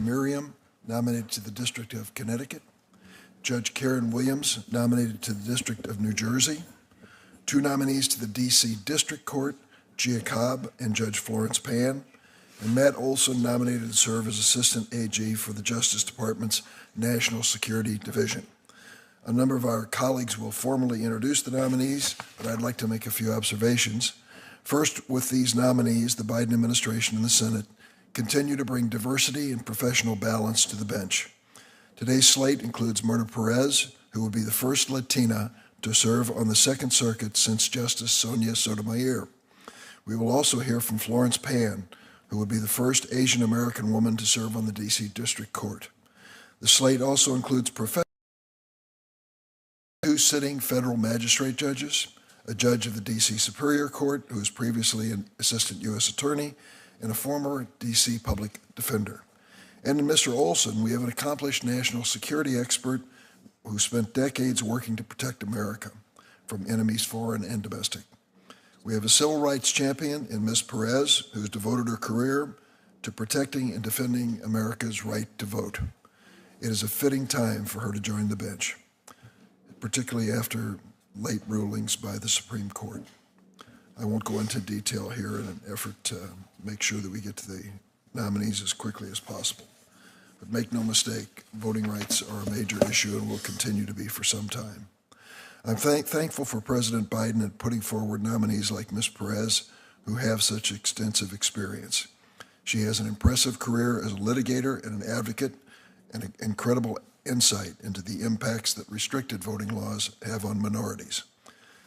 Miriam, nominated to the District of Connecticut. Judge Karen Williams, nominated to the District of New Jersey. 2 nominees to the D.C. District Court, Cobb and Judge Florence Pan. And Matt Olsen, nominated to serve as Assistant AG for the Justice Department's National Security Division. A number of our colleagues will formally introduce the nominees, but I'd like to make a few observations. First, with these nominees, the Biden administration and the Senate continue to bring diversity and professional balance to the bench. Today's slate includes Myrna Perez, who will be the first Latina to serve on the Second Circuit since Justice Sonia Sotomayor. We will also hear from Florence Pan, who will be the first Asian American woman to serve on the D.C. District Court. The slate also includes 2 sitting federal magistrate judges, a judge of the D.C. Superior Court, who was previously an assistant U.S. attorney, and a former D.C. public defender. And in Mr. Olsen, we have an accomplished national security expert who spent decades working to protect America from enemies foreign and domestic. We have a civil rights champion in Ms. Perez, who's devoted her career to protecting and defending America's right to vote. It is a fitting time for her to join the bench, particularly after late rulings by the Supreme Court. I won't go into detail here in an effort to make sure that we get to the nominees as quickly as possible. But make no mistake, voting rights are a major issue and will continue to be for some time. I'm thankful for President Biden in putting forward nominees like Ms. Perez, who have such extensive experience. She has an impressive career as a litigator and an advocate, and an incredible insight into the impacts that restricted voting laws have on minorities.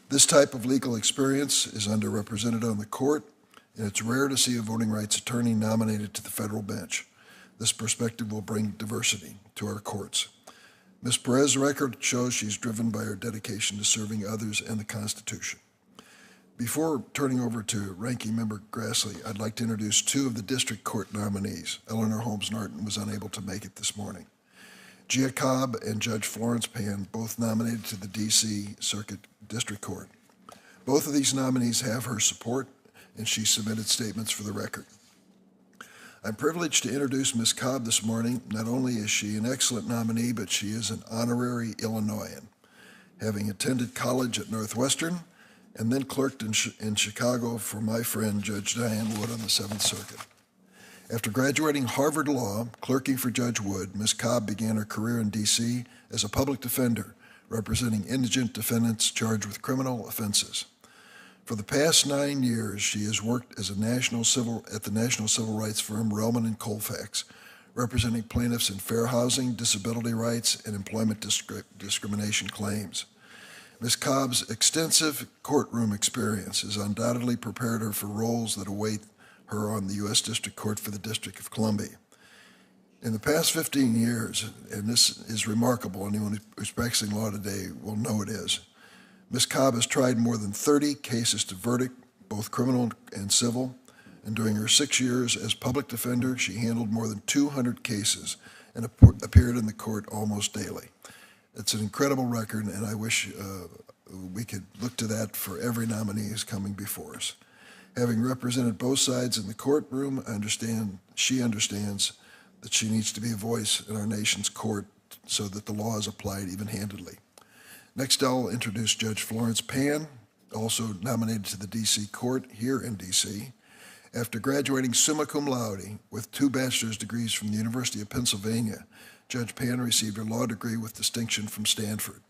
This type of legal experience is underrepresented on the court, and it's rare to see a voting rights attorney nominated to the federal bench. This perspective will bring diversity to our courts. Ms. Perez's record shows she's driven by her dedication to serving others and the Constitution. Before turning over to Ranking Member Grassley, I'd like to introduce 2 of the District Court nominees. Eleanor Holmes Norton was unable to make it this morning. Cobb and Judge Florence Pan, both nominated to the D.C. Circuit District Court. Both of these nominees have her support, and she submitted statements for the record. I'm privileged to introduce Ms. Cobb this morning. Not only is she an excellent nominee, but she is an honorary Illinoisan, having attended college at Northwestern and then clerked in Chicago for my friend Judge Diane Wood on the Seventh Circuit. After graduating Harvard Law, clerking for Judge Wood, Ms. Cobb began her career in D.C. as a public defender, representing indigent defendants charged with criminal offenses. For the past 9 years, she has worked as at the national civil rights firm Relman and Colfax, representing plaintiffs in fair housing, disability rights, and employment discrimination claims. Ms. Cobb's extensive courtroom experience has undoubtedly prepared her for roles that await her on the U.S. District Court for the District of Columbia. In the past 15 years, and this is remarkable, anyone who's practicing law today will know it is, Ms. Cobb has tried more than 30 cases to verdict, both criminal and civil, and during her 6 years as public defender, she handled more than 200 cases and appeared in the court almost daily. It's an incredible record, and I wish we could look to that for every nominee who's coming before us. Having represented both sides in the courtroom, she understands that she needs to be a voice in our nation's court so that the law is applied even-handedly. Next, I'll introduce Judge Florence Pan, also nominated to the D.C. Court here in D.C. After graduating summa cum laude with 2 bachelor's degrees from the University of Pennsylvania, Judge Pan received her law degree with distinction from Stanford.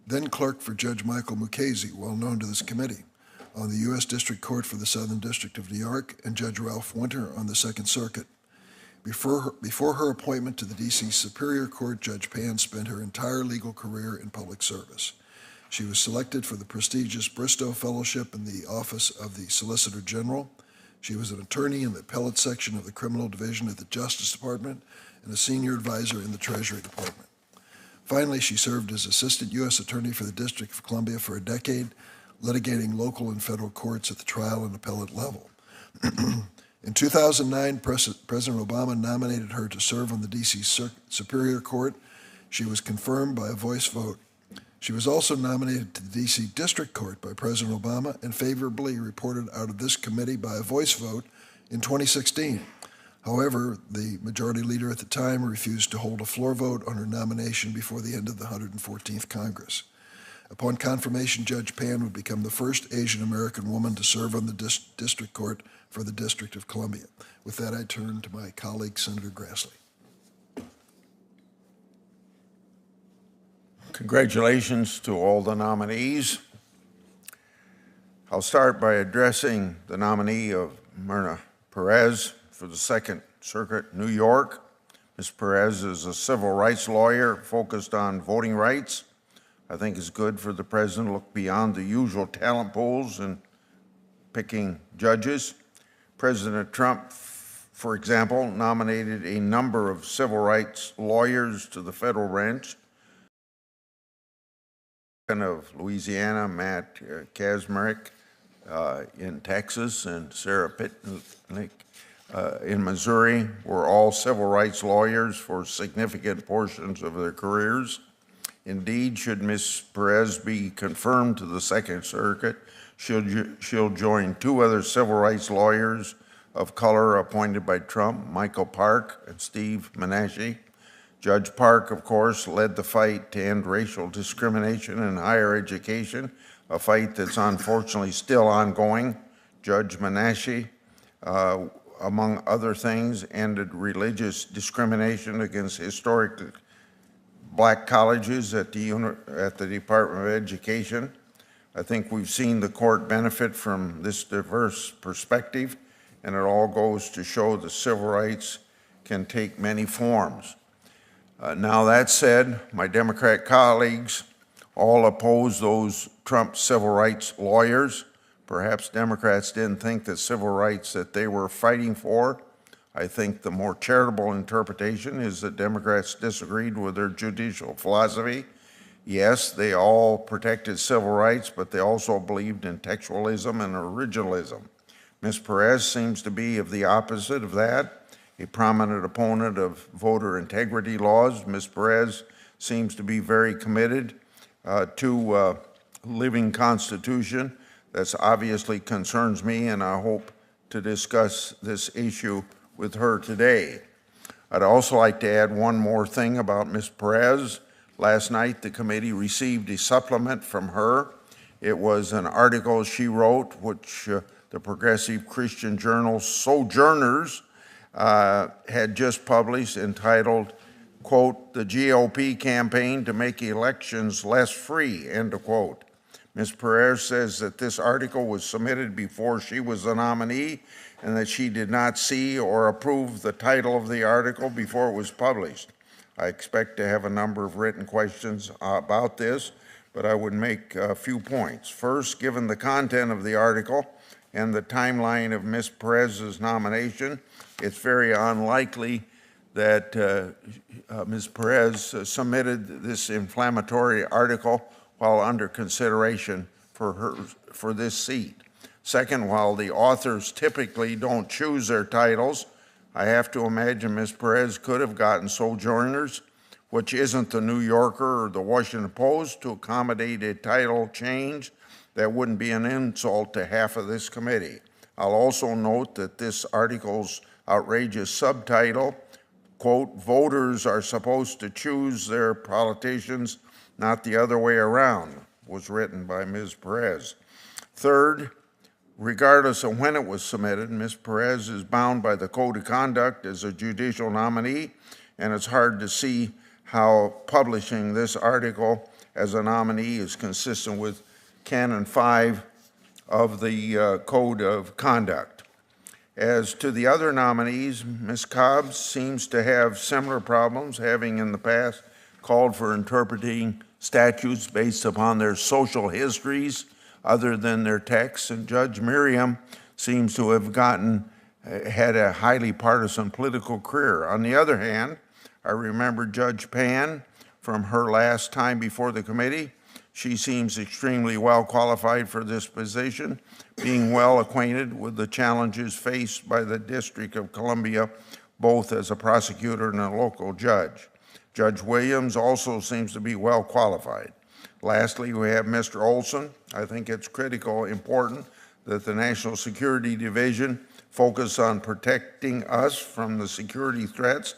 Then clerked for Judge Michael Mukasey, well known to this committee, on the U.S. District Court for the Southern District of New York, and Judge Ralph Winter on the Second Circuit. Before her appointment to the D.C. Superior Court, Judge Pan spent her entire legal career in public service. She was selected for the prestigious Bristow Fellowship in the Office of the Solicitor General. She was an attorney in the appellate section of the Criminal Division of the Justice Department and a senior advisor in the Treasury Department. Finally, she served as Assistant U.S. Attorney for the District of Columbia for a decade, litigating local and federal courts at the trial and appellate level. In 2009, President Obama nominated her to serve on the D.C. Superior Court. She was confirmed by a voice vote. She was also nominated to the D.C. District Court by President Obama and favorably reported out of this committee by a voice vote in 2016. However, the majority leader at the time refused to hold a floor vote on her nomination before the end of the 114th Congress. Upon confirmation, Judge Pan would become the first Asian American woman to serve on the District Court for the District of Columbia. With that, I turn to my colleague, Senator Grassley. Congratulations to all the nominees. I'll start by addressing the nominee of Myrna Perez for the Second Circuit, New York. Ms. Perez is a civil rights lawyer focused on voting rights. I think it's good for the president to look beyond the usual talent pools in picking judges. President Trump, for example, nominated a number of civil rights lawyers to the federal bench. Of Louisiana, Matt Kaczmarek in Texas, and Sarah Pitnick in Missouri were all civil rights lawyers for significant portions of their careers. Indeed, should Ms. Perez be confirmed to the Second Circuit, she'll join two other civil rights lawyers of color appointed by Trump, Michael Park and Steve Menashe. Judge Park, of course, led the fight to end racial discrimination in higher education, a fight that's unfortunately still ongoing. Judge Menashe, among other things, ended religious discrimination against historic black colleges at the Department of Education. I think we've seen the court benefit from this diverse perspective, and it all goes to show that civil rights can take many forms. Now that said, my Democrat colleagues all oppose those Trump civil rights lawyers. Perhaps Democrats didn't think the civil rights that they were fighting for. I think the more charitable interpretation is that Democrats disagreed with their judicial philosophy. Yes, they all protected civil rights, but they also believed in textualism and originalism. Ms. Perez seems to be of the opposite of that. A prominent opponent of voter integrity laws, Ms. Perez seems to be very committed to a living Constitution. That obviously concerns me, and I hope to discuss this issue with her today. I'd also like to add one more thing about Ms. Perez. Last night, the committee received a supplement from her. It was an article she wrote, which the progressive Christian journal Sojourners had just published, entitled, quote, "The GOP campaign to make elections less free," end of quote. Ms. Perez says that this article was submitted before she was a nominee and that she did not see or approve the title of the article before it was published. I expect to have a number of written questions about this, but I would make a few points. First, given the content of the article and the timeline of Ms. Perez's nomination, it's very unlikely that Ms. Perez submitted this inflammatory article while under consideration for this seat. Second, while the authors typically don't choose their titles, I have to imagine Ms. Perez could have gotten Sojourners, which isn't the New Yorker or the Washington Post, to accommodate a title change that wouldn't be an insult to half of this committee. I'll also note that this article's outrageous subtitle, quote, "Voters are supposed to choose their politicians, not the other way around," was written by Ms. Perez. Third, regardless of when it was submitted, Ms. Perez is bound by the code of conduct as a judicial nominee, and it's hard to see how publishing this article as a nominee is consistent with Canon 5 of the Code of Conduct. As to the other nominees, Ms. Cobb seems to have similar problems, having in the past called for interpreting statutes based upon their social histories other than their texts, and Judge Miriam seems to have had a highly partisan political career. On the other hand, I remember Judge Pan from her last time before the committee. She seems extremely well qualified for this position, being well acquainted with the challenges faced by the District of Columbia, both as a prosecutor and a local judge. Judge Williams also seems to be well qualified. Lastly, we have Mr. Olsen. I think it's important that the National Security Division focused on protecting us from the security threats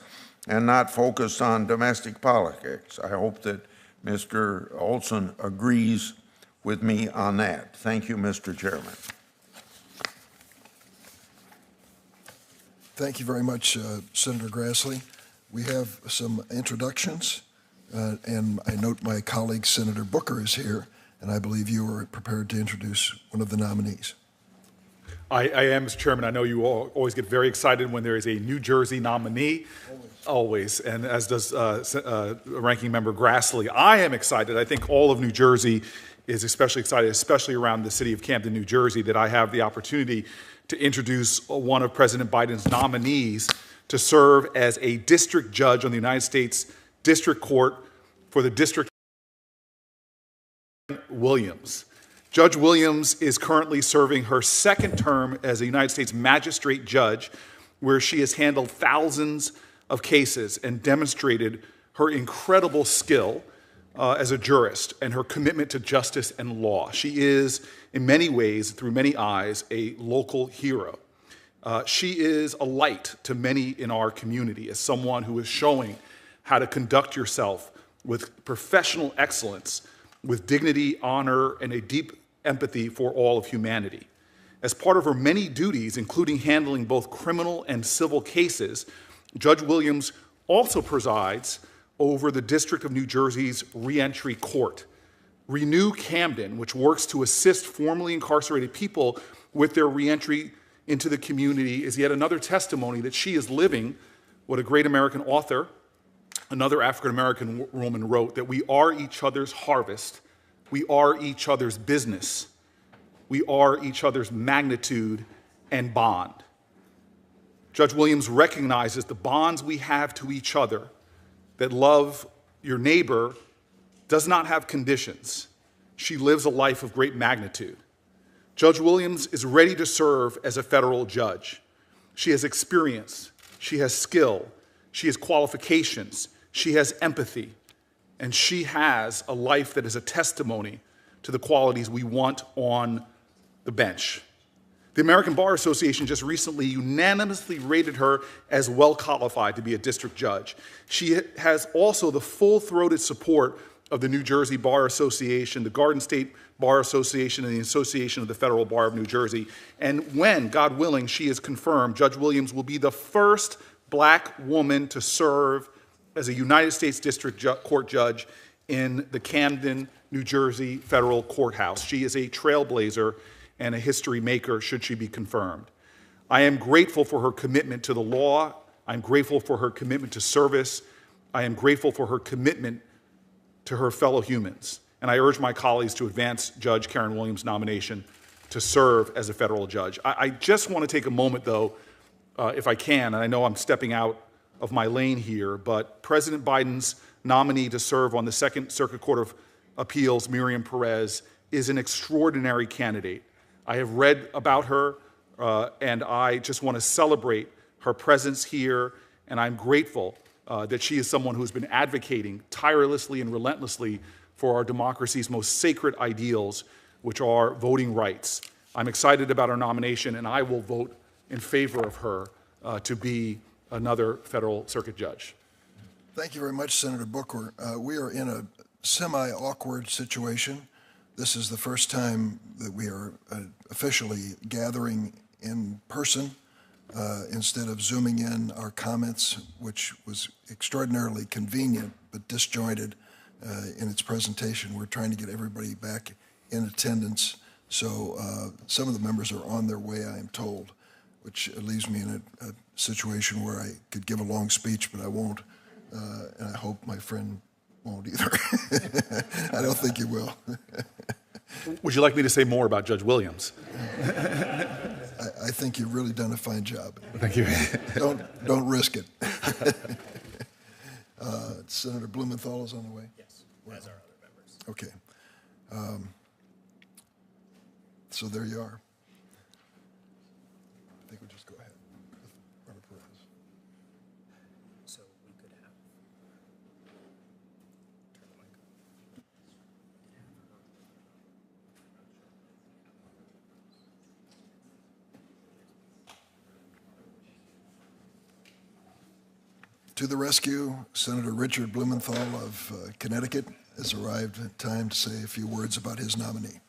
and not focused on domestic politics. I hope that Mr. Olsen agrees with me on that. Thank you, Mr. Chairman. Thank you very much, Senator Grassley. We have some introductions, and I note my colleague, Senator Booker, is here, and I believe you are prepared to introduce one of the nominees. I am, Mr. Chairman. I know you all always get very excited when there is a New Jersey nominee. Always. And as does Ranking Member Grassley. I am excited. I think all of New Jersey is especially excited, especially around the city of Camden, New Jersey, that I have the opportunity to introduce one of President Biden's nominees to serve as a district judge on the United States District Court for the District Williams. Judge Williams is currently serving her second term as a United States magistrate judge, where she has handled thousands of cases and demonstrated her incredible skill as a jurist and her commitment to justice and law. She is, in many ways, through many eyes, a local hero. She is a light to many in our community as someone who is showing how to conduct yourself with professional excellence, with dignity, honor, and a deep empathy for all of humanity. As part of her many duties, including handling both criminal and civil cases, Judge Williams also presides over the District of New Jersey's Reentry Court. Renew Camden, which works to assist formerly incarcerated people with their reentry into the community, is yet another testimony that she is living what a great American author, another African-American woman, wrote, that we are each other's harvest, we are each other's business, we are each other's magnitude and bond. Judge Williams recognizes the bonds we have to each other, that love your neighbor does not have conditions. She lives a life of great magnitude. Judge Williams is ready to serve as a federal judge. She has experience, she has skill, she has qualifications, she has empathy, and she has a life that is a testimony to the qualities we want on the bench. The American Bar Association just recently unanimously rated her as well qualified to be a district judge. She has also the full-throated support of the New Jersey Bar Association, the Garden State Bar Association, and the Association of the Federal Bar of New Jersey. And when, God willing, she is confirmed, Judge Williams will be the first black woman to serve as a United States District Court judge in the Camden, New Jersey Federal Courthouse. She is a trailblazer and a history maker, should she be confirmed. I am grateful for her commitment to the law. I'm grateful for her commitment to service. I am grateful for her commitment to her fellow humans. And I urge my colleagues to advance Judge Karen Williams' nomination to serve as a federal judge. I just want to take a moment, though, if I can, and I know I'm stepping out of my lane here, but President Biden's nominee to serve on the Second Circuit Court of Appeals, Miriam Perez, is an extraordinary candidate. I have read about her, and I just want to celebrate her presence here, and I'm grateful that she is someone who's been advocating tirelessly and relentlessly for our democracy's most sacred ideals, which are voting rights. I'm excited about her nomination, and I will vote in favor of her to be another federal circuit judge. Thank you very much, Senator Booker. We are in a semi-awkward situation. This is the first time that we are officially gathering in person instead of zooming in our comments, which was extraordinarily convenient but disjointed in its presentation. We're trying to get everybody back in attendance, so some of the members are on their way, I am told, which leaves me in a situation where I could give a long speech, but I won't, and I hope my friend won't either. I don't think you will. Would you like me to say more about Judge Williams? I think you've really done a fine job. Thank you. Don't risk it. Senator Blumenthal is on the way? Yes, as are other members. Okay. So there you are. I think we'll just go ahead with Reverend Perez. So we could have. Turn the mic on. To the rescue, Senator Richard Blumenthal of Connecticut has arrived in time to say a few words about his nominee.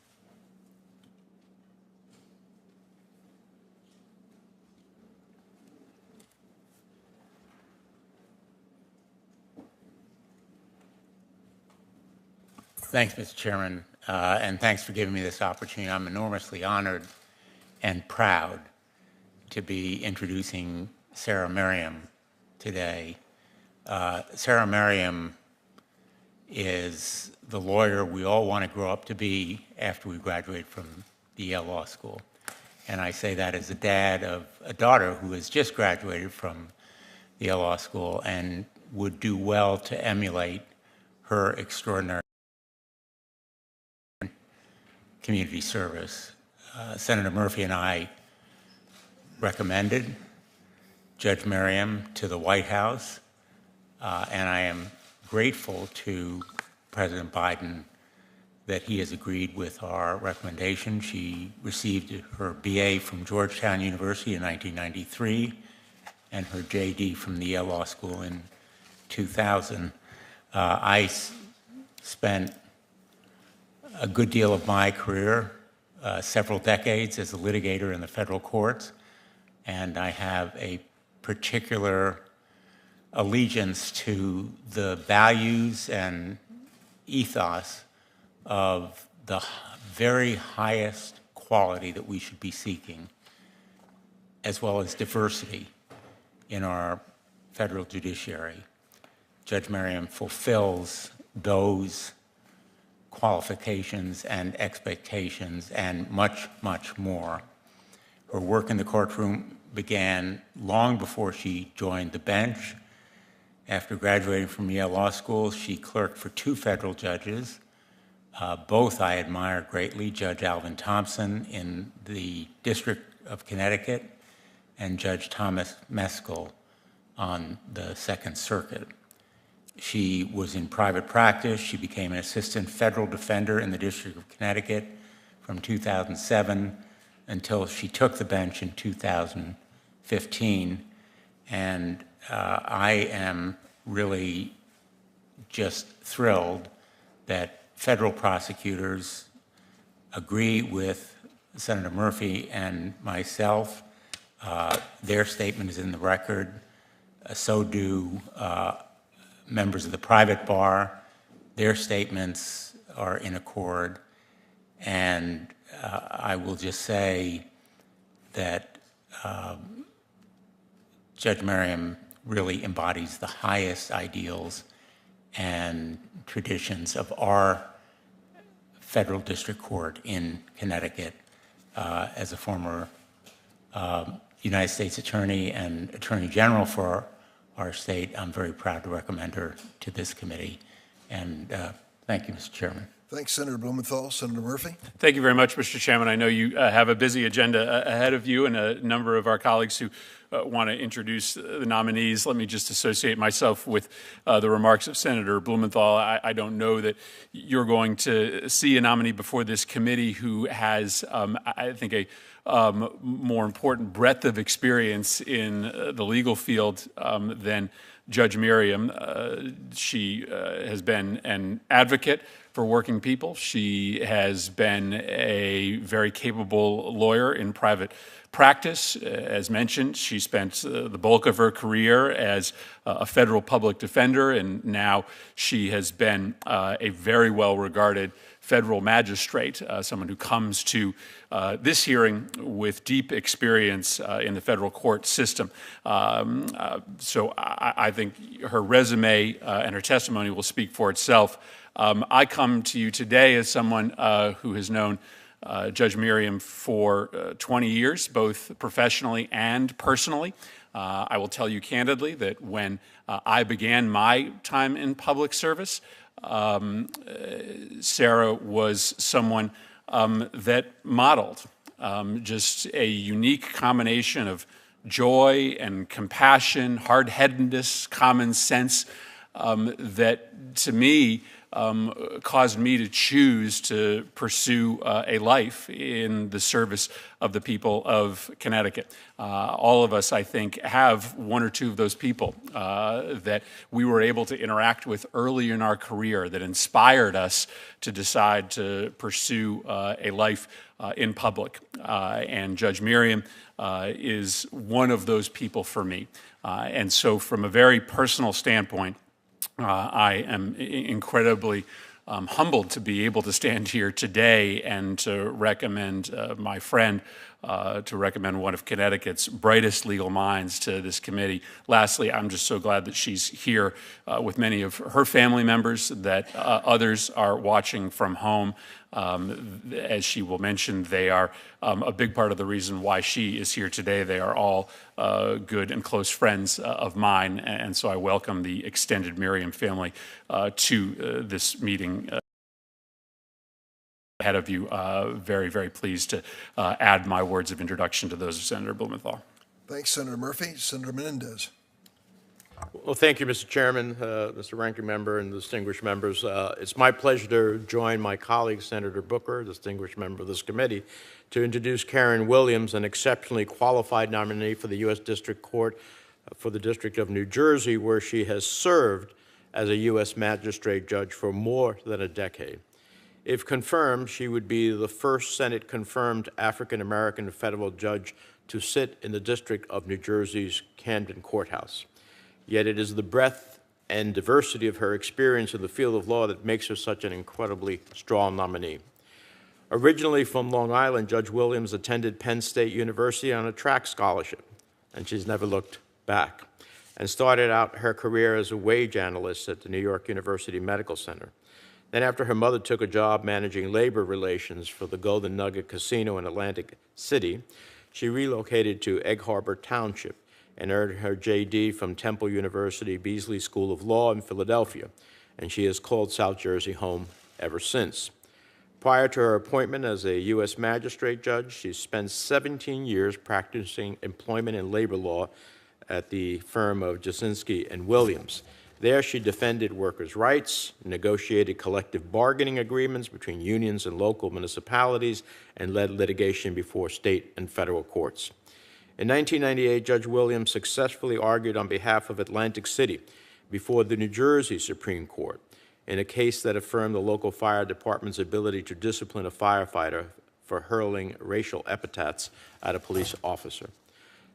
Thanks, Mr. Chairman, and thanks for giving me this opportunity. I'm enormously honored and proud to be introducing Sarah Merriam today. Sarah Merriam is the lawyer we all want to grow up to be after we graduate from the Yale Law School. And I say that as a dad of a daughter who has just graduated from the Yale Law School and would do well to emulate her extraordinary community service. Senator Murphy and I recommended Judge Merriam to the White House, and I am grateful to President Biden that he has agreed with our recommendation. She received her BA from Georgetown University in 1993 and her JD from the Yale Law School in 2000. I spent a good deal of my career, several decades as a litigator in the federal courts, and I have a particular allegiance to the values and ethos of the very highest quality that we should be seeking, as well as diversity in our federal judiciary. Judge Merriam fulfills those qualifications and expectations and much, much more. Her work in the courtroom began long before she joined the bench. After graduating from Yale Law School, she clerked for two federal judges. Both I admire greatly, Judge Alvin Thompson in the District of Connecticut and Judge Thomas Meskel on the Second Circuit. She was in private practice. She became an assistant federal defender in the District of Connecticut from 2007 until she took the bench in 2015. And I am really just thrilled that federal prosecutors agree with Senator Murphy and myself. Their statement is in the record. So do members of the private bar. Their statements are in accord. And I will just say that Judge Merriam really embodies the highest ideals and traditions of our federal district court in Connecticut. As a former United States Attorney and Attorney General for our state, I'm very proud to recommend her to this committee. And thank you, Mr. Chairman. Thanks, Senator Blumenthal. Senator Murphy? Thank you very much, Mr. Chairman. I know you have a busy agenda ahead of you and a number of our colleagues who want to introduce the nominees. Let me just associate myself with the remarks of Senator Blumenthal. I don't know that you're going to see a nominee before this committee who has, I think, a more important breadth of experience in the legal field than Judge Merriam. She has been an advocate for working people. She has been a very capable lawyer in private practice. As mentioned, she spent the bulk of her career as a federal public defender, and now she has been a very well-regarded federal magistrate, someone who comes to this hearing with deep experience in the federal court system. So I think her resume and her testimony will speak for itself. I come to you today as someone who has known Judge Merriam for 20 years, both professionally and personally. I will tell you candidly that when I began my time in public service, Sarah was someone that modeled just a unique combination of joy and compassion, hard-headedness, common sense, that to me caused me to choose to pursue a life in the service of the people of Connecticut. All of us, I think, have one or two of those people that we were able to interact with early in our career that inspired us to decide to pursue a life in public. And Judge Miriam is one of those people for me. And so from a very personal standpoint, I am incredibly humbled to be able to stand here today and to recommend my friend, to recommend one of Connecticut's brightest legal minds to this committee. Lastly, I'm just so glad that she's here with many of her family members, that others are watching from home. As she will mention, they are a big part of the reason why she is here today. They are all good and close friends of mine, and so I welcome the extended Miriam family to this meeting. Ahead of you, very, very pleased to add my words of introduction to those of Senator Blumenthal. Thanks, Senator Murphy. Senator Menendez. Well, thank you, Mr. Chairman, Mr. Ranking Member, and distinguished members. It's my pleasure to join my colleague, Senator Booker, distinguished member of this committee, to introduce Karen Williams, an exceptionally qualified nominee for the U.S. District Court for the District of New Jersey, where she has served as a U.S. magistrate judge for more than a decade. If confirmed, she would be the first Senate-confirmed African-American federal judge to sit in the District of New Jersey's Camden Courthouse. Yet it is the breadth and diversity of her experience in the field of law that makes her such an incredibly strong nominee. Originally from Long Island, Judge Williams attended Penn State University on a track scholarship, and she's never looked back, and started out her career as a wage analyst at the New York University Medical Center. Then after her mother took a job managing labor relations for the Golden Nugget Casino in Atlantic City, she relocated to Egg Harbor Township and earned her JD from Temple University Beasley School of Law in Philadelphia, and she has called South Jersey home ever since. Prior to her appointment as a U.S. magistrate judge, she spent 17 years practicing employment and labor law at the firm of Jasinski and Williams. There, she defended workers' rights, negotiated collective bargaining agreements between unions and local municipalities, and led litigation before state and federal courts. In 1998, Judge Williams successfully argued on behalf of Atlantic City before the New Jersey Supreme Court in a case that affirmed the local fire department's ability to discipline a firefighter for hurling racial epithets at a police officer.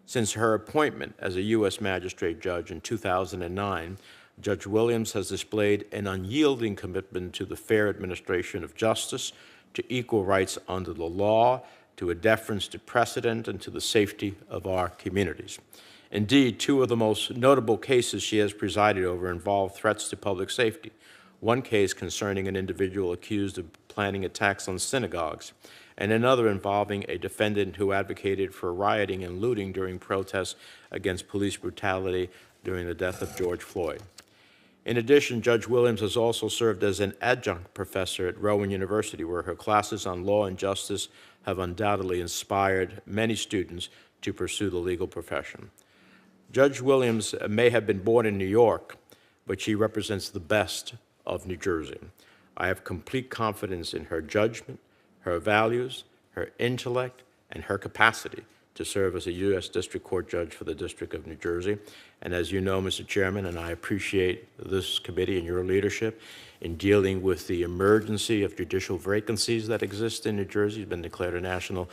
Since her appointment as a U.S. magistrate judge in 2009, Judge Williams has displayed an unyielding commitment to the fair administration of justice, to equal rights under the law, to a deference to precedent, and to the safety of our communities. Indeed, two of the most notable cases she has presided over involve threats to public safety. One case concerning an individual accused of planning attacks on synagogues, and another involving a defendant who advocated for rioting and looting during protests against police brutality during the death of George Floyd. In addition, Judge Williams has also served as an adjunct professor at Rowan University, where her classes on law and justice have undoubtedly inspired many students to pursue the legal profession. Judge Williams may have been born in New York, but she represents the best of New Jersey. I have complete confidence in her judgment, her values, her intellect, and her capacity to serve as a U.S. District Court judge for the District of New Jersey. And as you know, Mr. Chairman, and I appreciate this committee and your leadership in dealing with the emergency of judicial vacancies that exist in New Jersey. It's been declared a national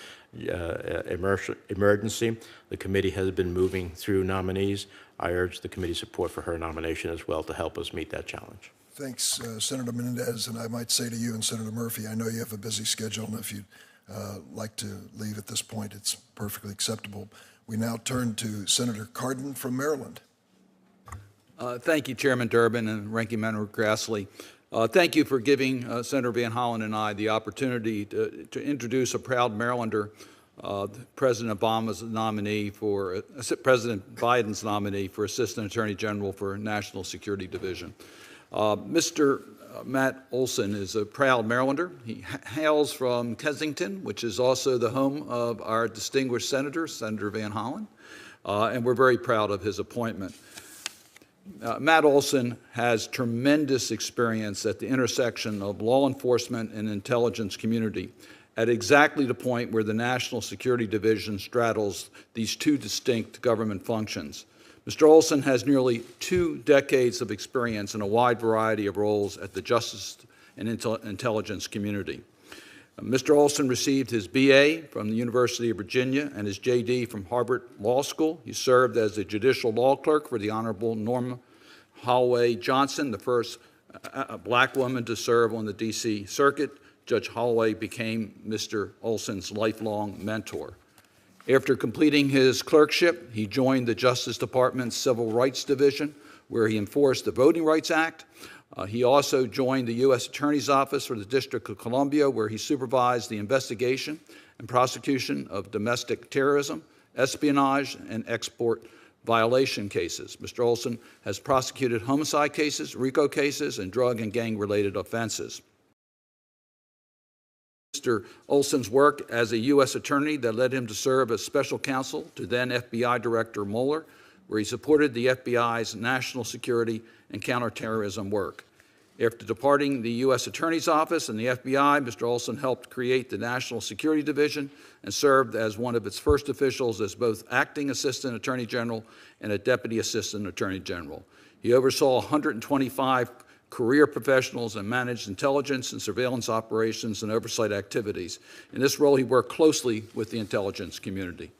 emergency. The committee has been moving through nominees. I urge the committee's support for her nomination as well to help us meet that challenge. Thanks, Senator Menendez. And I might say to you and Senator Murphy, I know you have a busy schedule, and if you'd like to leave at this point, it's perfectly acceptable. We now turn to Senator Cardin from Maryland. Thank you, Chairman Durbin and Ranking Member Grassley. Thank you for giving Senator Van Hollen and I the opportunity to introduce a proud Marylander, President Obama's nominee for President Biden's nominee for Assistant Attorney General for National Security Division. Mr. Matt Olsen is a proud Marylander. He hails from Kensington, which is also the home of our distinguished senator, Senator Van Hollen, and we're very proud of his appointment. Matt Olsen has tremendous experience at the intersection of law enforcement and intelligence community at exactly the point where the National Security Division straddles these two distinct government functions. Mr. Olsen has nearly 2 decades of experience in a wide variety of roles at the justice and intelligence community. Mr. Olsen received his BA from the University of Virginia and his JD from Harvard Law School. He served as a judicial law clerk for the Honorable Norma Holloway Johnson, the first black woman to serve on the D.C. Circuit. Judge Holloway became Mr. Olsen's lifelong mentor. After completing his clerkship, he joined the Justice Department's Civil Rights Division, where he enforced the Voting Rights Act. He also joined the U.S. Attorney's Office for the District of Columbia, where he supervised the investigation and prosecution of domestic terrorism, espionage, and export violation cases. Mr. Olsen has prosecuted homicide cases, RICO cases, and drug and gang-related offenses. Mr. Olsen's work as a U.S. attorney that led him to serve as special counsel to then FBI Director Mueller, where he supported the FBI's national security and counterterrorism work. After departing the U.S. Attorney's Office and the FBI, Mr. Olsen helped create the National Security Division and served as one of its first officials as both acting Assistant Attorney General and a Deputy Assistant Attorney General. He oversaw 125 career professionals and managed intelligence and surveillance operations and oversight activities. In this role, he worked closely with the intelligence community.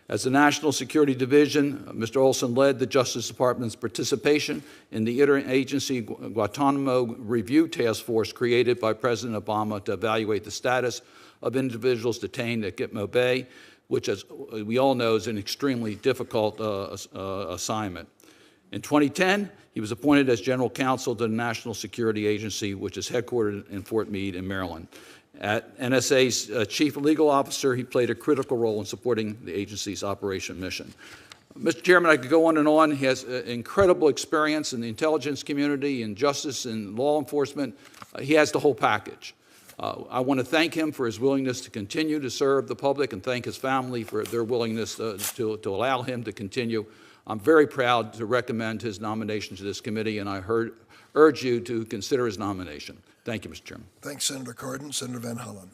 As the National Security Division, Mr. Olsen led the Justice Department's participation in the interagency Guantanamo Review Task Force created by President Obama to evaluate the status of individuals detained at Gitmo Bay, which, as we all know, is an extremely difficult assignment. In 2010, he was appointed as General Counsel to the National Security Agency, which is headquartered in Fort Meade in Maryland. At NSA's Chief Legal Officer, he played a critical role in supporting the agency's operation mission. Mr. Chairman, I could go on and on. He has incredible experience in the intelligence community, in justice and law enforcement. He has the whole package. I want to thank him for his willingness to continue to serve the public and thank his family for their willingness to allow him to continue. I'm very proud to recommend his nomination to this committee, and I urge you to consider his nomination. Thank you, Mr. Chairman. Thanks, Senator Cardin. Senator Van Hollen.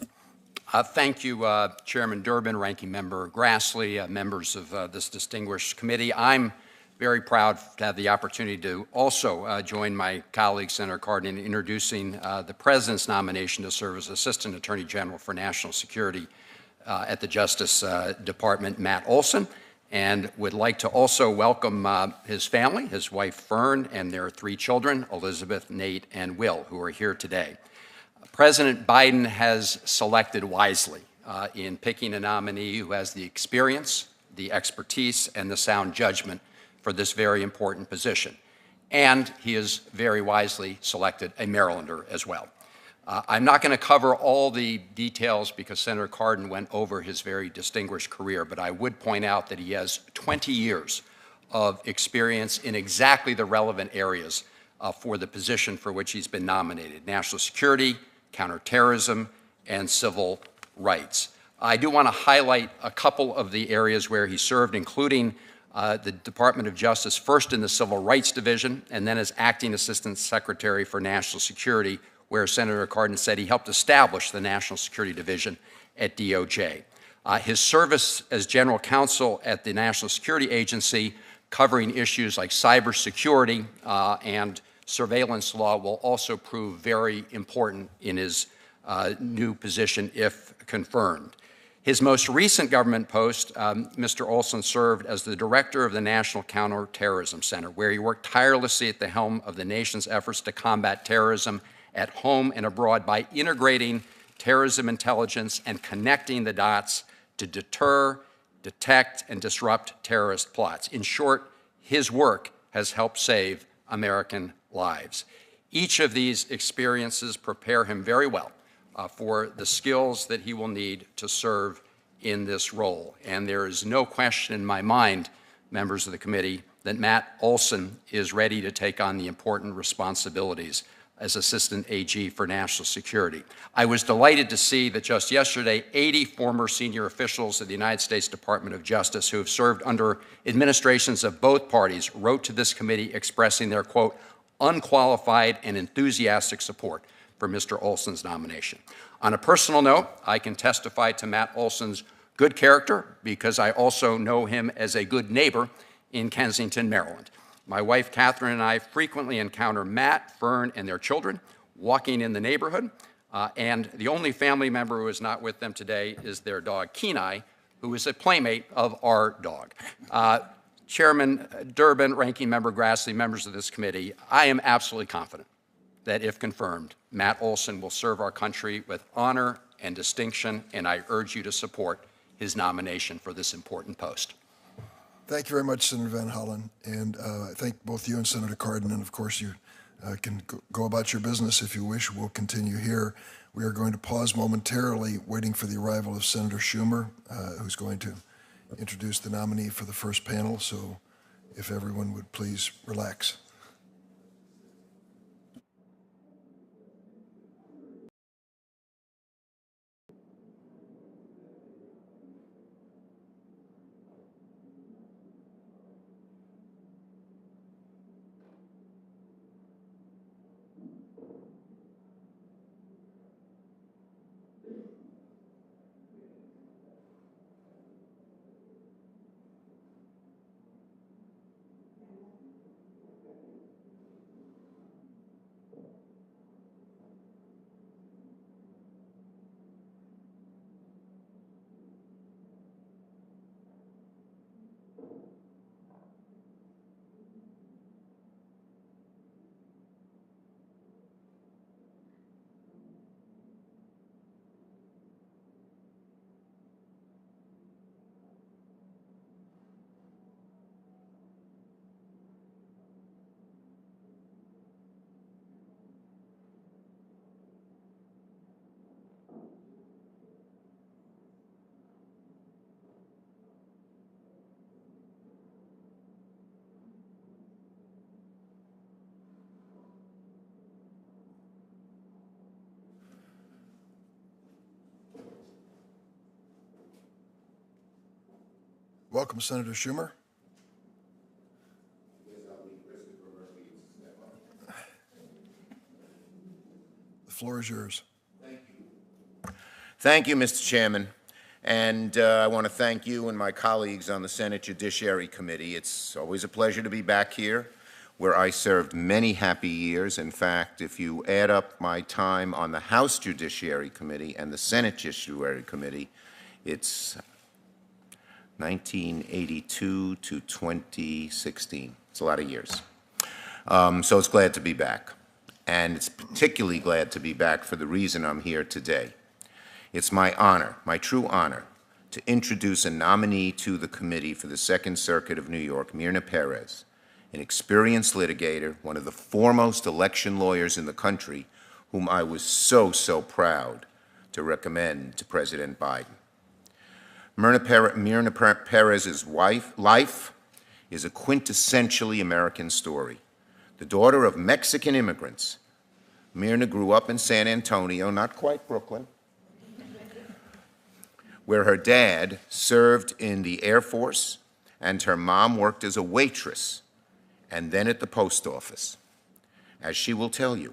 Thank you, Chairman Durbin, Ranking Member Grassley, members of this distinguished committee. I'm very proud to have the opportunity to also join my colleague, Senator Cardin, in introducing the President's nomination to serve as Assistant Attorney General for National Security at the Justice Department, Matt Olsen, and would like to also welcome his family, his wife Fern, and their 3 children, Elizabeth, Nate, and Will, who are here today. President Biden has selected wisely in picking a nominee who has the experience, the expertise, and the sound judgment for this very important position. And he has very wisely selected a Marylander as well. I'm not going to cover all the details because Senator Cardin went over his very distinguished career, but I would point out that he has 20 years of experience in exactly the relevant areas for the position for which he's been nominated: national security, counterterrorism, and civil rights. I do want to highlight a couple of the areas where he served, including the Department of Justice, first in the Civil Rights Division, and then as Acting Assistant Secretary for National Security, where Senator Cardin said he helped establish the National Security Division at DOJ. His service as General Counsel at the National Security Agency, covering issues like cybersecurity and surveillance law, will also prove very important in his new position if confirmed. His most recent government post, Mr. Olsen served as the director of the National Counterterrorism Center, where he worked tirelessly at the helm of the nation's efforts to combat terrorism at home and abroad by integrating terrorism intelligence and connecting the dots to deter, detect, and disrupt terrorist plots. In short, his work has helped save American lives. Each of these experiences prepare him very well for the skills that he will need to serve in this role. And there is no question in my mind, members of the committee, that Matt Olsen is ready to take on the important responsibilities as Assistant AG for National Security. I was delighted to see that just yesterday, 80 former senior officials of the United States Department of Justice who have served under administrations of both parties wrote to this committee expressing their, quote, unqualified and enthusiastic support for Mr. Olsen's nomination. On a personal note, I can testify to Matt Olsen's good character because I also know him as a good neighbor in Kensington, Maryland. My wife, Catherine, and I frequently encounter Matt, Fern, and their children walking in the neighborhood, and the only family member who is not with them today is their dog, Kenai, who is a playmate of our dog. Chairman Durbin, Ranking Member Grassley, members of this committee, I am absolutely confident that if confirmed, Matt Olsen will serve our country with honor and distinction, and I urge you to support his nomination for this important post. Thank you very much, Senator Van Hollen, and I thank both you and Senator Cardin, and of course you can go about your business if you wish. We'll continue here. We are going to pause momentarily, waiting for the arrival of Senator Schumer, who's going to introduce the nominee for the first panel, so if everyone would please relax. Welcome, Senator Schumer. The floor is yours. Thank you, Mr. Chairman. And I want to thank you and my colleagues on the Senate Judiciary Committee. It's always a pleasure to be back here, where I served many happy years. In fact, if you add up my time on the House Judiciary Committee and the Senate Judiciary Committee, it's 1982 to 2016. It's a lot of years. So it's glad to be back. And it's particularly glad to be back for the reason I'm here today. It's my honor, my true honor, to introduce a nominee to the committee for the Second Circuit of New York, Myrna Perez, an experienced litigator, one of the foremost election lawyers in the country, whom I was so proud to recommend to President Biden. Myrna Perez's life is a quintessentially American story. The daughter of Mexican immigrants, Myrna grew up in San Antonio, not quite Brooklyn, where her dad served in the Air Force and her mom worked as a waitress and then at the post office. As she will tell you,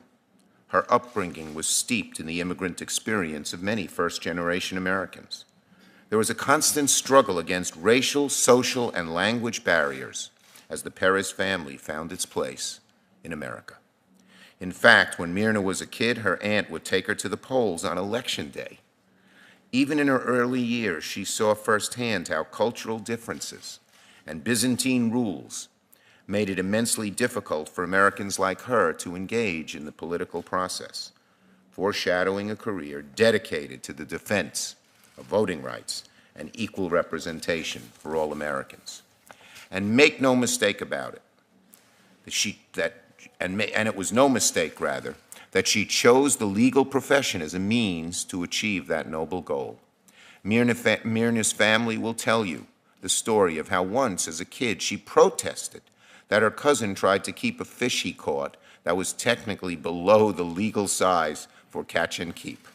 her upbringing was steeped in the immigrant experience of many first-generation Americans. There was a constant struggle against racial, social, and language barriers as the Perez family found its place in America. In fact, when Myrna was a kid, her aunt would take her to the polls on Election Day. Even in her early years, she saw firsthand how cultural differences and Byzantine rules made it immensely difficult for Americans like her to engage in the political process, foreshadowing a career dedicated to the defense of voting rights and equal representation for all Americans. And make no mistake about it, and it was no mistake, rather, that she chose the legal profession as a means to achieve that noble goal. Myrna's family will tell you the story of how once, as a kid, she protested that her cousin tried to keep a fish he caught that was technically below the legal size for catch and keep.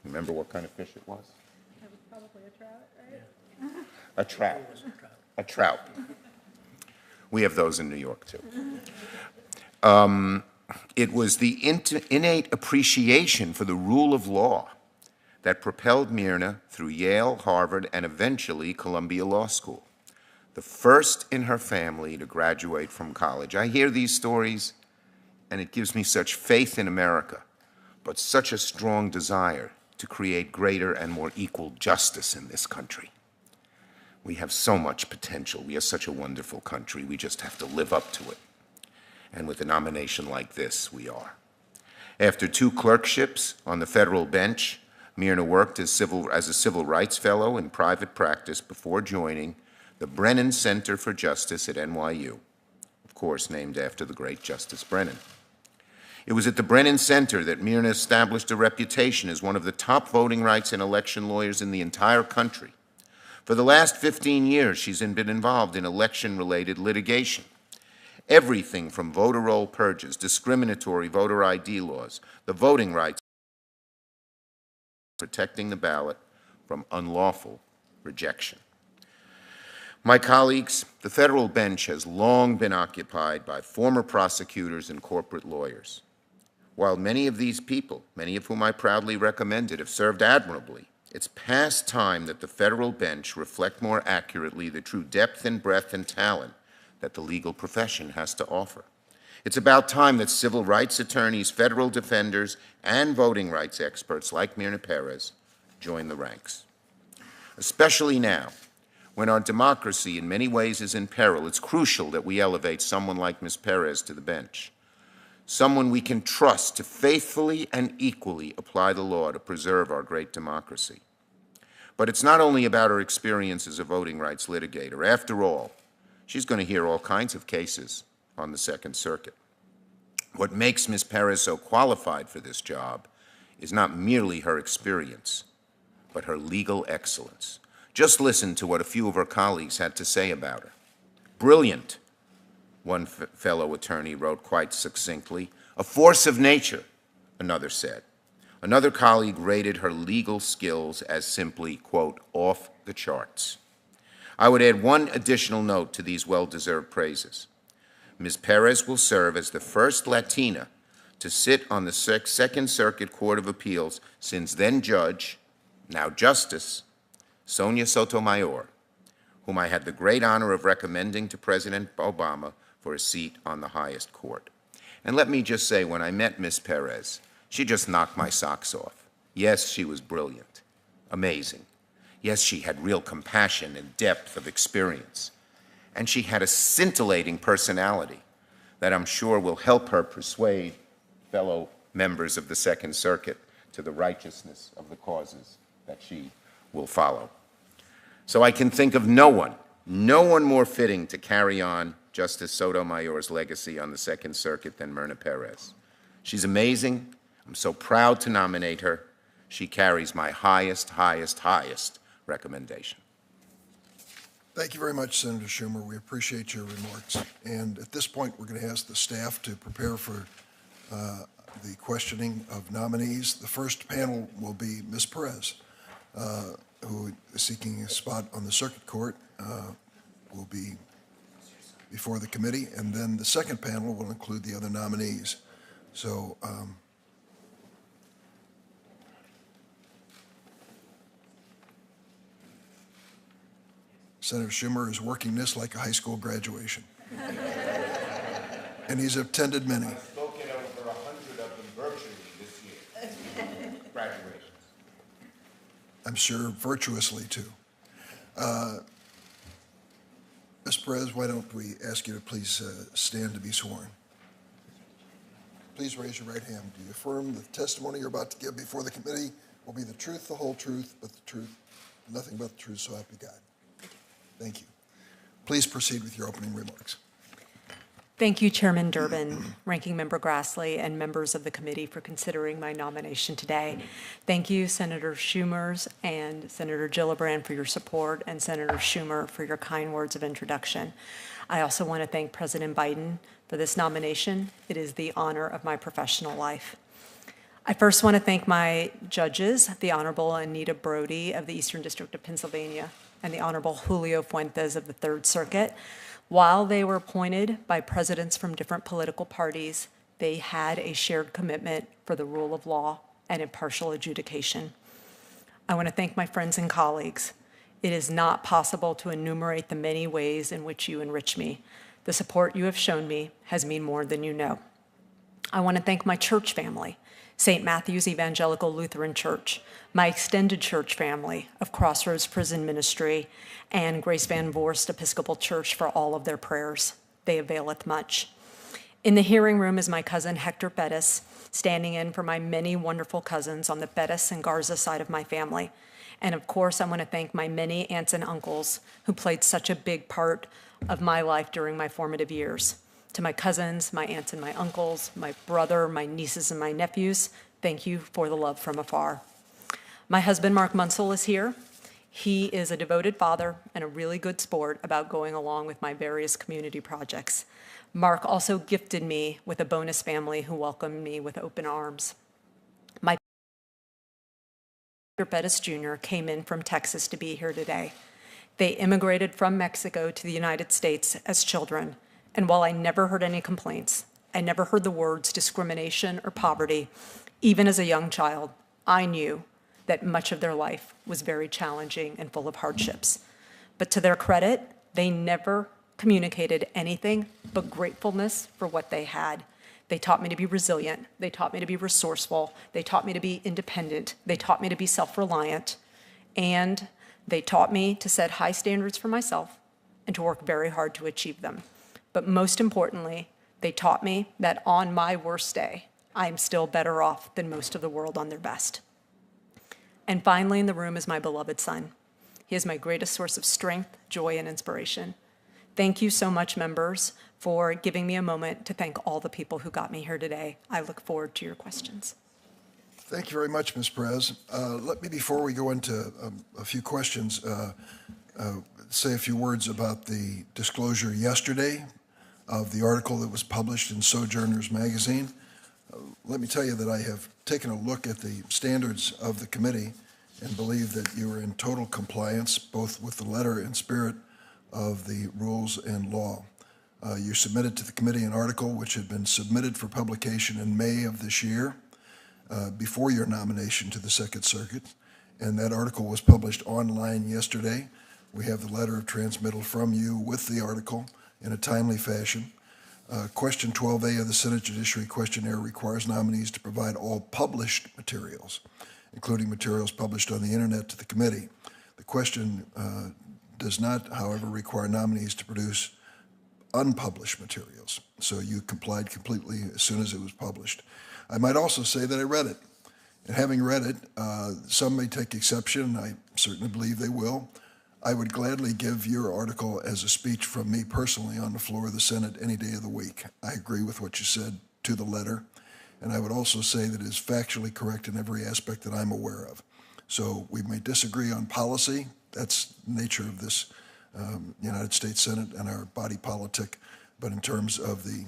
Remember what kind of fish it was? It was probably a trout, right? A trout. A trout. We have those in New York, too. It was the innate appreciation for the rule of law that propelled Myrna through Yale, Harvard, and eventually Columbia Law School, the first in her family to graduate from college. I hear these stories, and it gives me such faith in America, but such a strong desire to create greater and more equal justice in this country. We have so much potential. We are such a wonderful country. We just have to live up to it. And with a nomination like this, we are. After 2 clerkships on the federal bench, Myrna worked as a civil rights fellow in private practice before joining the Brennan Center for Justice at NYU, of course named after the great Justice Brennan. It was at the Brennan Center that Myrna established a reputation as one of the top voting rights and election lawyers in the entire country. For the last 15 years, she's been involved in election-related litigation. Everything from voter roll purges, discriminatory voter ID laws, the voting rights, protecting the ballot from unlawful rejection. My colleagues, the federal bench has long been occupied by former prosecutors and corporate lawyers. While many of these people, many of whom I proudly recommended, have served admirably, it's past time that the federal bench reflect more accurately the true depth and breadth and talent that the legal profession has to offer. It's about time that civil rights attorneys, federal defenders, and voting rights experts like Myrna Perez join the ranks. Especially now, when our democracy in many ways is in peril, it's crucial that we elevate someone like Ms. Perez to the bench, someone we can trust to faithfully and equally apply the law to preserve our great democracy. But it's not only about her experience as a voting rights litigator. After all, she's going to hear all kinds of cases on the Second Circuit. What makes Ms. Perez so qualified for this job is not merely her experience, but her legal excellence. Just listen to what a few of her colleagues had to say about her. Brilliant, one fellow attorney wrote quite succinctly. A force of nature, another said. Another colleague rated her legal skills as simply, quote, off the charts. I would add one additional note to these well-deserved praises. Ms. Perez will serve as the first Latina to sit on the Second Circuit Court of Appeals since then Judge, now Justice, Sonia Sotomayor, whom I had the great honor of recommending to President Obama for a seat on the highest court. And let me just say, when I met Ms. Perez, she just knocked my socks off. Yes, she was brilliant, amazing. Yes, she had real compassion and depth of experience. And she had a scintillating personality that I'm sure will help her persuade fellow members of the Second Circuit to the righteousness of the causes that she will follow. So I can think of no one more fitting to carry on Justice Sotomayor's legacy on the Second Circuit than Myrna Perez. She's amazing. I'm so proud to nominate her. She carries my highest recommendation. Thank you very much, Senator Schumer. We appreciate your remarks. And at this point, we're going to ask the staff to prepare for the questioning of nominees. The first panel will be Ms. Perez, who is seeking a spot on the circuit court, will be before the committee. And then the second panel will include the other nominees. So, Senator Schumer is working this like a high school graduation. And he's attended many. I've spoken at over 100 of them virtually this year. Graduations. I'm sure virtuously, too. Ms. Perez, why don't we ask you to please stand to be sworn? Please raise your right hand. Do you affirm the testimony you're about to give before the committee will be the truth, the whole truth, but the truth, nothing but the truth, so help you God? Thank you. Please proceed with your opening remarks. Thank you, Chairman Durbin, Ranking Member Grassley, and members of the committee for considering my nomination today. Thank you, Senator Schumer and Senator Gillibrand, for your support, and Senator Schumer for your kind words of introduction. I also want to thank President Biden For this nomination, it is the honor of my professional life. I first want to thank my judges, the Honorable Anita Brody of the Eastern District of Pennsylvania and the Honorable Julio Fuentes of the Third Circuit. While they were appointed by presidents from different political parties, they had a shared commitment for the rule of law and impartial adjudication. I want to thank my friends and colleagues. It is not possible to enumerate the many ways in which you enrich me. The support you have shown me has meant more than you know. I want to thank my church family, St. Matthew's Evangelical Lutheran Church, my extended church family of Crossroads Prison Ministry, and Grace Van Voorst Episcopal Church for all of their prayers. They availeth much. In the hearing room is my cousin Hector Bettis, standing in for my many wonderful cousins on the Bettis and Garza side of my family. And of course, I want to thank my many aunts and uncles who played such a big part of my life during my formative years. To my cousins, my aunts and my uncles, my brother, my nieces and my nephews, thank you for the love from afar. My husband, Mark Munsell, is here. He is a devoted father and a really good sport about going along with my various community projects. Mark also gifted me with a bonus family who welcomed me with open arms. My Bettis Jr. came in from Texas to be here today. They immigrated from Mexico to the United States as children, and while I never heard any complaints, I never heard the words discrimination or poverty, even as a young child, I knew that much of their life was very challenging and full of hardships. But to their credit, they never communicated anything but gratefulness for what they had. They taught me to be resilient. They taught me to be resourceful. They taught me to be independent. They taught me to be self-reliant. And they taught me to set high standards for myself and to work very hard to achieve them. But most importantly, they taught me that on my worst day, I am still better off than most of the world on their best. And finally in the room is my beloved son. He is my greatest source of strength, joy, and inspiration. Thank you so much, members, for giving me a moment to thank all the people who got me here today. I look forward to your questions. Thank you very much, Ms. Perez. Let me, before we go into a few questions, say a few words about the disclosure yesterday of the article that was published in Sojourners magazine. Let me tell you that I have taken a look at the standards of the committee and believe that you are in total compliance both with the letter and spirit of the rules and law. You submitted to the committee an article which had been submitted for publication in May of this year, before your nomination to the Second Circuit, and that article was published online yesterday. We have the letter of transmittal from you with the article in a timely fashion. Question 12A of the Senate Judiciary Questionnaire requires nominees to provide all published materials, including materials published on the internet, to the committee. The question does not, however, require nominees to produce unpublished materials, so you complied completely as soon as it was published. I might also say that I read it, and having read it, some may take exception, I certainly believe they will. I would gladly give your article as a speech from me personally on the floor of the Senate any day of the week. I agree with what you said to the letter, and I would also say that it is factually correct in every aspect that I'm aware of. So we may disagree on policy. That's the nature of this United States Senate and our body politic. But in terms of the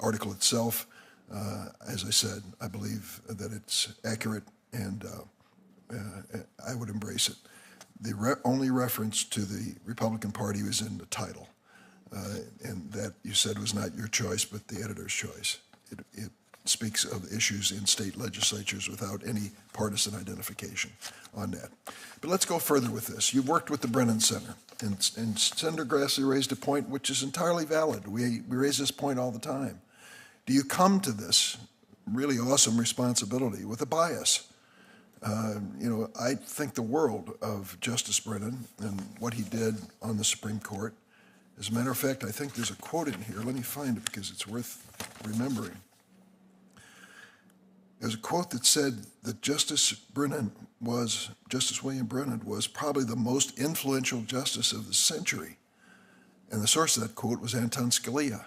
article itself, as I said, I believe that it's accurate, and I would embrace it. The only reference to the Republican Party was in the title, and that you said was not your choice, but the editor's choice. It speaks of issues in state legislatures without any partisan identification on that. But let's go further with this. You've worked with the Brennan Center, and Senator Grassley raised a point which is entirely valid. We raise this point all the time. Do you come to this really awesome responsibility with a bias? I think the world of Justice Brennan and what he did on the Supreme Court. As a matter of fact, I think there's a quote in here. Let me find it because it's worth remembering. There's a quote that said that Justice William Brennan was probably the most influential justice of the century. And the source of that quote was Anton Scalia.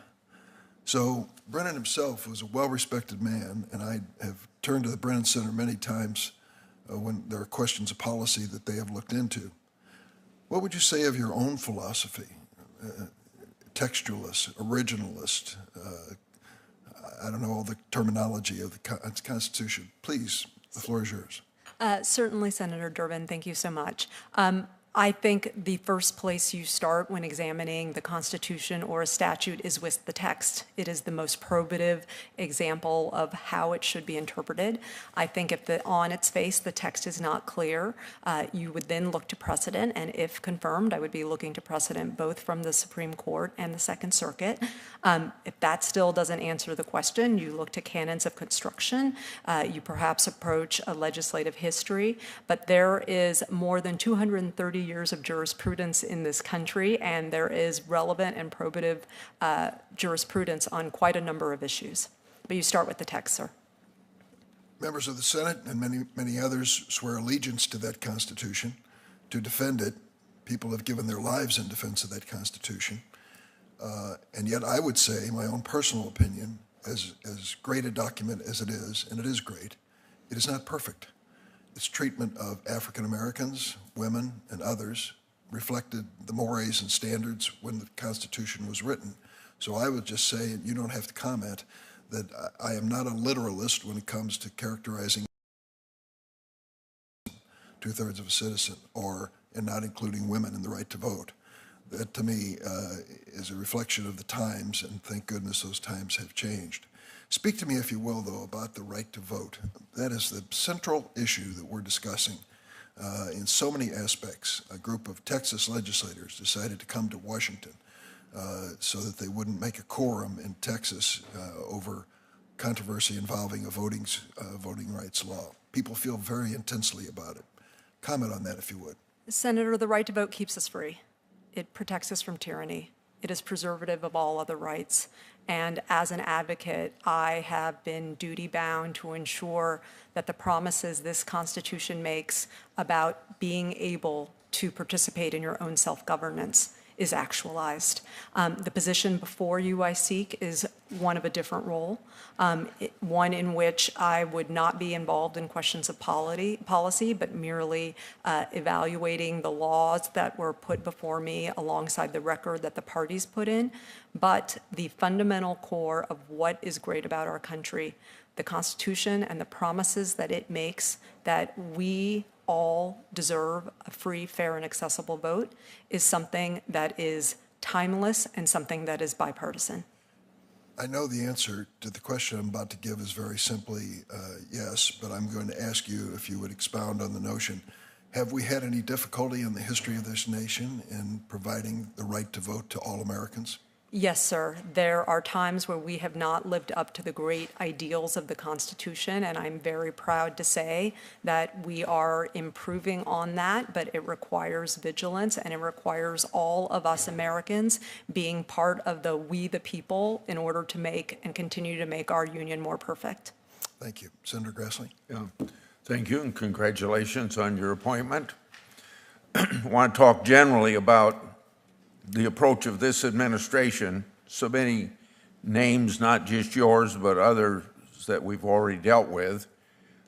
So Brennan himself was a well-respected man, and I have turned to the Brennan Center many times when there are questions of policy that they have looked into. What would you say of your own philosophy? textualist, originalist. I don't know all the terminology of the Constitution. Please, the floor is yours. Certainly, Senator Durbin, thank you so much. I think the first place you start when examining the Constitution or a statute is with the text. It is the most probative example of how it should be interpreted. I think if on its face the text is not clear, you would then look to precedent, and if confirmed, I would be looking to precedent both from the Supreme Court and the Second Circuit. If that still doesn't answer the question, you look to canons of construction. You perhaps approach a legislative history, but there is more than 230 years of jurisprudence in this country, and there is relevant and probative jurisprudence on quite a number of issues. But you start with the text, sir. Members of the Senate and many others swear allegiance to that Constitution, to defend it. People have given their lives in defense of that Constitution. And yet I would say, my own personal opinion, as great a document as it is, and it is great, it is not perfect. Its treatment of African Americans, women, and others reflected the mores and standards when the Constitution was written. So I would just say, and you don't have to comment, that I am not a literalist when it comes to characterizing two-thirds of a citizen, and not including women in the right to vote. That, to me, is a reflection of the times, and thank goodness those times have changed. Speak to me, if you will, though, about the right to vote. That is the central issue that we're discussing in so many aspects. A group of Texas legislators decided to come to Washington so that they wouldn't make a quorum in Texas over controversy involving a voting rights law. People feel very intensely about it. Comment on that, if you would. Senator, the right to vote keeps us free. It protects us from tyranny. It is preservative of all other rights. And as an advocate, I have been duty-bound to ensure that the promises this Constitution makes about being able to participate in your own self-governance is actualized. The position before you I seek is one of a different role, one in which I would not be involved in questions of policy, but merely evaluating the laws that were put before me alongside the record that the parties put in. But the fundamental core of what is great about our country, the Constitution and the promises that it makes that we all deserve a free, fair, and accessible vote, is something that is timeless and something that is bipartisan. I know the answer to the question I'm about to give is very simply yes, but I'm going to ask you if you would expound on the notion. Have we had any difficulty in the history of this nation in providing the right to vote to all Americans? Yes, sir. There are times where we have not lived up to the great ideals of the Constitution, and I'm very proud to say that we are improving on that, but it requires vigilance, and it requires all of us Americans being part of the we the people in order to make and continue to make our union more perfect. Thank you. Senator Grassley? Yeah. Thank you, and congratulations on your appointment. I want to talk generally about the approach of this administration. So many names, not just yours, but others that we've already dealt with,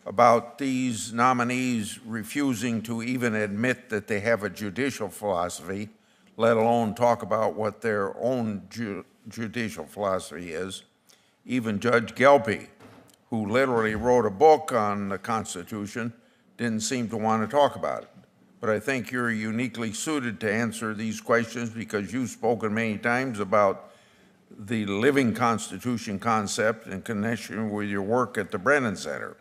about these nominees refusing to even admit that they have a judicial philosophy, let alone talk about what their own judicial philosophy is. Even Judge Gelpi, who literally wrote a book on the Constitution, didn't seem to want to talk about it. But I think you're uniquely suited to answer these questions because you've spoken many times about the living Constitution concept in connection with your work at the Brennan Center.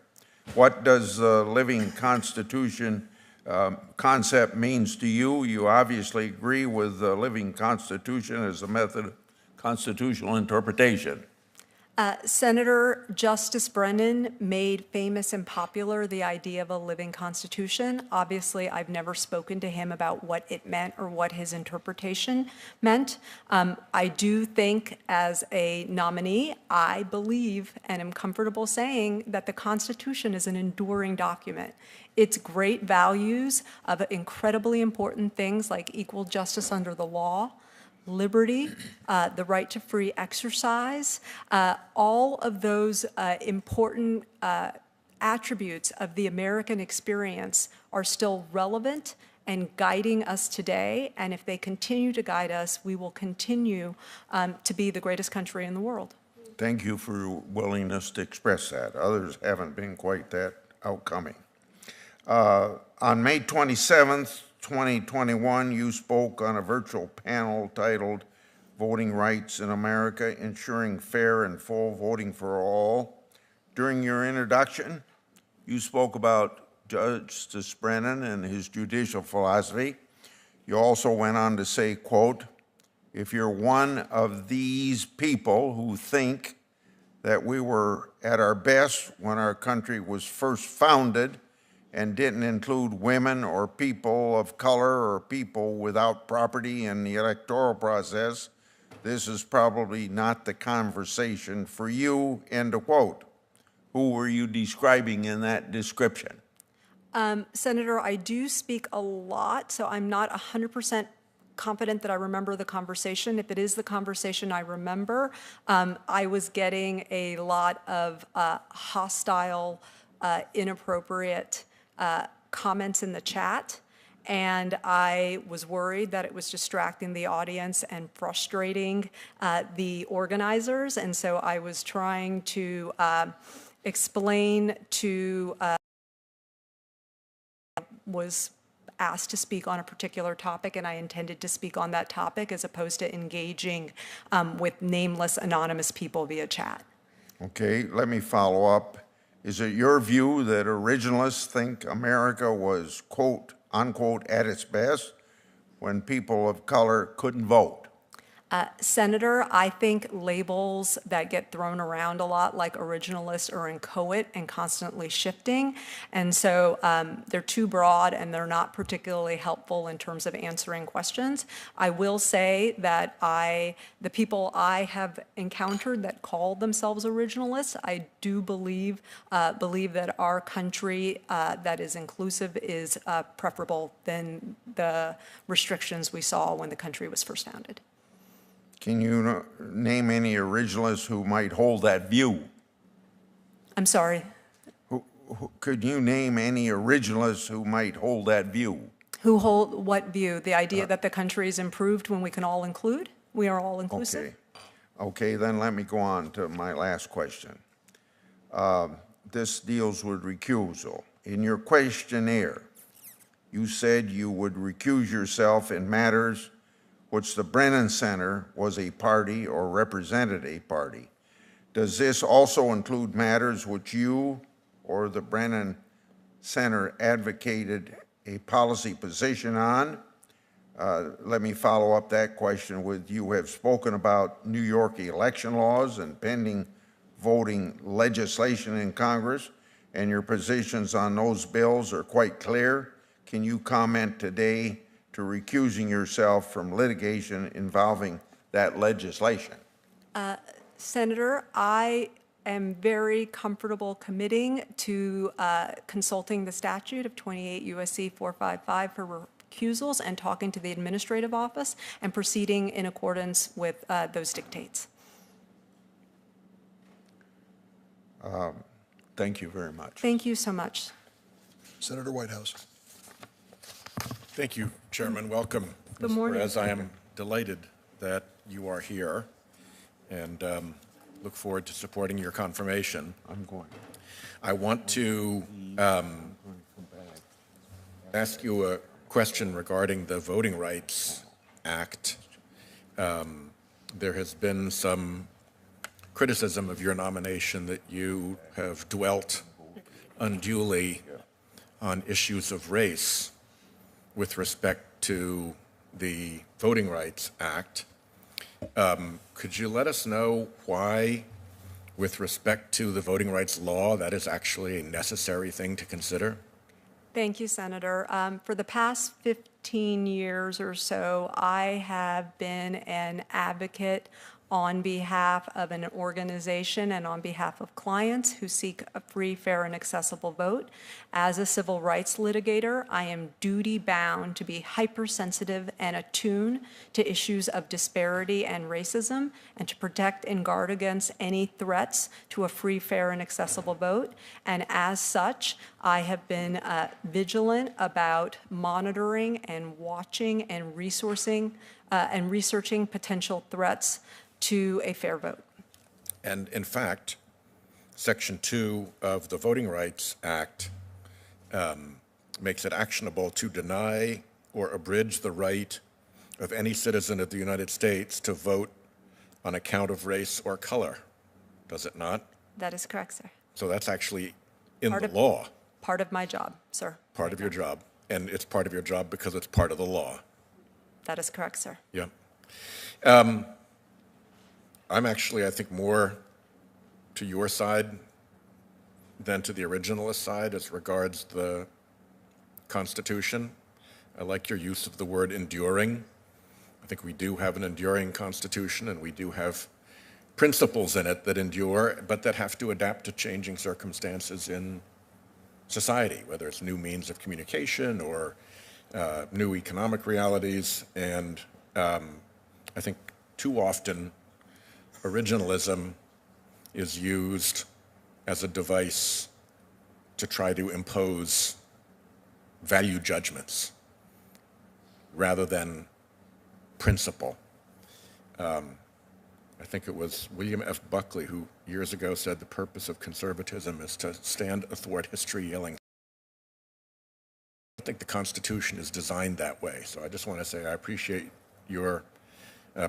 What does the living Constitution concept means to you? You obviously agree with the living Constitution as a method of constitutional interpretation. Senator Justice Brennan made famous and popular the idea of a living constitution. Obviously, I've never spoken to him about what it meant or what his interpretation meant. I do think as a nominee, I believe and am comfortable saying that the Constitution is an enduring document. Its great values of incredibly important things like equal justice under the law, liberty, the right to free exercise, all of those important attributes of the American experience are still relevant and guiding us today. And if they continue to guide us, we will continue to be the greatest country in the world. Thank you for your willingness to express that. Others haven't been quite that outcoming. On May 27th, 2021, you spoke on a virtual panel titled Voting Rights in America, Ensuring Fair and Full Voting for All. During your introduction, you spoke about Justice Brennan and his judicial philosophy. You also went on to say, quote, "If you're one of these people who think that we were at our best when our country was first founded and didn't include women or people of color or people without property in the electoral process, this is probably not the conversation for you," end of quote. Who were you describing in that description? Senator, I do speak a lot, so I'm not 100% confident that I remember the conversation. If it is the conversation I remember, I was getting a lot of hostile, inappropriate comments in the chat, and I was worried that it was distracting the audience and frustrating the organizers, and so I was trying to explain to was asked to speak on a particular topic, and I intended to speak on that topic as opposed to engaging with nameless, anonymous people via chat. Okay, let me follow up. Is it your view that originalists think America was, quote, unquote, at its best when people of color couldn't vote? Senator, I think labels that get thrown around a lot, like originalist, are inchoate and constantly shifting. And so they're too broad and they're not particularly helpful in terms of answering questions. I will say that the people I have encountered that call themselves originalists, I do believe that our country that is inclusive is preferable than the restrictions we saw when the country was first founded. Can you name any originalists who might hold that view? I'm sorry. Could you name any originalists who might hold that view? Who hold what view? The idea that the country is improved when we can all include? We are all inclusive? Okay, then let me go on to my last question. This deals with recusal. In your questionnaire, you said you would recuse yourself in matters which the Brennan Center was a party or represented a party. Does this also include matters which you or the Brennan Center advocated a policy position on? Let me follow up that question with, you have spoken about New York election laws and pending voting legislation in Congress, and your positions on those bills are quite clear. Can you comment today to recusing yourself from litigation involving that legislation? Senator, I am very comfortable committing to consulting the statute of 28 U.S.C. 455 for recusals and talking to the administrative office and proceeding in accordance with those dictates. Thank you very much. Thank you so much. Senator Whitehouse. Thank you, Chairman. Welcome. Good morning. Perez, I am delighted that you are here and look forward to supporting your confirmation. I'm going. I want to ask you a question regarding the Voting Rights Act. There has been some criticism of your nomination that you have dwelt unduly on issues of race with respect to the Voting Rights Act. Could you let us know why, with respect to the voting rights law, that is actually a necessary thing to consider? Thank you, Senator. For the past 15 years or so, I have been an advocate on behalf of an organization and on behalf of clients who seek a free, fair, and accessible vote. As a civil rights litigator, I am duty-bound to be hypersensitive and attuned to issues of disparity and racism, and to protect and guard against any threats to a free, fair, and accessible vote. And as such, I have been vigilant about monitoring and watching and researching potential threats to a fair vote. And in fact, Section 2 of the Voting Rights Act makes it actionable to deny or abridge the right of any citizen of the United States to vote on account of race or color, does it not? That is correct, sir. So that's actually in Part the of- law, Part of my job, sir. part of your job. And it's part of your job because it's part of the law. That is correct, sir. Yeah. I'm actually, I think, more to your side than to the originalist side as regards the Constitution. I like your use of the word enduring. I think we do have an enduring Constitution, and we do have principles in it that endure, but that have to adapt to changing circumstances in society, whether it's new means of communication or new economic realities. And I think too often originalism is used as a device to try to impose value judgments rather than principle. I think it was William F. Buckley who years ago said the purpose of conservatism is to stand athwart history yelling. I think the Constitution is designed that way. So I just want to say I appreciate your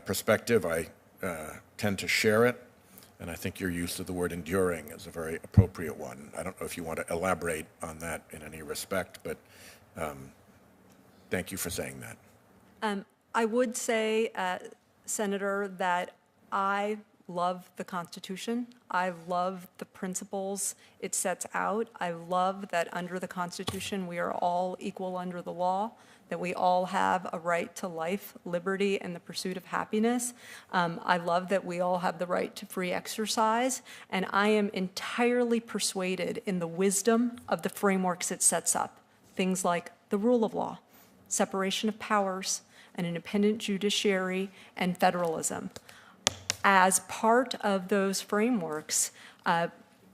perspective. I tend to share it, and I think your use of the word enduring is a very appropriate one. I don't know if you want to elaborate on that in any respect, but thank you for saying that. I would say, Senator, that I love the Constitution. I love the principles it sets out. I love that under the Constitution we are all equal under the law, that we all have a right to life, liberty, and the pursuit of happiness. I love that we all have the right to free exercise, and I am entirely persuaded in the wisdom of the frameworks it sets up, things like the rule of law, separation of powers, an independent judiciary, and federalism. As part of those frameworks,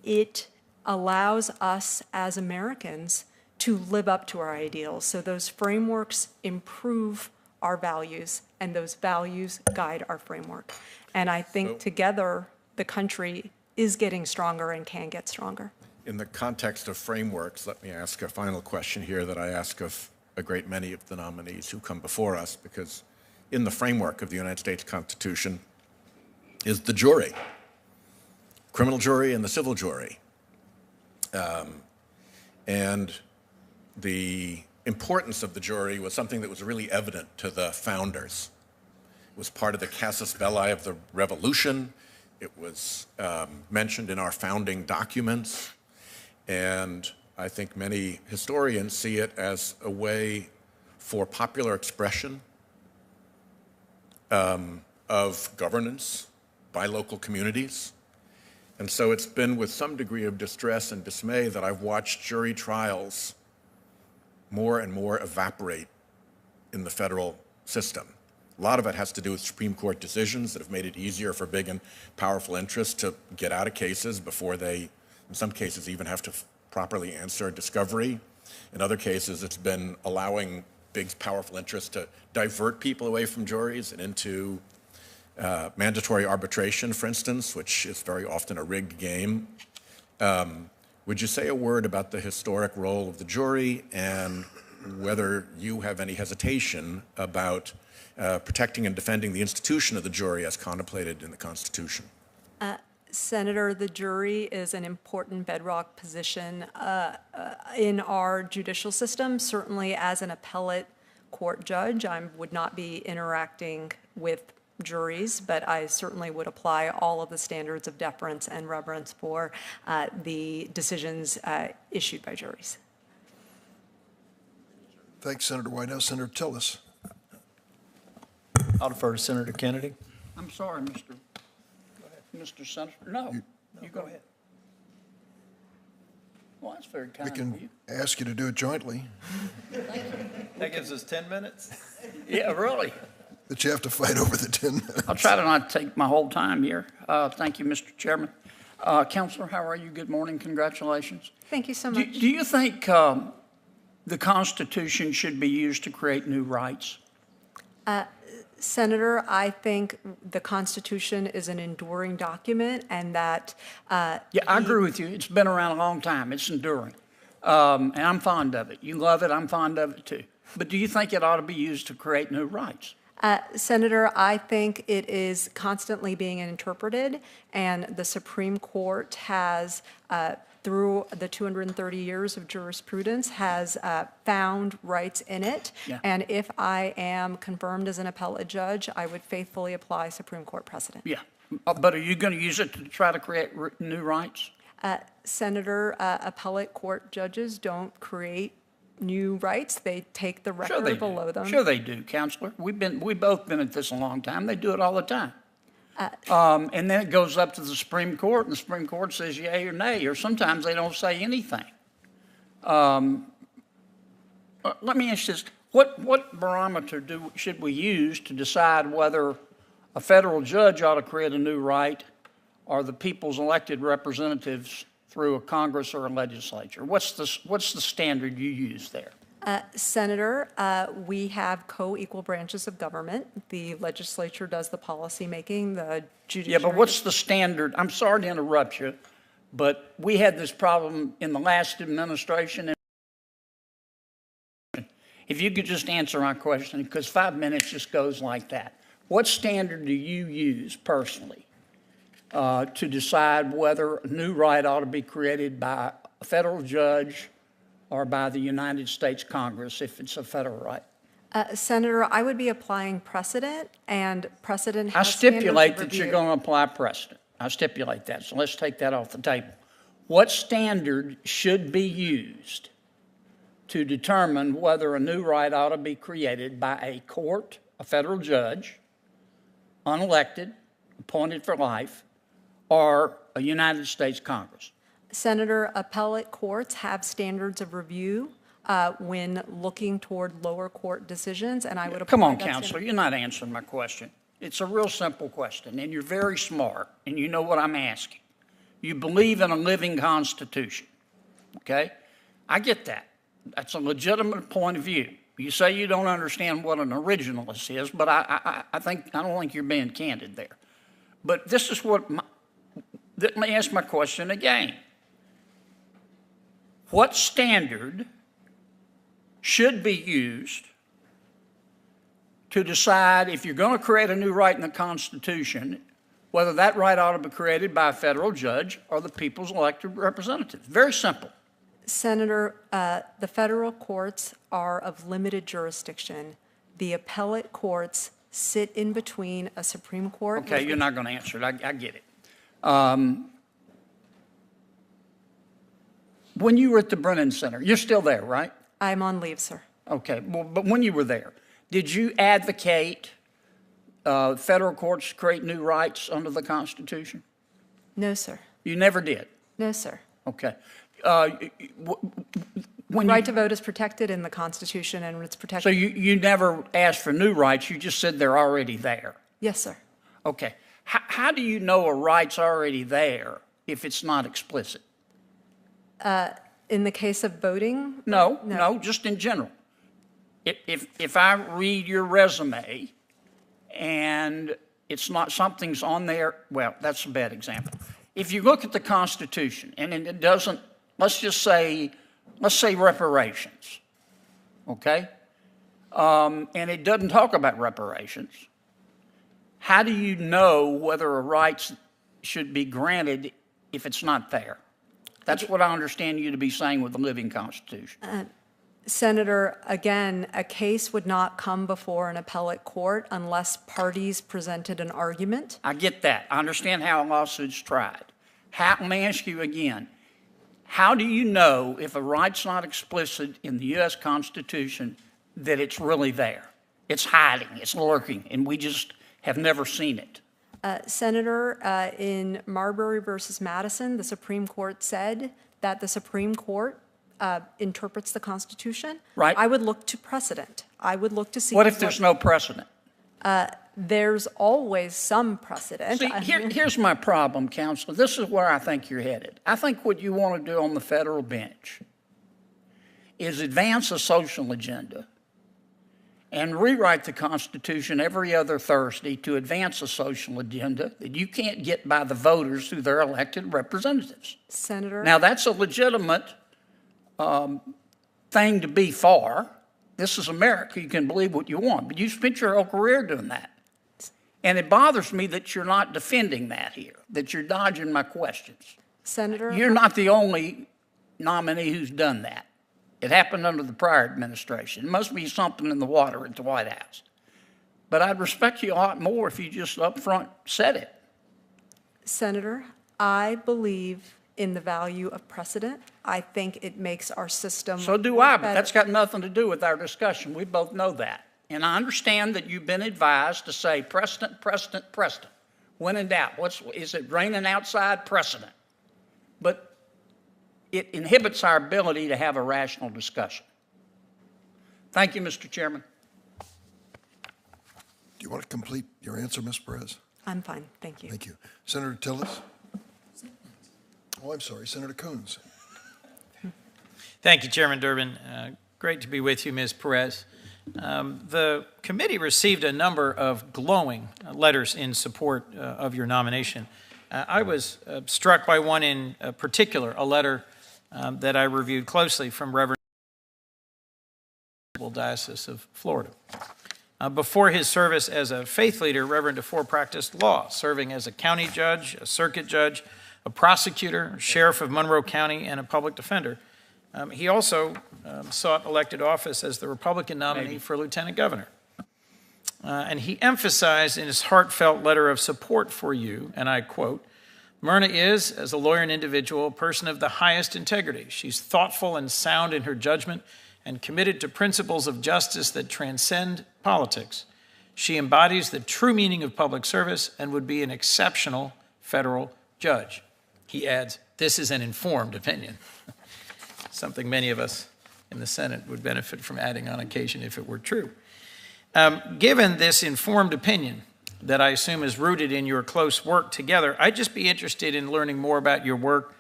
it allows us as Americans to live up to our ideals. So those frameworks improve our values, and those values guide our framework. And I think together, the country is getting stronger and can get stronger. In the context of frameworks, let me ask a final question here that I ask of a great many of the nominees who come before us, because in the framework of the United States Constitution is the jury, criminal jury and the civil jury. And the importance of the jury was something that was really evident to the founders. It was part of the casus belli of the Revolution. It was mentioned in our founding documents. And I think many historians see it as a way for popular expression of governance by local communities. And so it's been with some degree of distress and dismay that I've watched jury trials more and more evaporate in the federal system. A lot of it has to do with Supreme Court decisions that have made it easier for big and powerful interests to get out of cases before they, in some cases, even have to properly answer discovery. In other cases, it's been allowing big, powerful interests to divert people away from juries and into mandatory arbitration, for instance, which is very often a rigged game. Would you say a word about the historic role of the jury and whether you have any hesitation about protecting and defending the institution of the jury as contemplated in the Constitution? Senator, the jury is an important bedrock position in our judicial system. Certainly as an appellate court judge, I would not be interacting with juries, but I certainly would apply all of the standards of deference and reverence for the decisions issued by juries. Thanks, Senator White. Now, Senator Tillis. I'll defer to Senator Kennedy. I'm sorry, Mr. Mr. Senator? No, you go ahead. Well, that's very We kind of can you. ask you to do it jointly, That gives us 10 minutes? Yeah, really. but you have to fight over the 10 minutes. I'll try to not take my whole time here. Thank you, Mr. Chairman. Counselor, how are you? Good morning. Congratulations. Thank you so Do much. you think the Constitution should be used to create new rights? Senator, I think the Constitution is an enduring document and that. Yeah, I agree with you. It's been around a long time. It's enduring. And I'm fond of it. You love it. I'm fond of it too. But do you think it ought to be used to create new rights? Senator, I think it is constantly being interpreted, and the Supreme Court has, through the 230 years of jurisprudence, has found rights in it. Yeah. And if I am confirmed as an appellate judge, I would faithfully apply Supreme Court precedent. Yeah. But are you going to use it to try to create new rights? Senator, appellate court judges don't create new rights. They take the Sure they record below do. them. Sure they do, Counselor. We've both been at this a long time. They do it all the time. And then it goes up to the Supreme Court, and the Supreme Court says yay or nay, or sometimes they don't say anything. Let me ask you this. What barometer should we use to decide whether a federal judge ought to create a new right or the people's elected representatives through a Congress or a legislature? What's the standard you use there? Senator, we have co-equal branches of government. The legislature does the policy making, the judiciary. Yeah, but what's the standard? I'm sorry to interrupt you, but we had this problem in the last administration. If you could just answer my question, because 5 minutes just goes like that. What standard do you use personally to decide whether a new right ought to be created by a federal judge or by the United States Congress if it's a federal right? Senator, I would be applying precedent, and precedent I has standards stipulate of that you're review. going to apply precedent. I stipulate that, so let's take that off the table. What standard should be used to determine whether a new right ought to be created by a court, a federal judge, unelected, appointed for life, or a United States Congress? Senator, appellate courts have standards of review when looking toward lower court decisions, and I would apply Come on, that standard. Counselor, you're not answering my question. It's a real simple question, and you're very smart, and you know what I'm asking. You believe in a living Constitution, okay? I get that. That's a legitimate point of view. You say you don't understand what an originalist is, but I don't think you're being candid there. But this is what let me ask my question again. What standard should be used to decide if you're going to create a new right in the Constitution, whether that right ought to be created by a federal judge or the people's elected representatives? Very simple. Senator, the federal courts are of limited jurisdiction. The appellate courts sit in between a Supreme Court. Okay, you're not going to answer it. I get it. When you were at the Brennan Center, you're still there, right? I'm on leave, sir. Okay, well, but when you were there, did you advocate federal courts create new rights under the Constitution? No, sir. You never did? No, sir. Okay. Right to vote is protected in the Constitution, and it's protected. So you never asked for new rights, you just said they're already there? Yes, sir. Okay. How do you know a right's already there if it's not explicit? In the case of voting? No, just in general. If I read your resume and it's not, something's on there, well, that's a bad example. If you look at the Constitution and it doesn't, let's say reparations, okay? And it doesn't talk about reparations. How do you know whether a right should be granted if it's not there? That's what I understand you to be saying with the living Constitution. Senator, again, a case would not come before an appellate court unless parties presented an argument. I get that. I understand how a lawsuit's tried. Let me ask you again. How do you know if a right's not explicit in the U.S. Constitution that it's really there? It's hiding, it's lurking, and we just have never seen it. Senator, in Marbury versus Madison, the Supreme Court said that the Supreme Court interprets the Constitution. Right. I would look to precedent. I would look to see. What if there's no precedent? There's always some precedent. See, here's my problem, Counselor. This is where I think you're headed. I think what you want to do on the federal bench is advance a social agenda and rewrite the Constitution every other Thursday to advance a social agenda that you can't get by the voters through their elected representatives. Senator. Now, that's a legitimate thing to be for. This is America. You can believe what you want, but you spent your whole career doing that. And it bothers me that you're not defending that here, that you're dodging my questions. Senator. You're not the only nominee who's done that. It happened under the prior administration. It must be something in the water at the White House. But I'd respect you a lot more if you just up front said it. Senator, I believe in the value of precedent. I think it makes our system. So do I, but that's got nothing to do with our discussion. We both know that. And I understand that you've been advised to say precedent, precedent, precedent. When in doubt, is it raining outside? Precedent. But it inhibits our ability to have a rational discussion. Thank you, Mr. Chairman. Do you want to complete your answer, Ms. Perez? I'm fine. Thank you. Thank you. Senator Tillis? Oh, I'm sorry, Senator Coons. Thank you, Chairman Durbin. Great to be with you, Ms. Perez. The committee received a number of glowing letters in support of your nomination. I was struck by one in particular, a letter that I reviewed closely from Reverend Diocese of Florida. Before his service as a faith leader, Reverend DeFore practiced law, serving as a county judge, a circuit judge, a prosecutor, sheriff of Monroe County, and a public defender. He also sought elected office as the Republican nominee for lieutenant governor. And he emphasized in his heartfelt letter of support for you, and I quote, "Myrna is, as a lawyer and individual, a person of the highest integrity. She's thoughtful and sound in her judgment and committed to principles of justice that transcend politics. She embodies the true meaning of public service and would be an exceptional federal judge." He adds, "This is an informed opinion." Something many of us in the Senate would benefit from adding on occasion if it were true. Given this informed opinion that I assume is rooted in your close work together, I'd just be interested in learning more about your work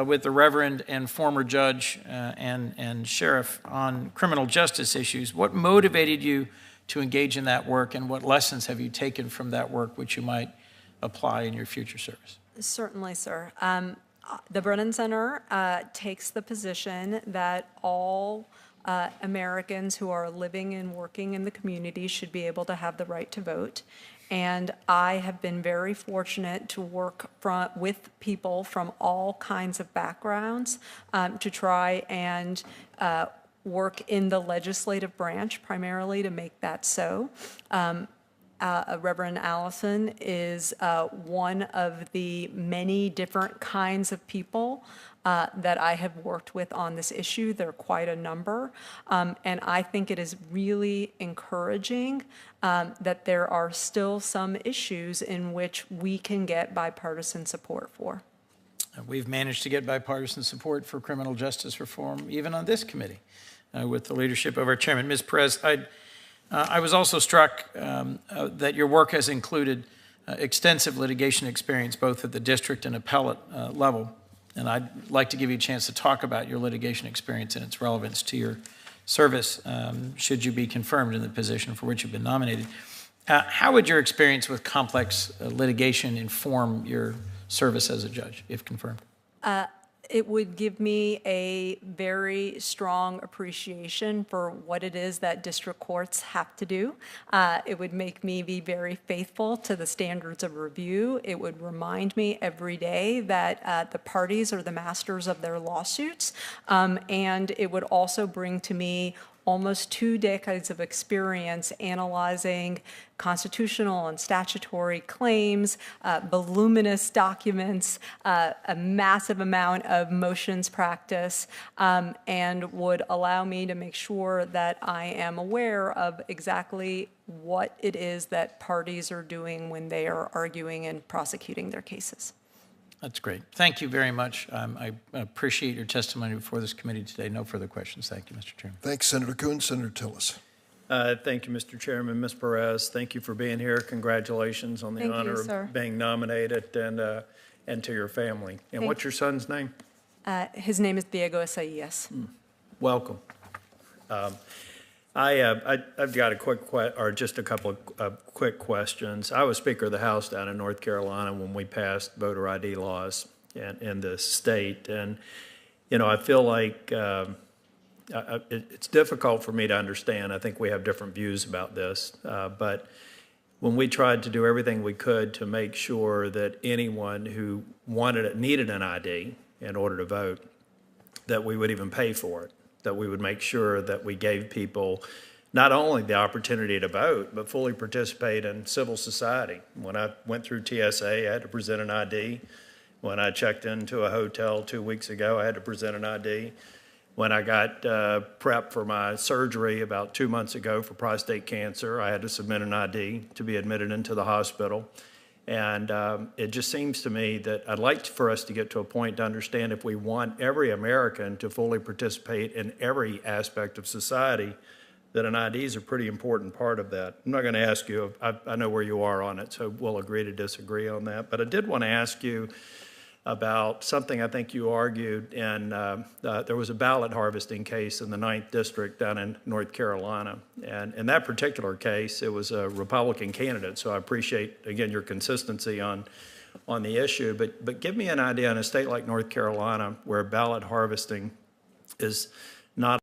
with the Reverend and former judge and sheriff on criminal justice issues. What motivated you to engage in that work, and what lessons have you taken from that work which you might apply in your future service? Certainly, sir. The Brennan Center takes the position that all Americans who are living and working in the community should be able to have the right to vote. And I have been very fortunate to work with people from all kinds of backgrounds to try and work in the legislative branch primarily to make that so. Reverend Allison is one of the many different kinds of people that I have worked with on this issue. There are quite a number. And I think it is really encouraging that there are still some issues in which we can get bipartisan support for. We've managed to get bipartisan support for criminal justice reform, even on this committee, with the leadership of our chairman. Ms. Perez, I was also struck that your work has included extensive litigation experience, both at the district and appellate level. And I'd like to give you a chance to talk about your litigation experience and its relevance to your service, should you be confirmed in the position for which you've been nominated. How would your experience with complex litigation inform your service as a judge, if confirmed? It would give me a very strong appreciation for what it is that district courts have to do. It would make me be very faithful to the standards of review. It would remind me every day that the parties are the masters of their lawsuits. And it would also bring to me almost 2 decades of experience analyzing constitutional and statutory claims, voluminous documents, a massive amount of motions practice, and would allow me to make sure that I am aware of exactly what it is that parties are doing when they are arguing and prosecuting their cases. That's great. Thank you very much. I appreciate your testimony before this committee today. No further questions. Thank you, Mr. Chairman. Thanks, Senator Kuhn. Senator Tillis. Thank you, Mr. Chairman. Ms. Perez, thank you for being here. Congratulations on the Thank you, honor sir. of being nominated, and to your family. And what's your son's name? His name is Diego Isaías. Welcome. I've got just a couple of quick questions. I was Speaker of the House down in North Carolina when we passed voter ID laws in the state, and I feel like it's difficult for me to understand. I think we have different views about this, but when we tried to do everything we could to make sure that anyone who needed an ID in order to vote, that we would even pay for it, that we would make sure that we gave people not only the opportunity to vote, but fully participate in civil society. When I went through TSA, I had to present an ID. When I checked into a hotel 2 weeks ago, I had to present an ID. When I got prepped for my surgery about 2 months ago for prostate cancer, I had to submit an ID to be admitted into the hospital. And it just seems to me that I'd like for us to get to a point to understand if we want every American to fully participate in every aspect of society, that an ID is a pretty important part of that. I'm not going to ask you, I know where you are on it, so we'll agree to disagree on that. But I did want to ask you about something I think you argued, and there was a ballot harvesting case in the 9th District down in North Carolina. And in that particular case, it was a Republican candidate, so I appreciate, again, your consistency on the issue. But give me an idea in a state like North Carolina where ballot harvesting is not,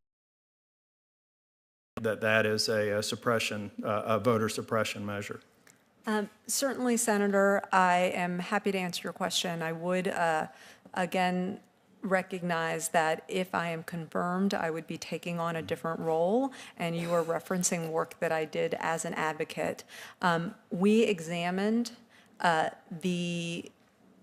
that is a suppression, a voter suppression measure. Certainly, Senator, I am happy to answer your question. I would, again, recognize that if I am confirmed, I would be taking on a different role, and you are referencing work that I did as an advocate. We examined the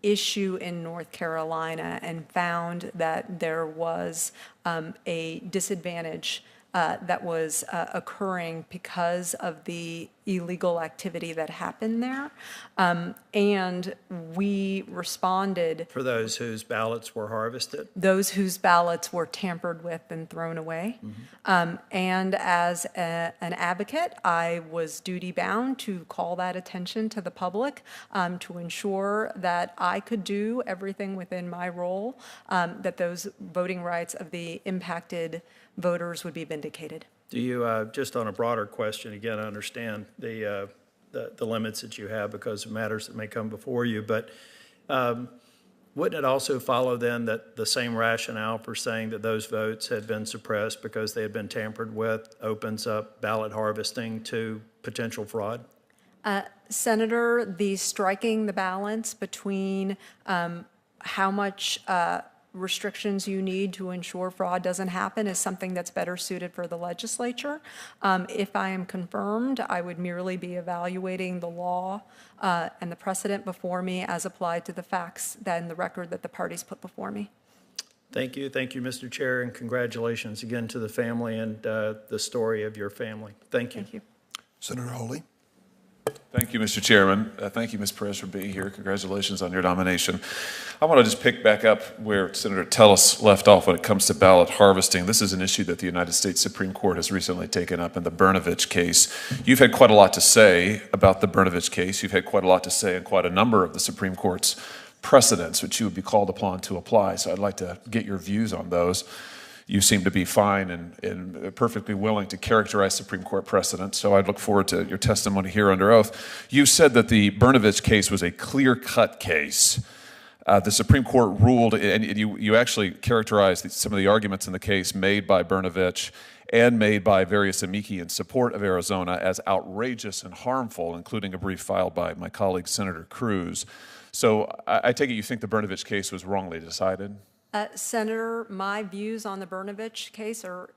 issue in North Carolina and found that there was a disadvantage that was occurring because of the illegal activity that happened there. And we responded. For those whose ballots were harvested? Those whose ballots were tampered with and thrown away. And as an advocate, I was duty-bound to call that attention to the public to ensure that I could do everything within my role, that those voting rights of the impacted voters would be vindicated. Do you, just on a broader question, again, I understand the limits that you have because of matters that may come before you, but wouldn't it also follow then that the same rationale for saying that those votes had been suppressed because they had been tampered with opens up ballot harvesting to potential fraud? Senator, the striking the balance between how much restrictions you need to ensure fraud doesn't happen is something that's better suited for the legislature. If I am confirmed, I would merely be evaluating the law and the precedent before me as applied to the facts and the record that the parties put before me. Thank you, Mr. Chair, and congratulations again to the family and the story of your family. Thank you. Thank you. Senator Hawley. Thank you, Mr. Chairman. Thank you, Ms. Perez, for being here. Congratulations on your nomination. I want to just pick back up where Senator Tillis left off when it comes to ballot harvesting. This is an issue that the United States Supreme Court has recently taken up in the Brnovich case. You've had quite a lot to say about the Brnovich case. You've had quite a lot to say in quite a number of the Supreme Court's precedents, which you would be called upon to apply. So I'd like to get your views on those. You seem to be fine and perfectly willing to characterize Supreme Court precedent, so I'd look forward to your testimony here under oath. You said that the Brnovich case was a clear-cut case. The Supreme Court ruled, and you actually characterized some of the arguments in the case made by Brnovich and made by various amici in support of Arizona as outrageous and harmful, including a brief filed by my colleague, Senator Cruz. So I take it you think the Brnovich case was wrongly decided? Senator, my views on the Brnovich case are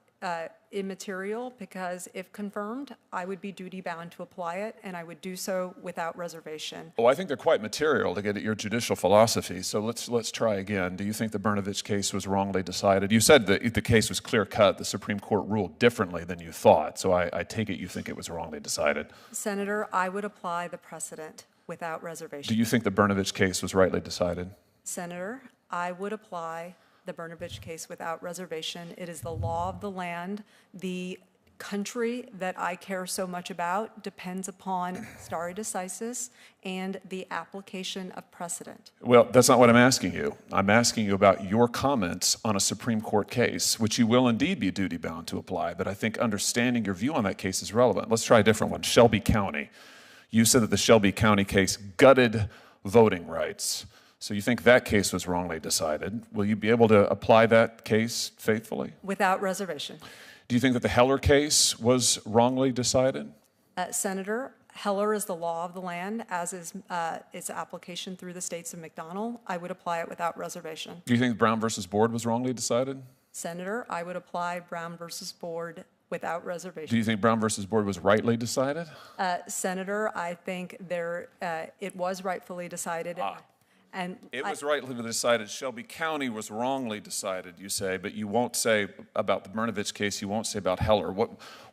immaterial because if confirmed, I would be duty-bound to apply it, and I would do so without reservation. Oh, I think they're quite material to get at your judicial philosophy. So let's try again. Do you think the Brnovich case was wrongly decided? You said that the case was clear-cut. The Supreme Court ruled differently than you thought. So I take it you think it was wrongly decided. Senator, I would apply the precedent without reservation. Do you think the Brnovich case was rightly decided? Senator, I would apply the Brnovich case without reservation. It is the law of the land. The country that I care so much about depends upon stare decisis and the application of precedent. Well, that's not what I'm asking you. I'm asking you about your comments on a Supreme Court case, which you will indeed be duty-bound to apply, but I think understanding your view on that case is relevant. Let's try a different one. Shelby County. You said that the Shelby County case gutted voting rights. So you think that case was wrongly decided. Will you be able to apply that case faithfully? Without reservation. Do you think that the Heller case was wrongly decided? Senator, Heller is the law of the land, as is its application through the states of McDonald. I would apply it without reservation. Do you think Brown versus Board was wrongly decided? Senator, I would apply Brown versus Board without reservation. Do you think Brown versus Board was rightly decided? Senator, I think it was rightfully decided. And it was rightly decided. Shelby County was wrongly decided, you say, but you won't say about the Brnovich case, you won't say about Heller.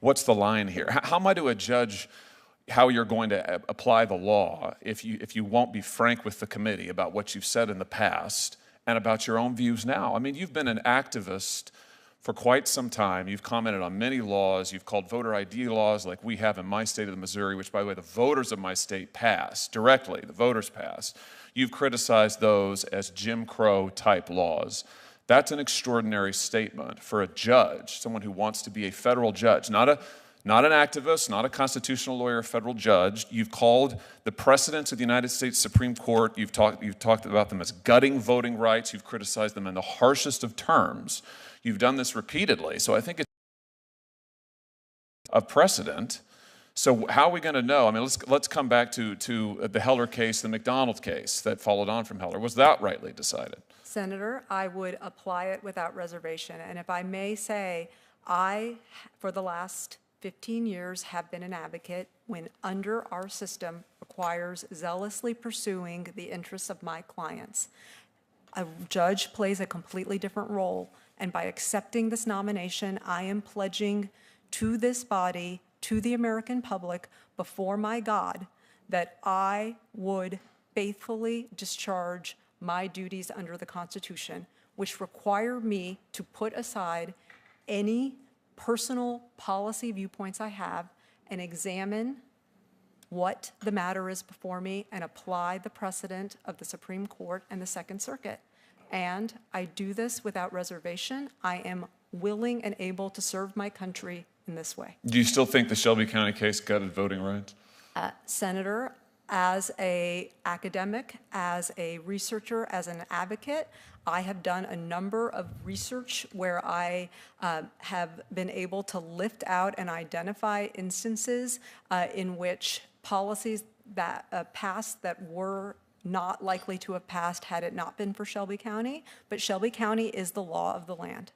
What's the line here? How am I to judge how you're going to apply the law if you won't be frank with the committee about what you've said in the past and about your own views now? I mean, you've been an activist for quite some time. You've commented on many laws. You've called voter ID laws like we have in my state of Missouri, which, by the way, the voters of my state passed directly. The voters passed. You've criticized those as Jim Crow type laws. That's an extraordinary statement for a judge, someone who wants to be a federal judge, not an activist, not a constitutional lawyer, a federal judge. You've called the precedents of the United States Supreme Court, you've talked about them as gutting voting rights. You've criticized them in the harshest of terms. You've done this repeatedly. So I think it's a precedent. So how are we going to know? I mean, let's come back to the Heller case, the McDonald case that followed on from Heller. Was that rightly decided? Senator, I would apply it without reservation. And if I may say, I, for the last 15 years, have been an advocate when under our system requires zealously pursuing the interests of my clients. A judge plays a completely different role. And by accepting this nomination, I am pledging to this body, to the American public, before my God, that I would faithfully discharge my duties under the Constitution, which require me to put aside any personal policy viewpoints I have and examine what the matter is before me and apply the precedent of the Supreme Court and the Second Circuit. And I do this without reservation. I am willing and able to serve my country in this way. Do you still think the Shelby County case gutted voting rights? Senator, as an academic, as a researcher, as an advocate, I have done a number of research where I have been able to lift out and identify instances in which policies that passed that were not likely to have passed had it not been for Shelby County. But Shelby County is the law of the land,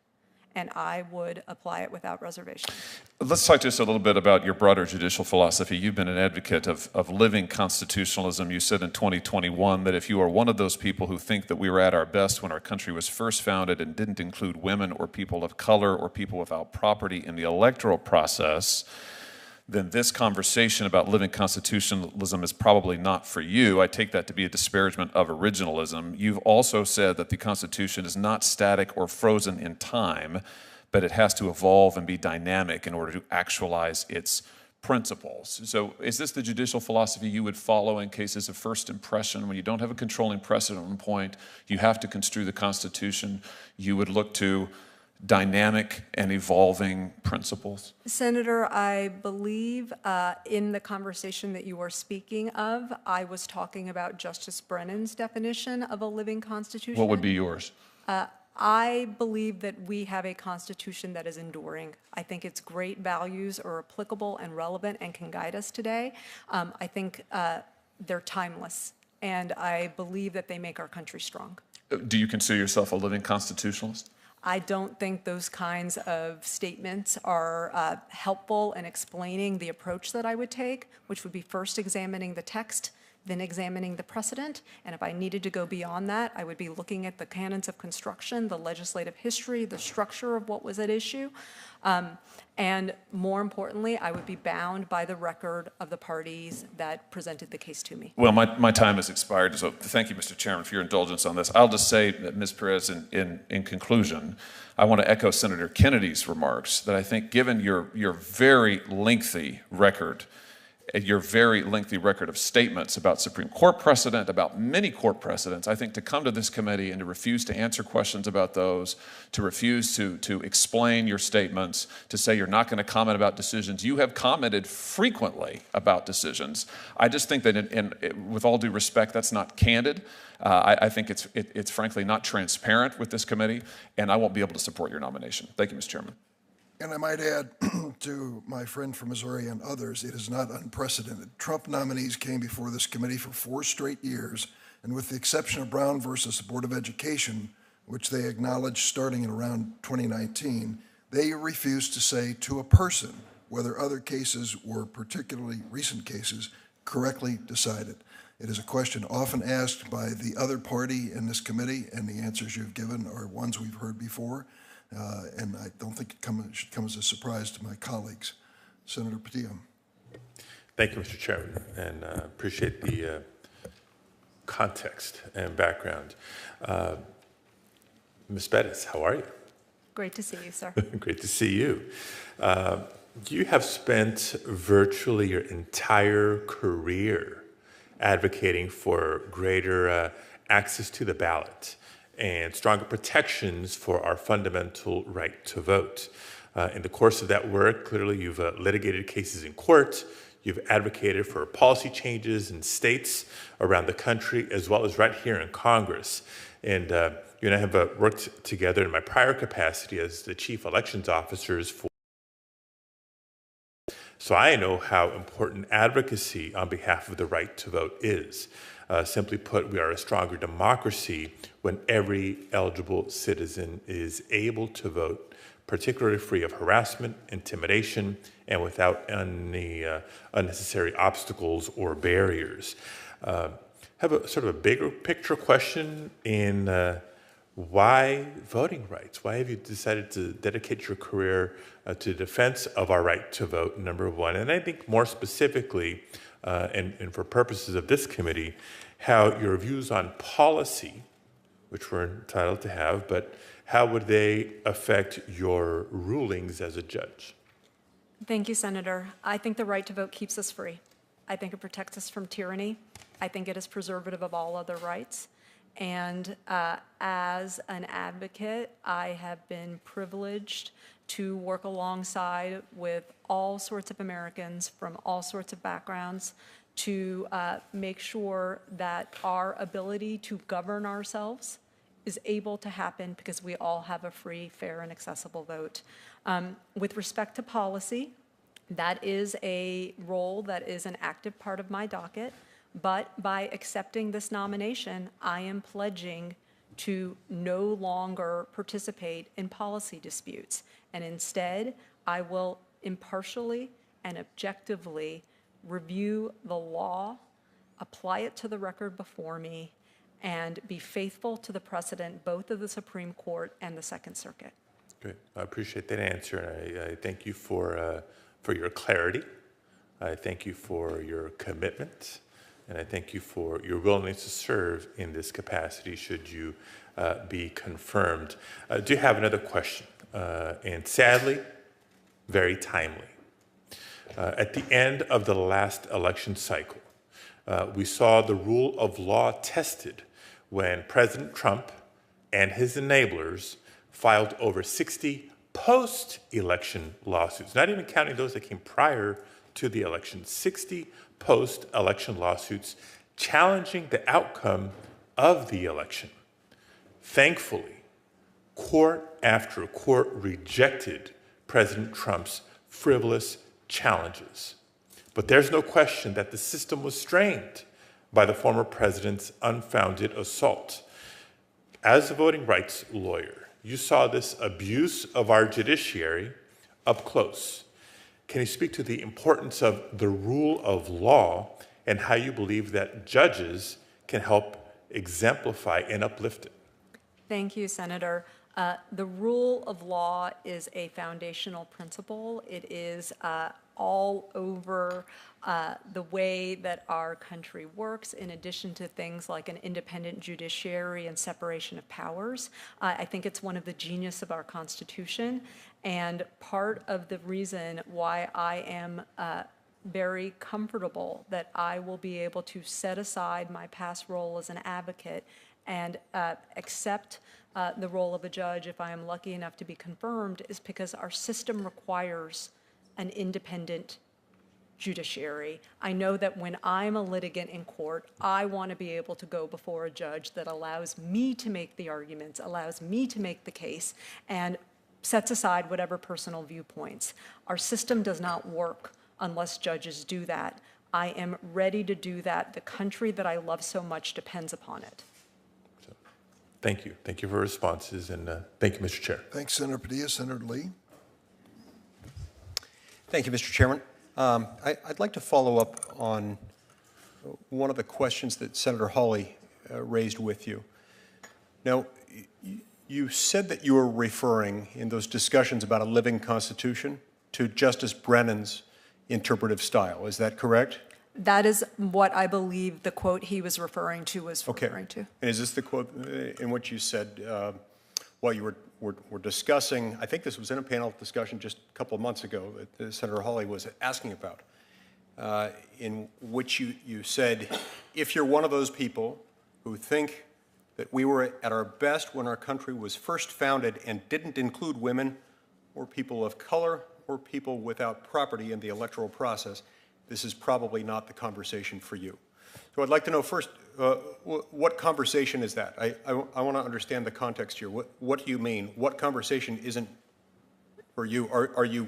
and I would apply it without reservation. Let's talk just a little bit about your broader judicial philosophy. You've been an advocate of living constitutionalism. You said in 2021 that if you are one of those people who think that we were at our best when our country was first founded and didn't include women or people of color or people without property in the electoral process, then this conversation about living constitutionalism is probably not for you. I take that to be a disparagement of originalism. You've also said that the Constitution is not static or frozen in time, but it has to evolve and be dynamic in order to actualize its principles. So is this the judicial philosophy you would follow in cases of first impression? When you don't have a controlling precedent point, you have to construe the Constitution. You would look to dynamic and evolving principles? Senator, I believe in the conversation that you are speaking of, I was talking about Justice Brennan's definition of a living constitution. What would be yours? I believe that we have a constitution that is enduring. I think its great values are applicable and relevant and can guide us today. I think they're timeless, and I believe that they make our country strong. Do you consider yourself a living constitutionalist? I don't think those kinds of statements are helpful in explaining the approach that I would take, which would be first examining the text, then examining the precedent. And if I needed to go beyond that, I would be looking at the canons of construction, the legislative history, the structure of what was at issue. And more importantly, I would be bound by the record of the parties that presented the case to me. Well, my time has expired, so thank you, Mr. Chairman, for your indulgence on this. I'll just say, that Ms. Perez, in conclusion, I want to echo Senator Kennedy's remarks that I think given your very lengthy record, your very lengthy record of statements about Supreme Court precedent, about many court precedents, I think to come to this committee and to refuse to answer questions about those, to refuse to explain your statements, to say you're not going to comment about decisions. You have commented frequently about decisions. I just think that, with all due respect, that's not candid. I think it's frankly not transparent with this committee, and I won't be able to support your nomination. Thank you, Mr. Chairman. And I might add to my friend from Missouri and others, it is not unprecedented. Trump nominees came before this committee for 4 straight years, and with the exception of Brown versus the Board of Education, which they acknowledged starting in around 2019, they refused to say to a person whether other cases were, particularly recent cases, correctly decided. It is a question often asked by the other party in this committee, and the answers you've given are ones we've heard before. And I don't think it should come as a surprise to my colleagues. Senator Patillo. Thank you, Mr. Chairman, and appreciate the context and background. Ms. Bettis, how are you? Great to see you, sir. Great to see you. You have spent virtually your entire career advocating for greater access to the ballot and stronger protections for our fundamental right to vote. In the course of that work, clearly you've litigated cases in court, you've advocated for policy changes in states around the country, as well as right here in Congress. And you and I have worked together in my prior capacity as the chief elections officers for. So I know how important advocacy on behalf of the right to vote is. Simply put, we are a stronger democracy when every eligible citizen is able to vote, particularly free of harassment, intimidation, and without any unnecessary obstacles or barriers. Have a sort of a bigger picture question in why voting rights? Why have you decided to dedicate your career to the defense of our right to vote, number one? And I think more specifically, and for purposes of this committee, how your views on policy, which we're entitled to have, but how would they affect your rulings as a judge? Thank you, Senator. I think the right to vote keeps us free. I think it protects us from tyranny. I think it is preservative of all other rights. And as an advocate, I have been privileged to work alongside with all sorts of Americans from all sorts of backgrounds to make sure that our ability to govern ourselves is able to happen because we all have a free, fair, and accessible vote. With respect to policy, that is a role that is an active part of my docket, but by accepting this nomination, I am pledging to no longer participate in policy disputes, and instead, I will impartially and objectively review the law, apply it to the record before me, and be faithful to the precedent both of the Supreme Court and the Second Circuit. Great. I appreciate that answer, and I thank you for your clarity. I thank you for your commitment, and I thank you for your willingness to serve in this capacity should you be confirmed. I do have another question, and sadly, very timely. At the end of the last election cycle, we saw the rule of law tested when President Trump and his enablers filed over 60 post-election lawsuits, not even counting those that came prior to the election, 60 post-election lawsuits challenging the outcome of the election. Thankfully, court after court rejected President Trump's frivolous challenges. But there's no question that the system was strained by the former president's unfounded assault. As a voting rights lawyer, You saw this abuse of our judiciary up close. Can you speak to the importance of the rule of law and how you believe that judges can help exemplify and uplift it? Thank you, Senator. The rule of law is a foundational principle. It is all over the way that our country works, in addition to things like an independent judiciary and separation of powers. I think it's one of the genius of our Constitution, and part of the reason why I am very comfortable that I will be able to set aside my past role as an advocate and accept the role of a judge if I am lucky enough to be confirmed is because our system requires an independent judiciary. I know that when I'm a litigant in court, I want to be able to go before a judge that allows me to make the arguments, allows me to make the case, and sets aside whatever personal viewpoints. Our system does not work unless judges do that. I am ready to do that. The country that I love so much depends upon it. Thank you. Thank you for responses, and thank you, Mr. Chair. Thanks, Senator Padilla. Senator Lee. Thank you, Mr. Chairman. I'd like to follow up on one of the questions that Senator Hawley raised with you. Now, you said that you were referring in those discussions about a living Constitution to Justice Brennan's interpretive style. Is that correct? That is what I believe the quote he was referring to was referring to. And is this the quote in which you said, while you were discussing, I think this was in a panel discussion just a couple of months ago that Senator Hawley was asking about, in which you said, if you're one of those people who think that we were at our best when our country was first founded and didn't include women or people of color or people without property in the electoral process, this is probably not the conversation for you. So I'd like to know first, what conversation is that? I want to understand the context here. What do you mean? What conversation isn't for you? Are you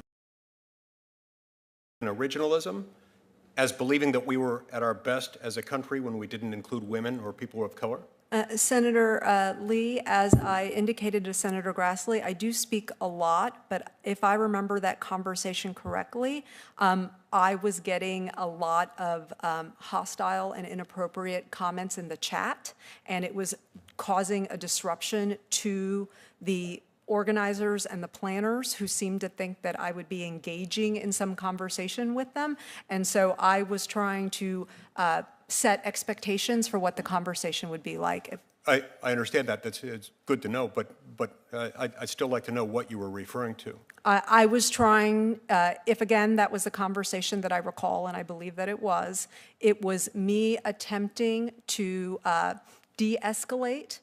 in originalism as believing that we were at our best as a country when we didn't include women or people of color? Senator Lee, as I indicated to Senator Grassley, I do speak a lot, but if I remember that conversation correctly, I was getting a lot of hostile and inappropriate comments in the chat, and it was causing a disruption to the organizers and the planners who seemed to think that I would be engaging in some conversation with them. And so I was trying to set expectations for what the conversation would be like. I understand that. It's good to know, but I'd still like to know what you were referring to. I was trying, if again that was the conversation that I recall, and I believe that it was me attempting to de-escalate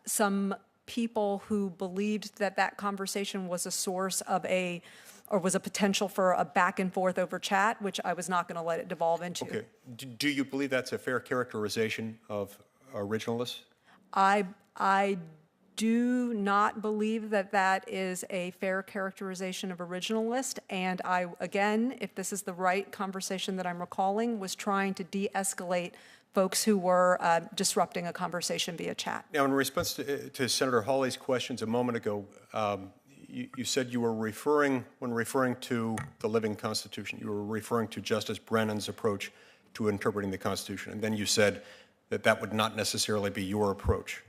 some people who believed that that conversation was a source of or was a potential for a back and forth over chat, which I was not going to let it devolve into. Okay. Do you believe that's a fair characterization of originalists? I do not believe that that is a fair characterization of originalist, and I, again, if this is the right conversation that I'm recalling, was trying to de-escalate folks who were disrupting a conversation via chat. Now, in response to Senator Hawley's questions a moment ago, you said you were when referring to the living Constitution, you were referring to Justice Brennan's approach to interpreting the Constitution, and then you said that that would not necessarily be your approach.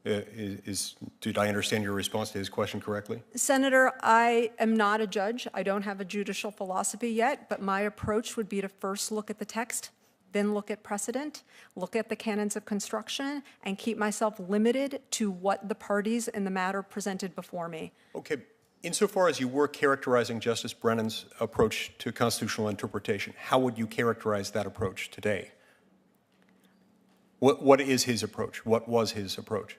Did I understand your response to his question correctly? Senator, I am not a judge. I don't have a judicial philosophy yet, but my approach would be to first look at the text, then look at precedent, look at the canons of construction, and keep myself limited to what the parties in the matter presented before me. Okay. Insofar as you were characterizing Justice Brennan's approach to constitutional interpretation, how would you characterize that approach today? What is his approach? What was his approach?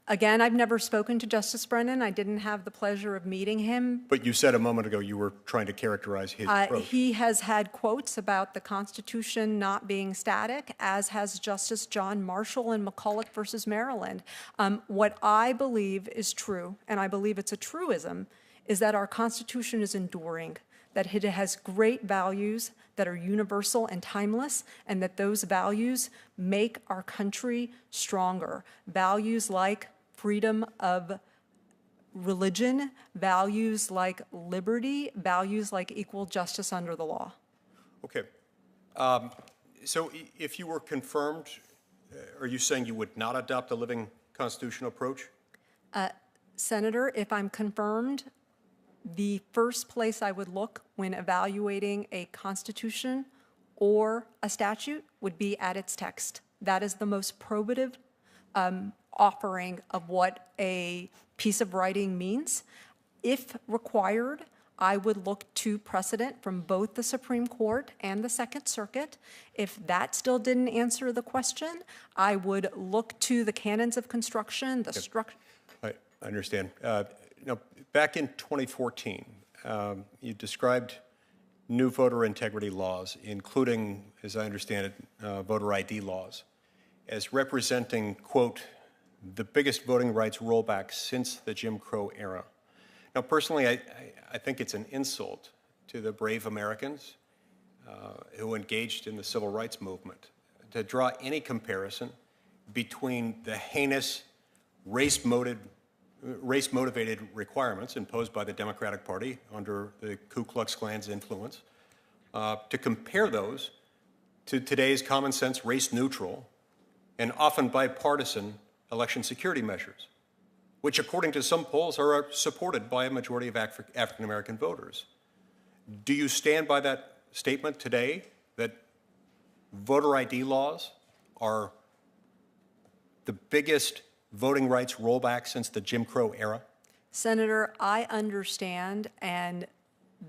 Again, I've never spoken to Justice Brennan. I didn't have the pleasure of meeting him. But you said a moment ago you were trying to characterize his approach. He has had quotes about the Constitution not being static, as has Justice John Marshall in McCulloch versus Maryland. What I believe is true, and I believe it's a truism, is that our Constitution is enduring, that it has great values that are universal and timeless, and that those values make our country stronger. Values like freedom of religion, values like liberty, values like equal justice under the law. Okay. So if you were confirmed, are you saying you would not adopt a living constitution approach? Senator, if I'm confirmed, the first place I would look when evaluating a constitution or a statute would be at its text. That is the most probative offering of what a piece of writing means. If required, I would look to precedent from both the Supreme Court and the Second Circuit. If that still didn't answer the question, I would look to the canons of construction, the structure. I understand. Back in 2014, you described new voter integrity laws, including, as I understand it, voter ID laws, as representing, quote, the biggest voting rights rollback since the Jim Crow era. Now, personally, I think it's an insult to the brave Americans who engaged in the civil rights movement to draw any comparison between the heinous race-motivated requirements imposed by the Democratic Party under the Ku Klux Klan's influence, to compare those to today's common sense, race-neutral, and often bipartisan election security measures, which according to some polls are supported by a majority of African-American voters. Do you stand by that statement today that voter ID laws are the biggest voting rights rollback since the Jim Crow era? Senator, I understand and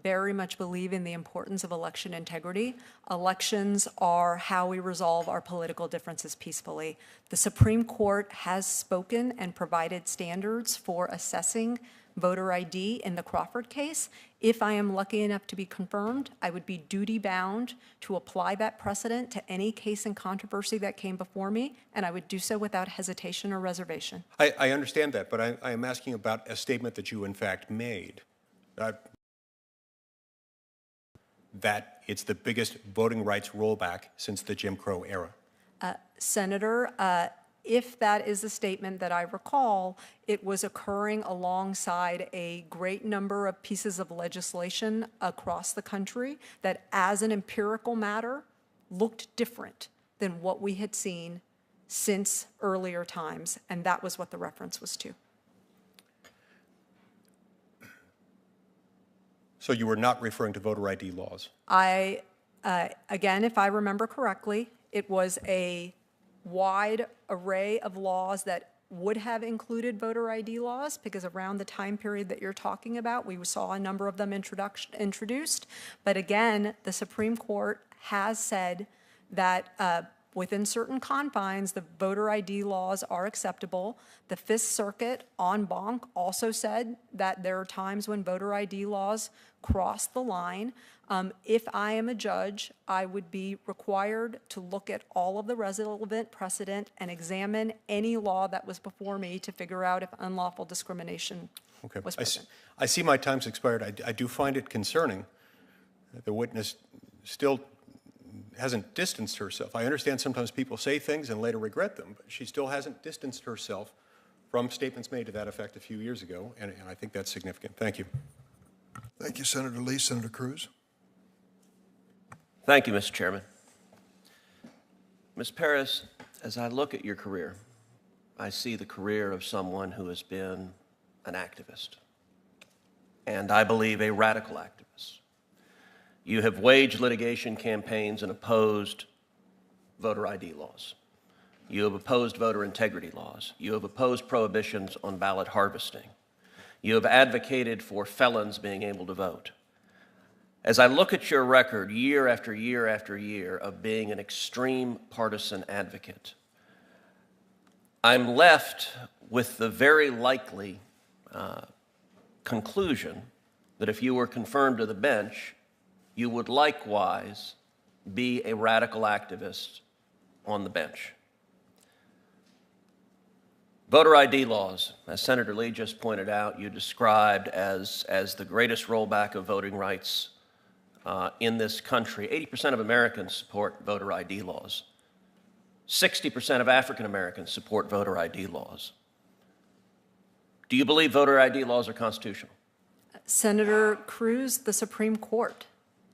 very much believe in the importance of election integrity. Elections are how we resolve our political differences peacefully. The Supreme Court has spoken and provided standards for assessing voter ID in the Crawford case. If I am lucky enough to be confirmed, I would be duty-bound to apply that precedent to any case in controversy that came before me, and I would do so without hesitation or reservation. I understand that, but I am asking about a statement that you in fact made, that it's the biggest voting rights rollback since the Jim Crow era. Senator, if that is a statement that I recall, it was occurring alongside a great number of pieces of legislation across the country that, as an empirical matter, looked different than what we had seen since earlier times, and that was what the reference was to. So you were not referring to voter ID laws? Again, if I remember correctly, it was a wide array of laws that would have included voter ID laws, because around the time period that you're talking about, we saw a number of them introduced. But again, the Supreme Court has said that within certain confines, the voter ID laws are acceptable. The Fifth Circuit en banc also said that there are times when voter ID laws cross the line. If I am a judge, I would be required to look at all of the relevant precedent and examine any law that was before me to figure out if unlawful discrimination was present. I see my time's expired. I do find it concerning that the witness still hasn't distanced herself. I understand sometimes people say things and later regret them, but she still hasn't distanced herself from statements made to that effect a few years ago, and I think that's significant. Thank you. Thank you, Senator Lee. Senator Cruz. Thank you, Mr. Chairman. Ms. Paris, as I look at your career, I see the career of someone who has been an activist, and I believe a radical activist. You have waged litigation campaigns and opposed voter ID laws. You have opposed voter integrity laws. You have opposed prohibitions on ballot harvesting. You have advocated for felons being able to vote. As I look at your record year after year after year of being an extreme partisan advocate, I'm left with the very likely conclusion that if you were confirmed to the bench, you would likewise be a radical activist on the bench. Voter ID laws, as Senator Lee just pointed out, you described as the greatest rollback of voting rights in this country. 80% of Americans support voter ID laws. 60% of African Americans support voter ID laws. Do you believe voter ID laws are constitutional? Senator Cruz, the Supreme Court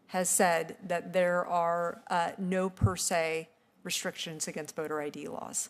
has said that there are no per se restrictions against voter ID laws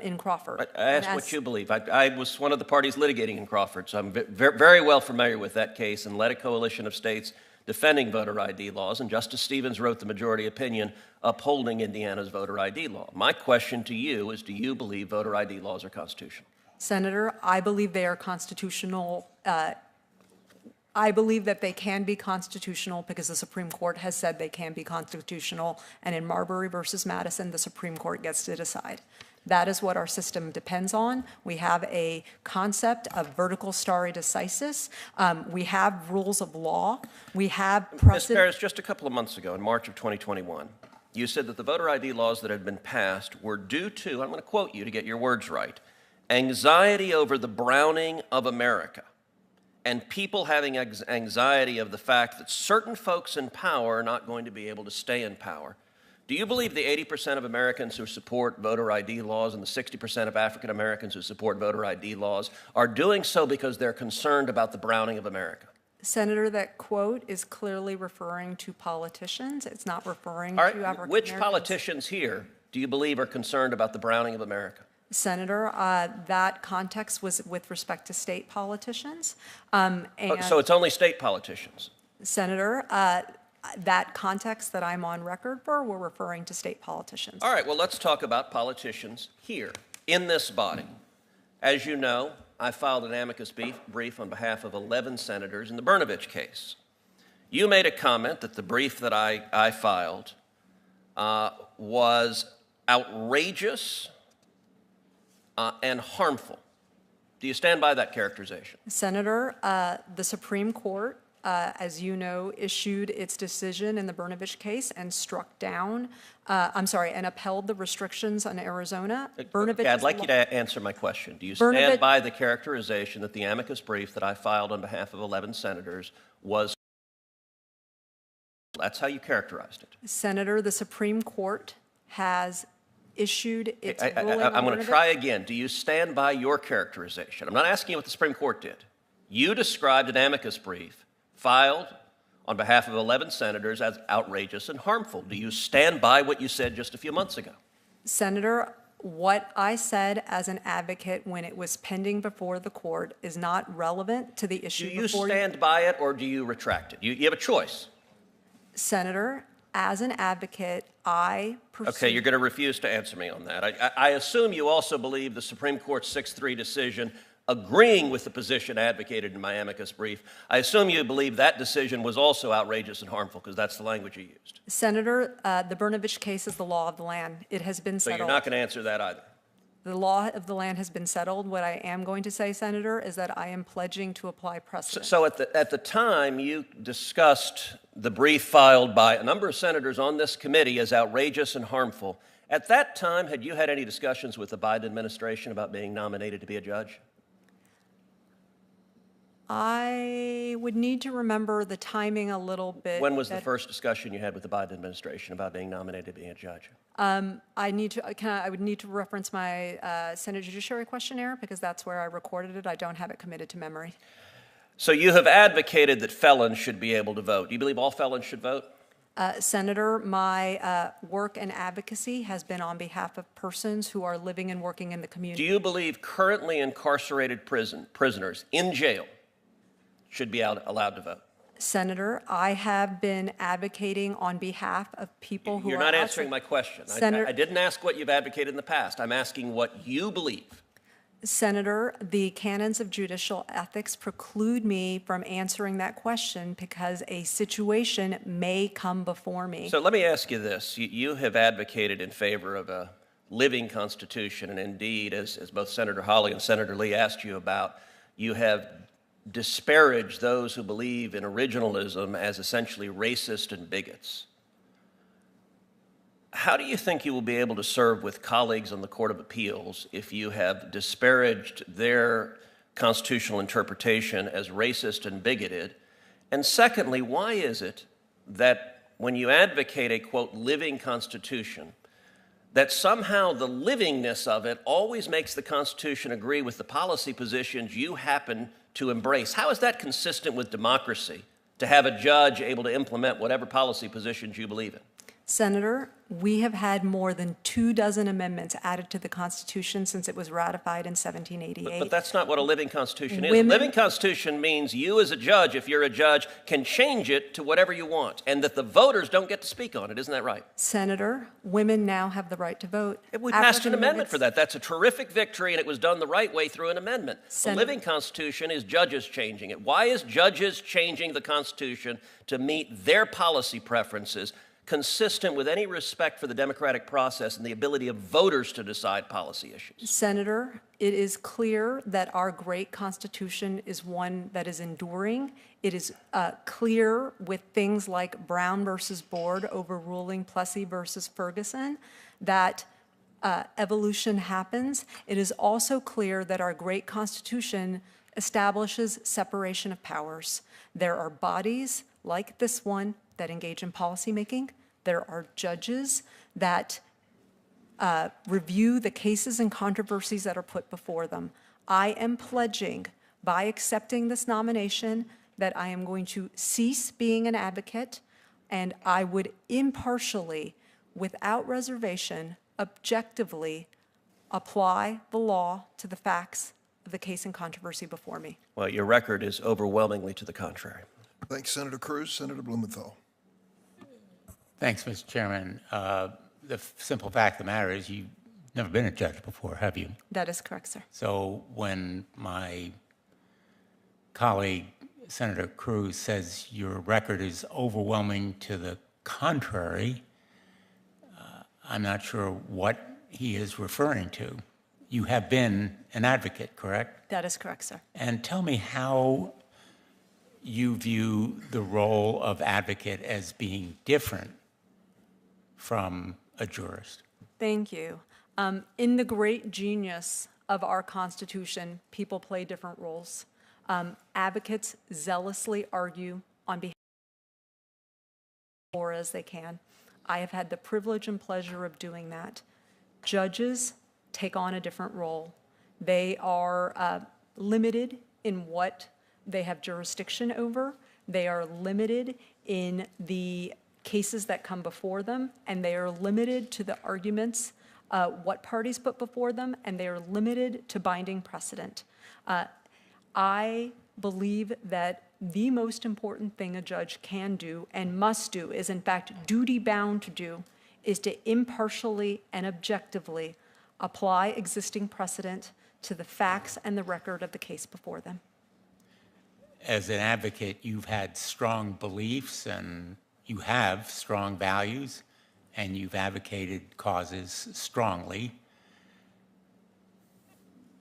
in Crawford. I asked what you believe. I was one of the parties litigating in Crawford, so I'm very well familiar with that case and led a coalition of states defending voter ID laws, and Justice Stevens wrote the majority opinion upholding Indiana's voter ID law. My question to you is, do you believe voter ID laws are constitutional? Senator, I believe they are constitutional. I believe that they can be constitutional because the Supreme Court has said they can be constitutional, and in Marbury versus Madison, the Supreme Court gets to decide. That is what our system depends on. We have a concept of vertical stare decisis. We have rules of law. We have Ms. precedent. Paris, just a couple of months ago, in March of 2021, you said that the voter ID laws that had been passed were due to, I'm going to quote you to get your words right, anxiety over the browning of America, and people having anxiety of the fact that certain folks in power are not going to be able to stay in power. Do you believe the 80% of Americans who support voter ID laws and the 60% of African Americans who support voter ID laws are doing so because they're concerned about the browning of America? Senator, that quote is clearly referring to politicians. It's not referring All to right, African which Americans. politicians here do you believe are concerned about the browning of America? Senator, that context was with respect to state politicians. So it's only state politicians? Senator, that context that I'm on record for, we're referring to state politicians. All right, well, let's talk about politicians here in this body. As you know, I filed an amicus brief on behalf of 11 senators in the Brnovich case. You made a comment that the brief that I filed was outrageous and harmful. Do you stand by that characterization? Senator, the Supreme Court, as you know, issued its decision in the Brnovich case and struck down, and upheld the restrictions on Arizona. Okay, I'd like you to answer my question. Do you stand by the characterization that the amicus brief that I filed on behalf of 11 senators was? That's how you characterized it. Senator, the Supreme Court has issued its ruling on I'm going to Brnovich. try again. Do you stand by your characterization? I'm not asking you what the Supreme Court did. You described an amicus brief filed on behalf of 11 senators as outrageous and harmful. Do you stand by what you said just a few months ago? Senator, what I said as an advocate when it was pending before the court is not relevant to the issue before you. Do you stand by it or do you retract it? You have a choice. Senator, as an advocate, I pursue. Okay, you're going to refuse to answer me on that. I assume you also believe the Supreme Court's 6-3 decision agreeing with the position advocated in my amicus brief. I assume you believe that decision was also outrageous and harmful because that's the language you used. Senator, the Brnovich case is the law of the land. It has been So settled. you're not going to answer that either. The law of the land has been settled. What I am going to say, Senator, is that I am pledging to apply precedent. So at the time you discussed the brief filed by a number of senators on this committee as outrageous and harmful. At that time, had you had any discussions with the Biden administration about being nominated to be a judge? I would need to remember the timing a little bit. When was the first discussion you had with the Biden administration about being nominated to be a judge? I would need to reference my Senate Judiciary Questionnaire because that's where I recorded it. I don't have it committed to memory. So you have advocated that felons should be able to vote. Do you believe all felons should vote? Senator, my work and advocacy has been on behalf of persons who are living and working in the community. Do you believe currently incarcerated prisoners in jail should be allowed to vote? Senator, I have been advocating on behalf of people who are... You're not answering my question. I didn't ask what you've advocated in the past. I'm asking what you believe. Senator, the canons of judicial ethics preclude me from answering that question because a situation may come before me. So let me ask you this. You have advocated in favor of a living constitution, and indeed, as both Senator Hawley and Senator Lee asked you about, you have disparaged those who believe in originalism as essentially racist and bigots. How do you think you will be able to serve with colleagues on the Court of Appeals if you have disparaged their constitutional interpretation as racist and bigoted? And secondly, why is it that when you advocate a, quote, living constitution, that somehow the livingness of it always makes the Constitution agree with the policy positions you happen to embrace. How is that consistent with democracy, to have a judge able to implement whatever policy positions you believe in? Senator, we have had more than 24 amendments added to the Constitution since it was ratified in 1788. But that's not what a living Constitution is. A living Constitution means you as a judge, if you're a judge, can change it to whatever you want, and that the voters don't get to speak on it. Isn't that right? Senator, women now have the right to vote. We passed an amendment for that. That's a terrific victory, and it was done the right way through an amendment. A living Constitution is judges changing it. Why is judges changing the Constitution to meet their policy preferences, consistent with any respect for the democratic process and the ability of voters to decide policy issues? Senator, it is clear that our great Constitution is one that is enduring. It is clear with things like Brown versus Board overruling Plessy versus Ferguson that evolution happens. It is also clear that our great Constitution establishes separation of powers. There are bodies like this one that engage in policymaking. There are judges that review the cases and controversies that are put before them. I am pledging, by accepting this nomination, that I am going to cease being an advocate, and I would impartially, without reservation, objectively apply the law to the facts of the case and controversy before me. Well, your record is overwhelmingly to the contrary. Thanks, Senator Cruz. Senator Blumenthal. Thanks, Mr. Chairman. The simple fact of the matter is you've never been a judge before, have you? That is correct, sir. So when my colleague, Senator Cruz, says your record is overwhelming to the contrary, I'm not sure what he is referring to. You have been an advocate, correct? That is correct, sir. And tell me how you view the role of advocate as being different from a jurist. Thank you. In the great genius of our Constitution, people play different roles. Advocates zealously argue on behalf of or as they can. I have had the privilege and pleasure of doing that. Judges take on a different role. They are limited in what they have jurisdiction over. They are limited in the cases that come before them, and they are limited to the arguments, what parties put before them, and they are limited to binding precedent. I believe that the most important thing a judge can do and must do, is in fact duty-bound to do, is to impartially and objectively apply existing precedent to the facts and the record of the case before them. As an advocate, you've had strong beliefs and you have strong values, and you've advocated causes strongly.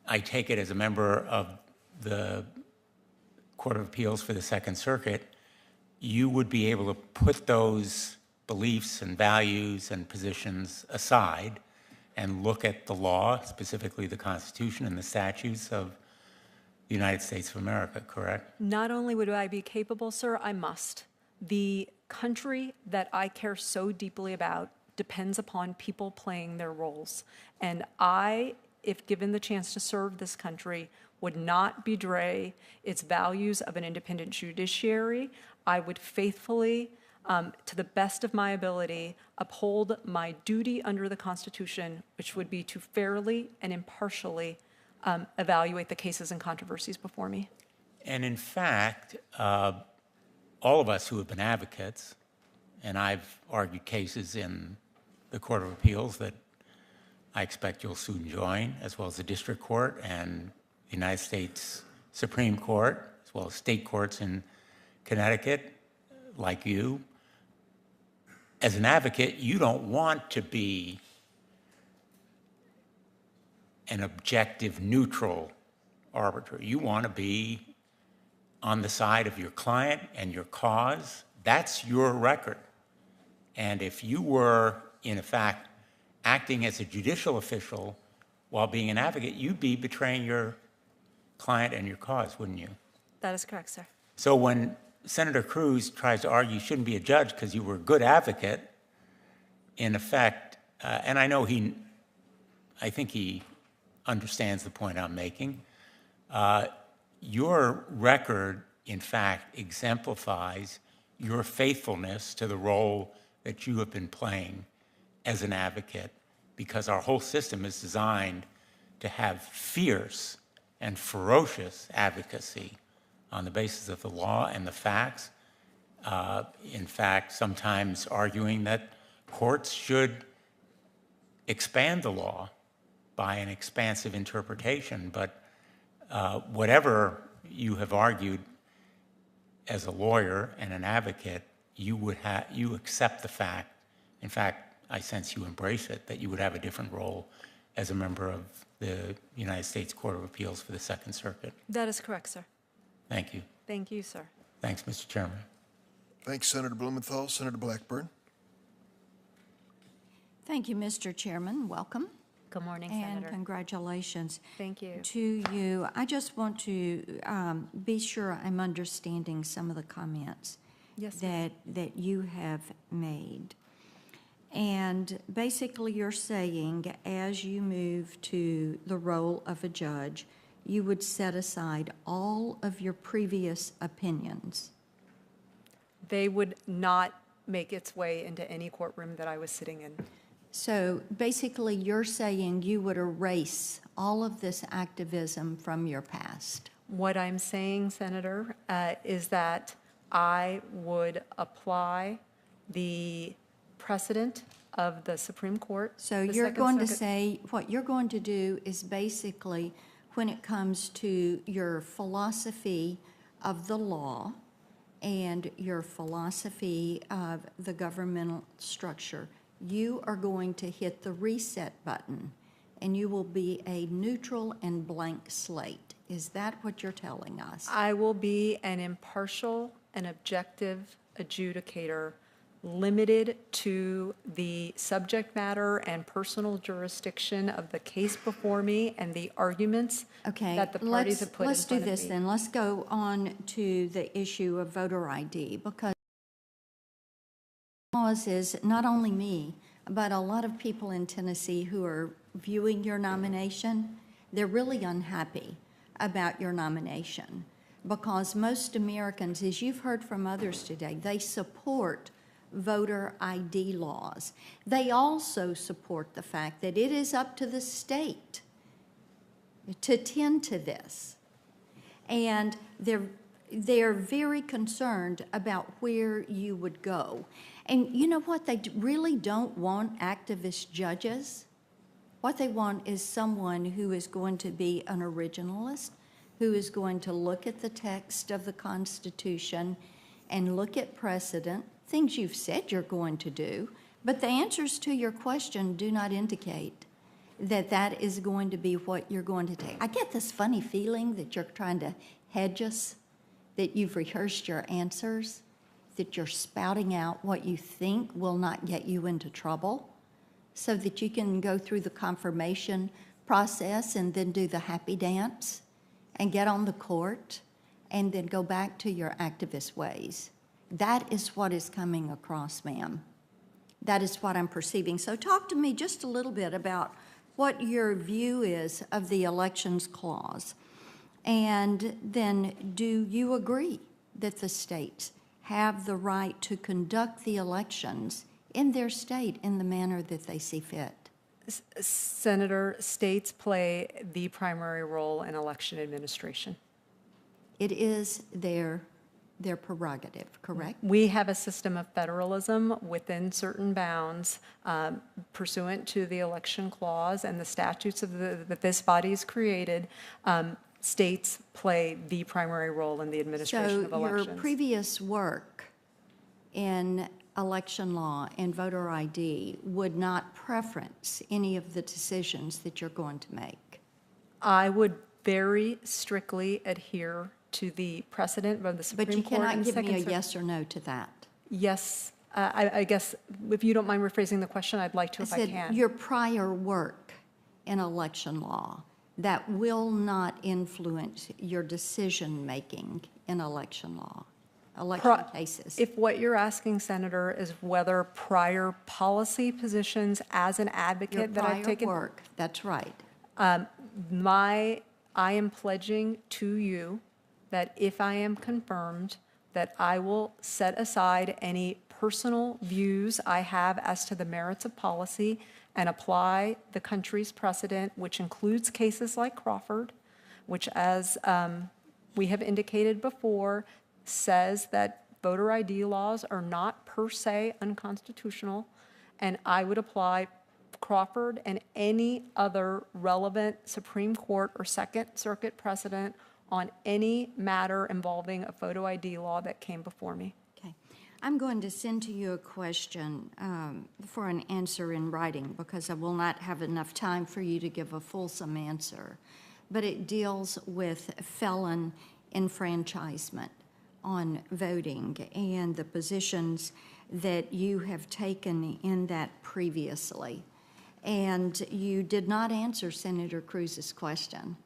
I take it as a member of the Court of Appeals for the Second Circuit, you would be able to put those beliefs and values and positions aside and look at the law, specifically the Constitution and the statutes of the United States of America, correct? Not only would I be capable, sir, I must. The country that I care so deeply about depends upon people playing their roles. And I, if given the chance to serve this country, would not betray its values of an independent judiciary. I would faithfully, to the best of my ability, uphold my duty under the Constitution, which would be to fairly and impartially evaluate the cases and controversies before me. And in fact, all of us who have been advocates, and I've argued cases in the Court of Appeals that I expect you'll soon join, as well as the District Court and the United States Supreme Court, as well as state courts in Connecticut, like you. As an advocate, you don't want to be an objective, neutral arbiter. You want to be on the side of your client and your cause. That's your record. And if you were, in fact, acting as a judicial official while being an advocate, you'd be betraying your client and your cause, wouldn't you? That is correct, sir. So when Senator Cruz tries to argue you shouldn't be a judge because you were a good advocate, in effect, and I think he understands the point I'm making. Your record, in fact, exemplifies your faithfulness to the role that you have been playing as an advocate, because our whole system is designed to have fierce and ferocious advocacy on the basis of the law and the facts. In fact, sometimes arguing that courts should expand the law by an expansive interpretation. But whatever you have argued as a lawyer and an advocate, you accept the fact, in fact, I sense you embrace it, that you would have a different role as a member of the United States Court of Appeals for the Second Circuit. That is correct, sir. Thank you. Thank you, sir. Thanks, Mr. Chairman. Thanks, Senator Blumenthal. Senator Blackburn. Thank you, Mr. Chairman. Welcome. Good morning, and Senator. Congratulations. Thank you. To you. I just want to be sure I'm understanding some of the comments that you have made. And basically you're saying as you move to the role of a judge, you would set aside all of your previous opinions. They would not make its way into any courtroom that I was sitting in. So basically you're saying you would erase all of this activism from your past. What I'm saying, Senator, is that I would apply the precedent of the Supreme Court. So you're going to say, what you're going to do is basically, when it comes to your philosophy of the law and your philosophy of the governmental structure, you are going to hit the reset button and you will be a neutral and blank slate. Is that what you're telling us? I will be an impartial and objective adjudicator limited to the subject matter and personal jurisdiction of the case before me and the arguments that the parties have put in front of me. Let's do this then. Let's go on to the issue of voter ID, because cause is not only me, but a lot of people in Tennessee who are viewing your nomination, they're really unhappy about your nomination, because most Americans, as you've heard from others today, they support voter ID laws. They also support the fact that it is up to the state to tend to this. And they're very concerned about where you would go. And you know what? They really don't want activist judges. What they want is someone who is going to be an originalist, who is going to look at the text of the Constitution and look at precedent, things you've said you're going to do, but the answers to your question do not indicate that that is going to be what you're going to take. I get this funny feeling that you're trying to hedge us, that you've rehearsed your answers, that you're spouting out what you think will not get you into trouble, so that you can go through the confirmation process and then do the happy dance and get on the court and then go back to your activist ways. That is what is coming across, ma'am. That is what I'm perceiving. So talk to me just a little bit about what your view is of the Elections Clause. And then do you agree that the states have the right to conduct the elections in their state in the manner that they see fit? Senator, states play the primary role in election administration. It is their prerogative, correct? We have a system of federalism within certain bounds pursuant to the Election Clause and the statutes that this body has created. States play the primary role in the administration of elections. So your previous work in election law and voter ID would not preference any of the decisions that you're going to make? I would very strictly adhere to the precedent of the Supreme Court. But you cannot give me a Circuit. yes or no to that. Yes. I guess if you don't mind rephrasing the question, I'd like to if I can. I said your prior work in election law, that will not influence your decision-making in election law. election cases. If what you're asking, Senator, is whether prior policy positions as an advocate that I've taken. Your prior work, that's right. I am pledging to you that if I am confirmed, that I will set aside any personal views I have as to the merits of policy and apply the country's precedent, which includes cases like Crawford, which, as we have indicated before, says that voter ID laws are not per se unconstitutional, and I would apply Crawford and any other relevant Supreme Court or Second Circuit precedent on any matter involving a photo ID law that came before me. Okay. I'm going to send to you a question for an answer in writing because I will not have enough time for you to give a fulsome answer. But it deals with felon enfranchisement on voting and the positions that you have taken in that previously. And you did not answer Senator Cruz's question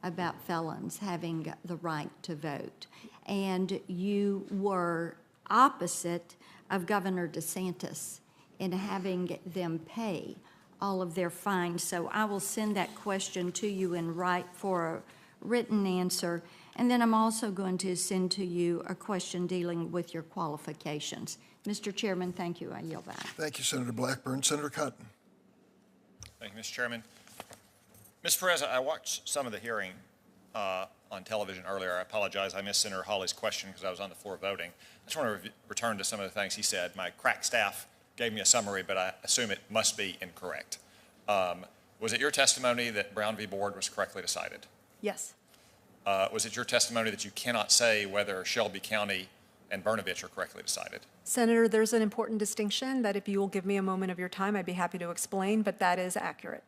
about felons having the right to vote. And you were opposite of Governor DeSantis in having them pay all of their fines. So I will send that question to you in write for a written answer. And then I'm also going to send to you a question dealing with your qualifications. Mr. Chairman, thank you. I yield back. Thank you, Senator Blackburn. Senator Cotton. Thank you, Mr. Chairman. Mr. Perez, I watched some of the hearing on television earlier. I apologize. I missed Senator Hawley's question because I was on the floor voting. I just want to return to some of the things he said. My crack staff gave me a summary, but I assume it must be incorrect. Was it your testimony that Brown v. Board was correctly decided? Yes. Was it your testimony that you cannot say whether Shelby County and Brnovich are correctly decided? Senator, there's an important distinction that if you will give me a moment of your time, I'd be happy to explain, but that is accurate.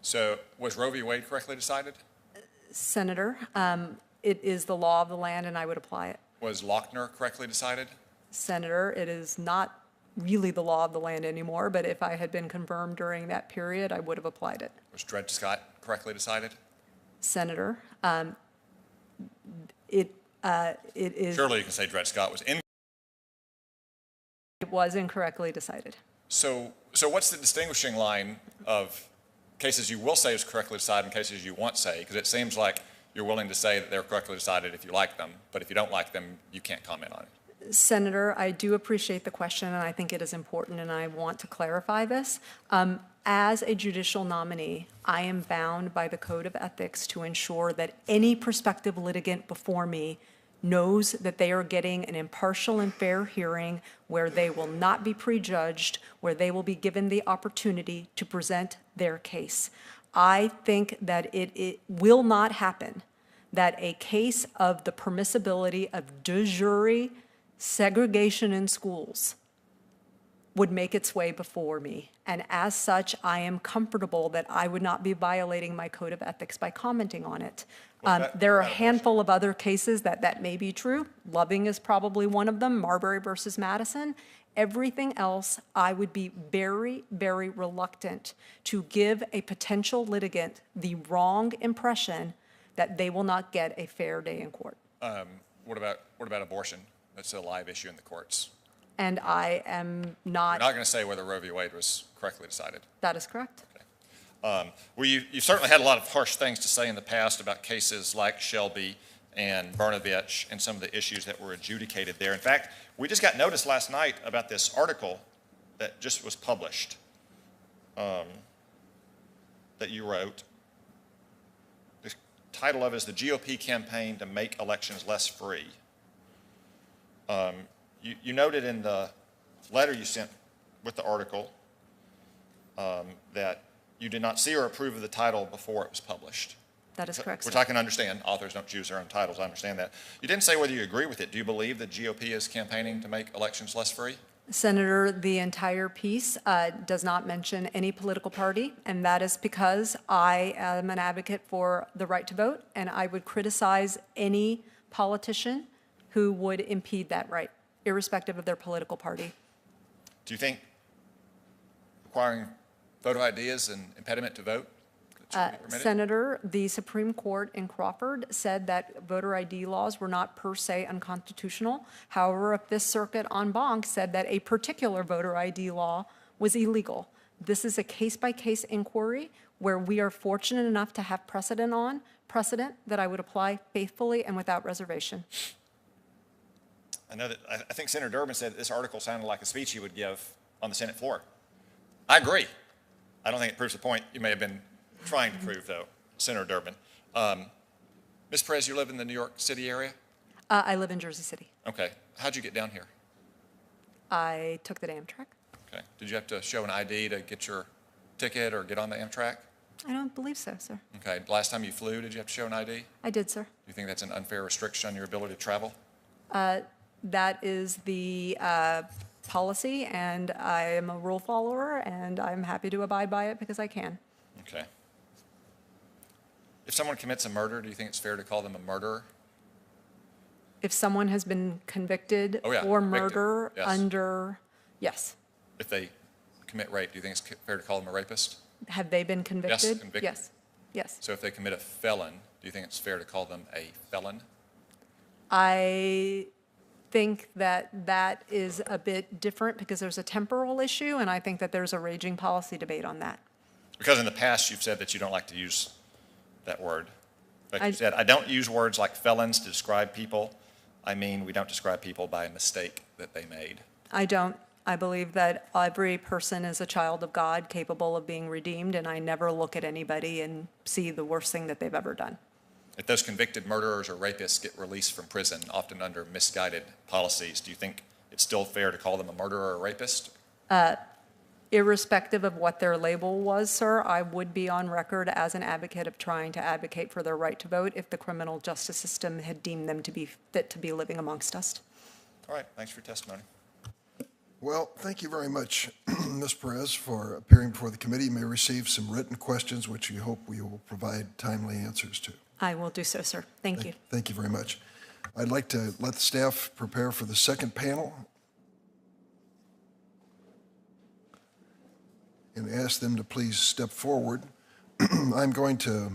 So was Roe v. Wade correctly decided? Senator, it is the law of the land and I would apply it. Was Lochner correctly decided? Senator, it is not really the law of the land anymore, but if I had been confirmed during that period, I would have applied it. Was Dred Scott correctly decided? Senator, it is. Surely you can say Dred Scott was incorrect. It was incorrectly decided. So what's the distinguishing line of cases you will say is correctly decided and cases you won't say? Because it seems like you're willing to say that they're correctly decided if you like them, but if you don't like them, you can't comment on it. Senator, I do appreciate the question, and I think it is important, and I want to clarify this. As a judicial nominee, I am bound by the Code of Ethics to ensure that any prospective litigant before me knows that they are getting an impartial and fair hearing where they will not be prejudged, where they will be given the opportunity to present their case. I think that it will not happen that a case of the permissibility of de jure segregation in schools would make its way before me. And as such, I am comfortable that I would not be violating my code of ethics by commenting on it. There are a handful of other cases that may be true. Loving is probably one of them, Marbury versus Madison. Everything else, I would be very, very reluctant to give a potential litigant the wrong impression that they will not get a fair day in court. What about abortion? That's a live issue in the courts. And I am not. You're not going to say whether Roe v. Wade was correctly decided. That is correct. Okay. Well, you certainly had a lot of harsh things to say in the past about cases like Shelby and Brnovich and some of the issues that were adjudicated there. In fact, we just got notice last night about this article that just was published that you wrote. The title of it is "The GOP Campaign to Make Elections Less Free." You noted in the letter you sent with the article that you did not see or approve of the title before it was published. That is correct, Which sir. I can understand. Authors don't choose their own titles. I understand that. You didn't say whether you agree with it. Do you believe the GOP is campaigning to make elections less free? Senator, the entire piece does not mention any political party, and that is because I am an advocate for the right to vote, and I would criticize any politician who would impede that right, irrespective of their political party. Do you think requiring photo ID is an impediment to vote? should be permitted? Senator, the Supreme Court in Crawford said that voter ID laws were not per se unconstitutional. However, if this circuit en banc said that a particular voter ID law was illegal. This is a case-by-case inquiry where we are fortunate enough to have precedent that I would apply faithfully and without reservation. I know that, I think Senator Durbin said that this article sounded like a speech he would give on the Senate floor. I agree. I don't think it proves the point you may have been trying to prove, though, Senator Durbin. Ms. Perez, you live in the New York City area? I live in Jersey City. Okay. How'd you get down here? I took the Amtrak. Okay. Did you have to show an ID to get your ticket or get on the Amtrak? I don't believe so, sir. Okay. Last time you flew, did you have to show an ID? I did, sir. Do you think that's an unfair restriction on your ability to travel? That is the policy, and I am a rule follower, and I'm happy to abide by it because I can. Okay. If someone commits a murder, do you think it's fair to call them a murderer? If someone has been convicted Oh, yeah, for convicted, murder yes. under, yes. If they commit rape, do you think it's fair to call them a rapist? Have they been convicted? convicted. Yes, yes. So if they commit a felon, do you think it's fair to call them a felon? I think that that is a bit different because there's a temporal issue, and I think that there's a raging policy debate on that. Because in the past, you've said that you don't like to use that word. Like you said, I don't use words like felons to describe people. I mean, we don't describe people by a mistake that they made. I don't. I believe that every person is a child of God capable of being redeemed, and I never look at anybody and see the worst thing that they've ever done. If those convicted murderers or rapists get released from prison, often under misguided policies, do you think it's still fair to call them a murderer or a rapist? Irrespective of what their label was, sir, I would be on record as an advocate of trying to advocate for their right to vote if the criminal justice system had deemed them to be fit to be living amongst us. All right, thanks for your testimony. Well, thank you very much, Ms. Perez, for appearing before the committee. You may receive some written questions, which we hope we will provide timely answers to. I will do so, sir. Thank you. Thank you very much. I'd like to let the staff prepare for the second panel and ask them to please step forward. I'm going to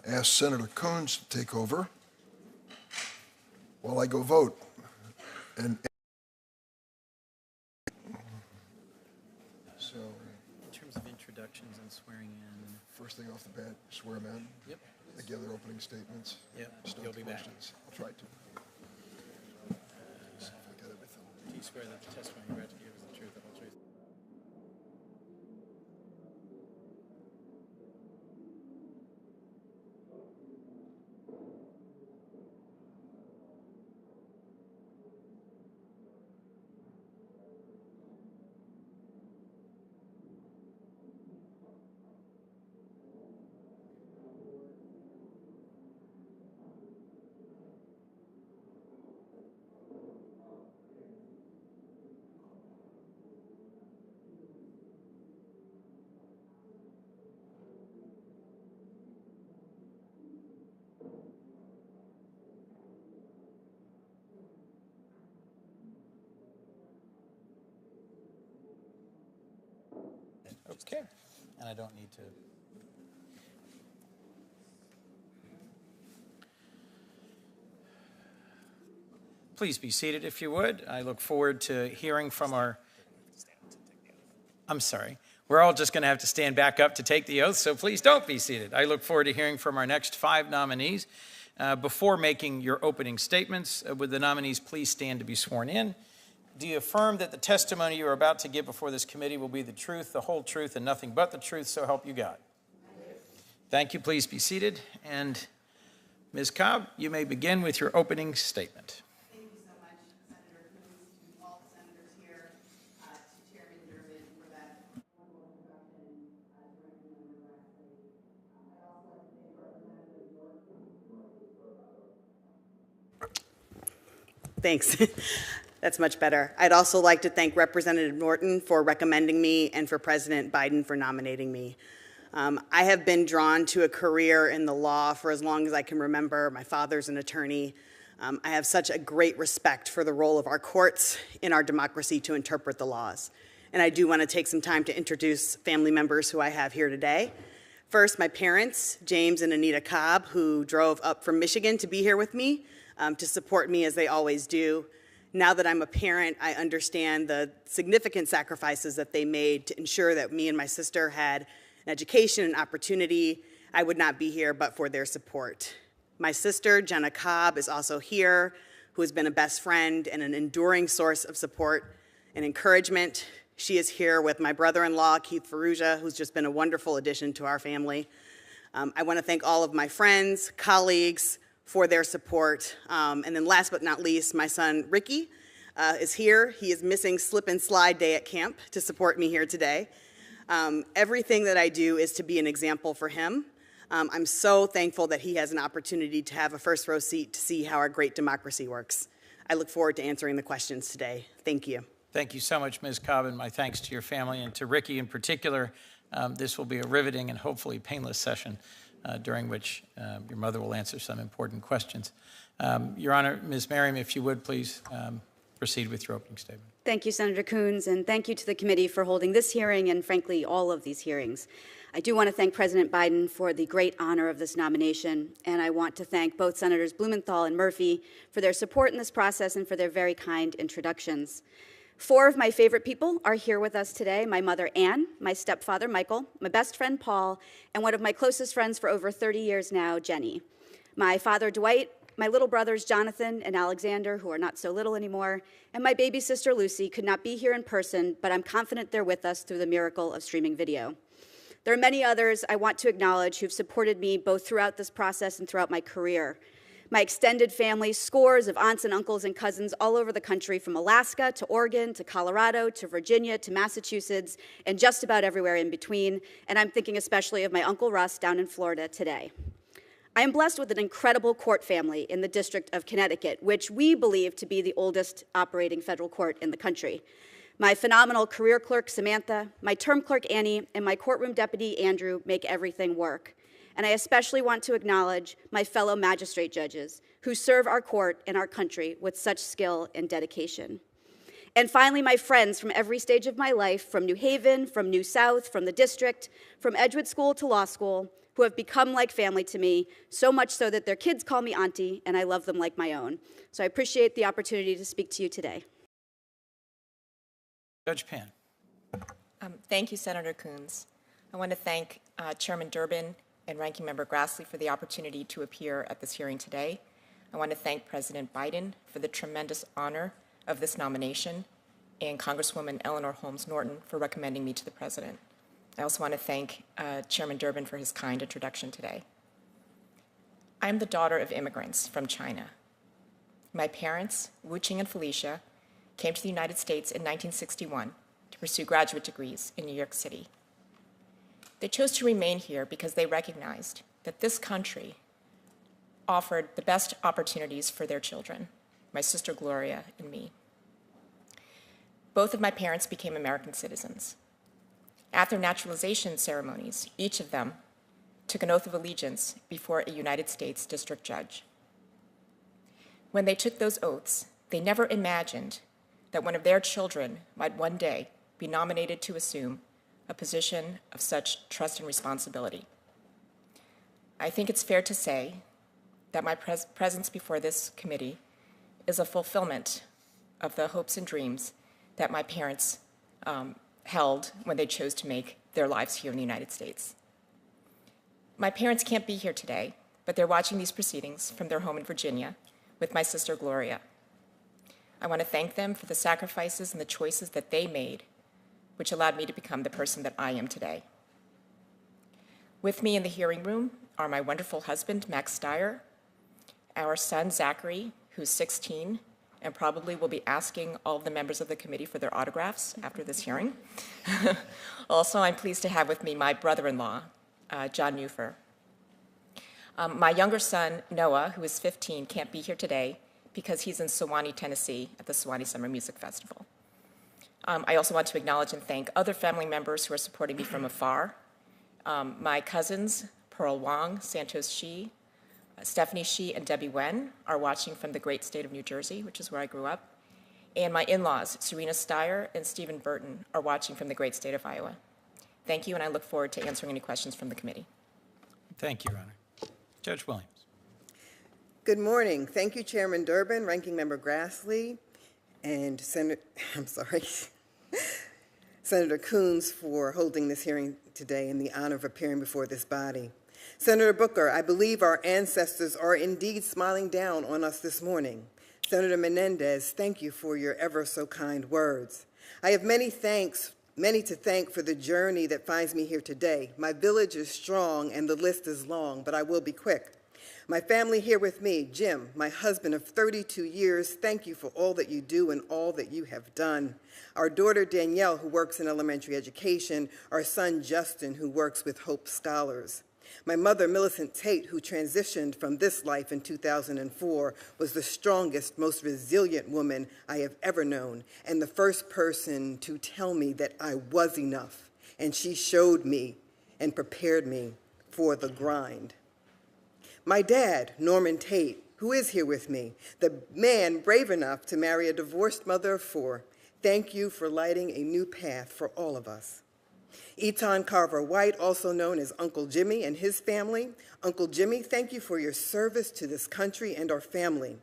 ask Senator Coons to take over while I go vote. And so, in terms of introductions and swearing in, first thing off the bat, swear them in. Yep. Give their opening statements. Yep. Start You'll the be back. questions. I'll try to. See if I got everything. do you swear that the testimony you're about to give is the truth, the whole truth? Okay. And I don't need to. Please be seated if you would. I look forward to hearing from our. I'm sorry. We're all just going to have to stand back up to take the oath, so please don't be seated. I look forward to hearing from our next 5 nominees. Before making your opening statements, would the nominees please stand to be sworn in? Do you affirm that the testimony you are about to give before this committee will be the truth, the whole truth, and nothing but the truth, so help you God? Thank you. Please be seated. And Ms. Cobb, you may begin with your opening statement. Thank you so much, Senator Coons, to all the senators here, to Chairman Durbin for that wonderful introduction, to Ranking Member Grassley. I'd also like to thank Representative Norton. Thanks. That's much better. I'd also like to thank Representative Norton for recommending me and for President Biden for nominating me. I have been drawn to a career in the law for as long as I can remember. My father's an attorney. I have such a great respect for the role of our courts in our democracy to interpret the laws. And I do want to take some time to introduce family members who I have here today. First, my parents, James and Anita Cobb, who drove up from Michigan to be here with me to support me as they always do. Now that I'm a parent, I understand the significant sacrifices that they made to ensure that me and my sister had an education and opportunity. I would not be here but for their support. My sister, Jenna Cobb, is also here, who has been a best friend and an enduring source of support and encouragement. She is here with my brother-in-law, Keith Ferrugia, who's just been a wonderful addition to our family. I want to thank all of my friends, colleagues, for their support. And then last but not least, my son, Ricky, is here. He is missing slip and slide day at camp to support me here today. Everything that I do is to be an example for him. I'm so thankful that he has an opportunity to have a first row seat to see how our great democracy works. I look forward to answering the questions today. Thank you. Thank you so much, Ms. Cobb, and my thanks to your family and to Ricky in particular. This will be a riveting and hopefully painless session during which your mother will answer some important questions. Your Honor, Ms. Merriam, if you would please proceed with your opening statement. Thank you, Senator Coons, and thank you to the committee for holding this hearing and, frankly, all of these hearings. I do want to thank President Biden for the great honor of this nomination, and I want to thank both Senators Blumenthal and Murphy for their support in this process and for their very kind introductions. 4 of my favorite people are here with us today: my mother, Anne, my stepfather, Michael, my best friend, Paul, and one of my closest friends for over 30 years now, Jenny. My father, Dwight, my little brothers, Jonathan and Alexander, who are not so little anymore, and my baby sister, Lucy, could not be here in person, but I'm confident they're with us through the miracle of streaming video. There are many others I want to acknowledge who've supported me both throughout this process and throughout my career. My extended family, scores of aunts and uncles and cousins all over the country, from Alaska to Oregon to Colorado to Virginia to Massachusetts and just about everywhere in between, and I'm thinking especially of my Uncle Russ down in Florida today. I am blessed with an incredible court family in the District of Connecticut, which we believe to be the oldest operating federal court in the country. My phenomenal career clerk, Samantha, my term clerk, Annie, and my courtroom deputy, Andrew, make everything work. And I especially want to acknowledge my fellow magistrate judges who serve our court and our country with such skill and dedication. And finally, my friends from every stage of my life, from New Haven, from New South, from the district, from Edgewood School to law school, who have become like family to me, so much so that their kids call me auntie, and I love them like my own. So I appreciate the opportunity to speak to you today. Judge Pan. Thank you, Senator Coons. I want to thank Chairman Durbin and Ranking Member Grassley for the opportunity to appear at this hearing today. I want to thank President Biden for the tremendous honor of this nomination, and Congresswoman Eleanor Holmes Norton for recommending me to the President. I also want to thank Chairman Durbin for his kind introduction today. I am the daughter of immigrants from China. My parents, Wu Qing and Felicia, came to the United States in 1961 to pursue graduate degrees in New York City. They chose to remain here because they recognized that this country offered the best opportunities for their children, my sister Gloria and me. Both of my parents became American citizens. At their naturalization ceremonies, each of them took an oath of allegiance before a United States district judge. When they took those oaths, they never imagined that one of their children might one day be nominated to assume a position of such trust and responsibility. I think it's fair to say that my presence before this committee is a fulfillment of the hopes and dreams that my parents held when they chose to make their lives here in the United States. My parents can't be here today, but they're watching these proceedings from their home in Virginia with my sister Gloria. I want to thank them for the sacrifices and the choices that they made, which allowed me to become the person that I am today. With me in the hearing room are my wonderful husband, Max Steyer, our son, Zachary, who's 16, and probably will be asking all of the members of the committee for their autographs after this hearing. Also, I'm pleased to have with me my brother-in-law, John Neufer. My younger son, Noah, who is 15, can't be here today because he's in Sewanee, Tennessee at the Sewanee Summer Music Festival. I also want to acknowledge and thank other family members who are supporting me from afar. My cousins, Pearl Wong, Santos Shi, Stephanie Shi, and Debbie Wen are watching from the great state of New Jersey, which is where I grew up. And my in-laws, Serena Steyer and Stephen Burton, are watching from the great state of Iowa. Thank you, and I look forward to answering any questions from the committee. Thank you, Your Honor. Judge Williams. Good morning. Thank you, Chairman Durbin, Ranking Member Grassley, and Senator Coons for holding this hearing today and the honor of appearing before this body. Senator Booker, I believe our ancestors are indeed smiling down on us this morning. Senator Menendez, thank you for your ever so kind words. I have many to thank for the journey that finds me here today. My village is strong and the list is long, but I will be quick. My family here with me, Jim, my husband of 32 years, thank you for all that you do and all that you have done. Our daughter, Danielle, who works in elementary education. Our son, Justin, who works with Hope Scholars. My mother, Millicent Tate, who transitioned from this life in 2004, was the strongest, most resilient woman I have ever known, and the first person to tell me that I was enough. And she showed me and prepared me for the grind. My dad, Norman Tate, who is here with me, the man brave enough to marry a divorced mother of 4. Thank you for lighting a new path for all of us. Eton Carver White, also known as Uncle Jimmy, and his family. Uncle Jimmy, thank you for your service to this country and our family.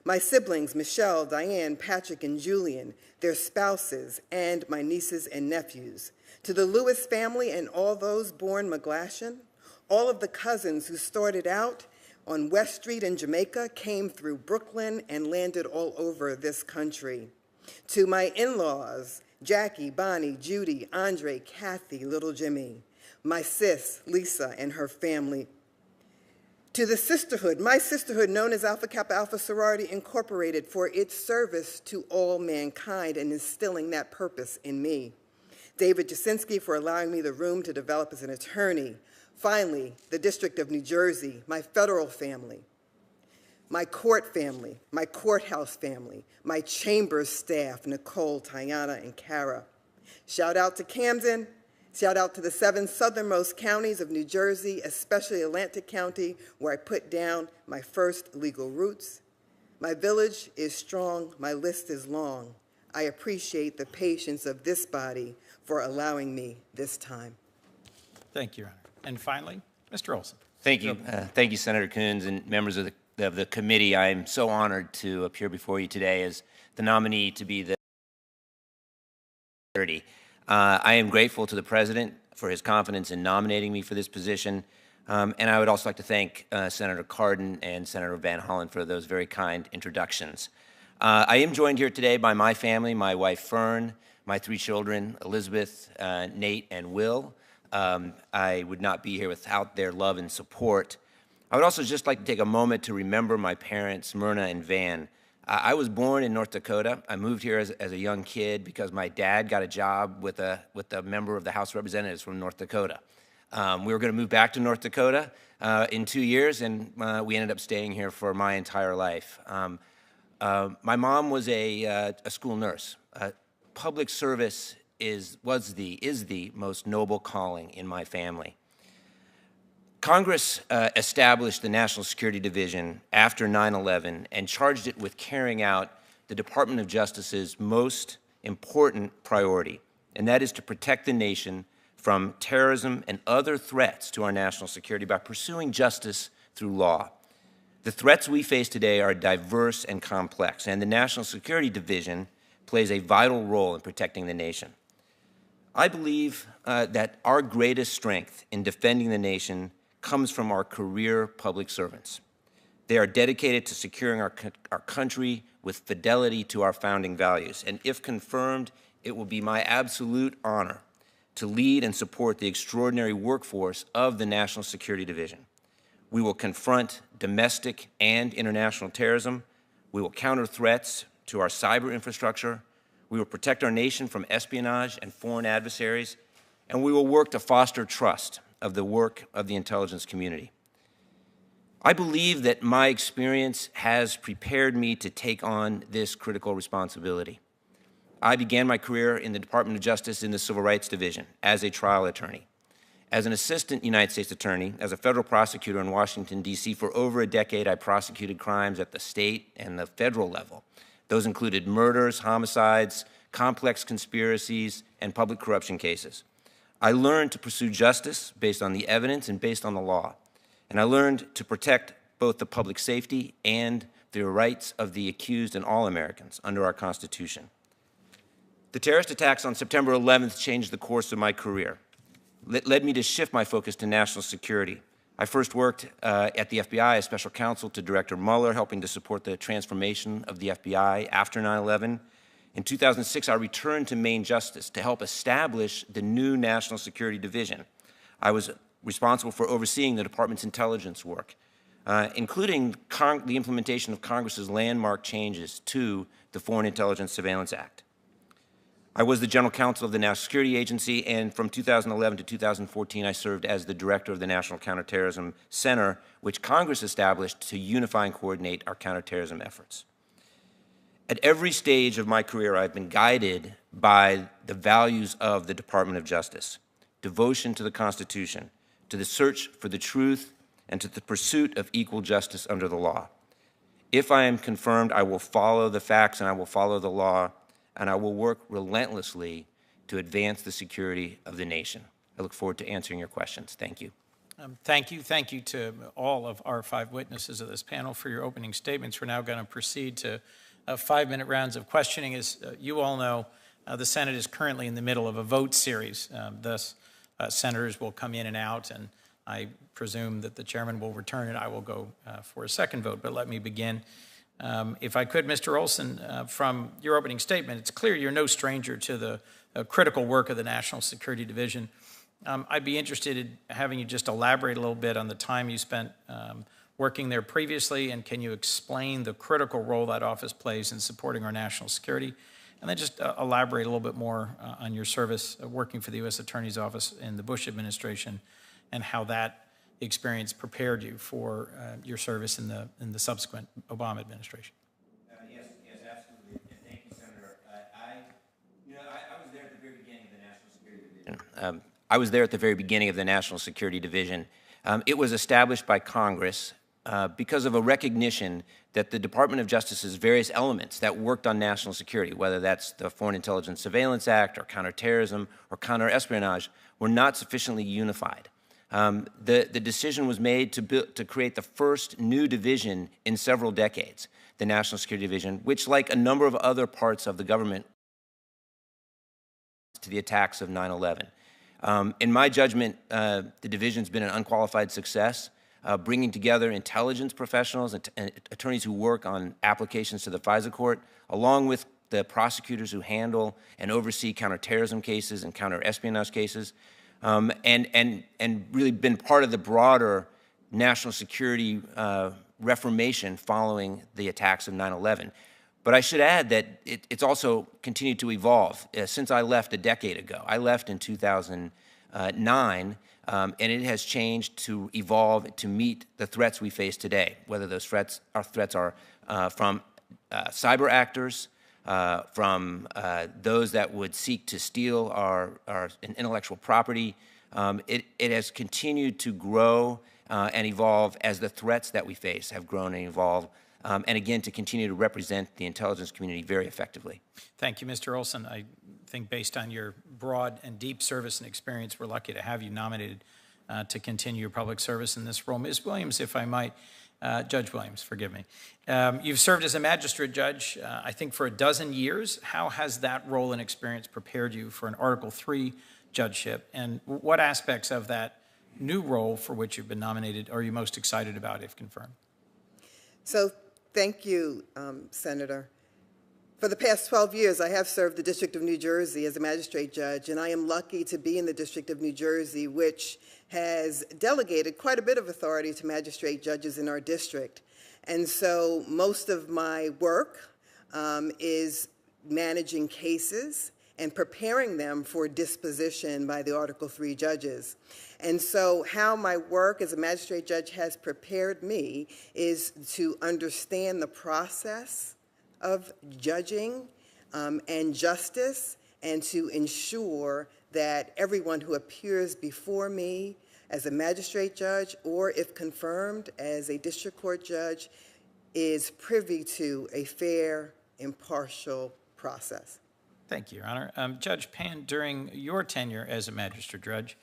My siblings, Michelle, Diane, Patrick, and Julian, their spouses, and my nieces and nephews. To the Lewis family and all those born McGlashan, all of the cousins who started out on West Street in Jamaica, came through Brooklyn, and landed all over this country. To my in-laws, Jackie, Bonnie, Judy, Andre, Kathy, little Jimmy, my sis, Lisa, and her family. To the sisterhood, my sisterhood known as Alpha Kappa Alpha Sorority Incorporated, for its service to all mankind and instilling that purpose in me. David Jasinski for allowing me the room to develop as an attorney. Finally, the District of New Jersey, my federal family, my court family, my courthouse family, my chambers staff, Nicole, Tiana, and Kara. Shout out to Camden, shout out to the 7 southernmost counties of New Jersey, especially Atlantic County, where I put down my first legal roots. My village is strong, my list is long. I appreciate the patience of this body for allowing me this time. Thank you, Your Honor. And finally, Mr. Olsen. Thank you. Thank you, Senator Coons and members of the committee. I am so honored to appear before you today as the nominee to be the 30. I am grateful to the President for his confidence in nominating me for this position, and I would also like to thank Senator Cardin and Senator Van Hollen for those very kind introductions. I am joined here today by my family, my wife Fern, my 3 children, Elizabeth, Nate, and Will. I would not be here without their love and support. I would also just like to take a moment to remember my parents, Myrna and Van. I was born in North Dakota. I moved here as a young kid because my dad got a job with a member of the House of Representatives from North Dakota. We were going to move back to North Dakota in 2 years, and we ended up staying here for my entire life. My mom was a school nurse. Public service is the most noble calling in my family. Congress established the National Security Division after 9/11 and charged it with carrying out the Department of Justice's most important priority, and that is to protect the nation from terrorism and other threats to our national security by pursuing justice through law. The threats we face today are diverse and complex, and the National Security Division plays a vital role in protecting the nation. I believe that our greatest strength in defending the nation comes from our career public servants. They are dedicated to securing our country with fidelity to our founding values, and if confirmed, it will be my absolute honor to lead and support the extraordinary workforce of the National Security Division. We will confront domestic and international terrorism. We will counter threats to our cyber infrastructure. We will protect our nation from espionage and foreign adversaries, and we will work to foster trust of the work of the intelligence community. I believe that my experience has prepared me to take on this critical responsibility. I began my career in the Department of Justice in the Civil Rights Division as a trial attorney. As an assistant United States attorney, as a federal prosecutor in Washington, D.C., for over a decade, I prosecuted crimes at the state and the federal level. Those included murders, homicides, complex conspiracies, and public corruption cases. I learned to pursue justice based on the evidence and based on the law. and I learned to protect both the public safety and the rights of the accused and all Americans under our Constitution. The terrorist attacks on September 11th changed the course of my career. It led me to shift my focus to national security. I first worked at the FBI as special counsel to Director Mueller, helping to support the transformation of the FBI after 9/11. In 2006, I returned to Main Justice to help establish the new National Security Division. I was responsible for overseeing the department's intelligence work, including the implementation of Congress's landmark changes to the Foreign Intelligence Surveillance Act. I was the general counsel of the National Security Agency, and from 2011 to 2014, I served as the director of the National Counterterrorism Center, which Congress established to unify and coordinate our counterterrorism efforts. At every stage of my career, I've been guided by the values of the Department of Justice: devotion to the Constitution, to the search for the truth, and to the pursuit of equal justice under the law. If I am confirmed, I will follow the facts and I will follow the law, and I will work relentlessly to advance the security of the nation. I look forward to answering your questions. Thank you. Thank you. Thank you to all of our 5 witnesses of this panel for your opening statements. We're now going to proceed to 5-minute rounds of questioning. As you all know, the Senate is currently in the middle of a vote series. Thus, senators will come in and out, and I presume that the chairman will return and I will go for a second vote. But let me begin. If I could, Mr. Olsen, from your opening statement, it's clear you're no stranger to the critical work of the National Security Division. I'd be interested in having you just elaborate a little bit on the time you spent working there previously, and can you explain the critical role that office plays in supporting our national security? And then just elaborate a little bit more on your service working for the U.S. Attorney's Office in the Bush administration and how that experience prepared you for your service in the subsequent Obama administration. Yes, absolutely. And thank you, Senator. I was there at the very beginning of the National Security Division. I was there at the very beginning of the National Security Division. It was established by Congress because of a recognition that the Department of Justice's various elements that worked on national security, whether that's the Foreign Intelligence Surveillance Act or counterterrorism or counterespionage, were not sufficiently unified. The decision was made to create the first new division in several decades, the National Security Division, which, like a number of other parts of the government, to the attacks of 9/11. In my judgment, the division's been an unqualified success, bringing together intelligence professionals and attorneys who work on applications to the FISA court, along with the prosecutors who handle and oversee counterterrorism cases and counterespionage cases. And really been part of the broader national security reformation following the attacks of 9/11. But I should add that it's also continued to evolve since I left a decade ago. I left in 2009, and it has changed to evolve to meet the threats we face today, whether those threats are from cyber actors, from those that would seek to steal our intellectual property. It has continued to grow and evolve as the threats that we face have grown and evolved, and again, to continue to represent the intelligence community very effectively. Thank you, Mr. Olsen. I think based on your broad and deep service and experience, we're lucky to have you nominated to continue your public service in this role. Ms. Williams, if I might, Judge Williams, forgive me. You've served as a magistrate judge, I think, for 12 years. How has that role and experience prepared you for an Article III judgeship? And what aspects of that new role for which you've been nominated are you most excited about, if confirmed? So thank you, Senator. For the past 12 years, I have served the District of New Jersey as a magistrate judge, and I am lucky to be in the District of New Jersey, which has delegated quite a bit of authority to magistrate judges in our district. And so most of my work is managing cases and preparing them for disposition by the Article III judges. And so how my work as a magistrate judge has prepared me is to understand the process of judging and justice, and to ensure that everyone who appears before me as a magistrate judge, or if confirmed as a district court judge, is privy to a fair, impartial process. Thank you, Your Honor. Judge Pan, during your tenure as a magistrate judge,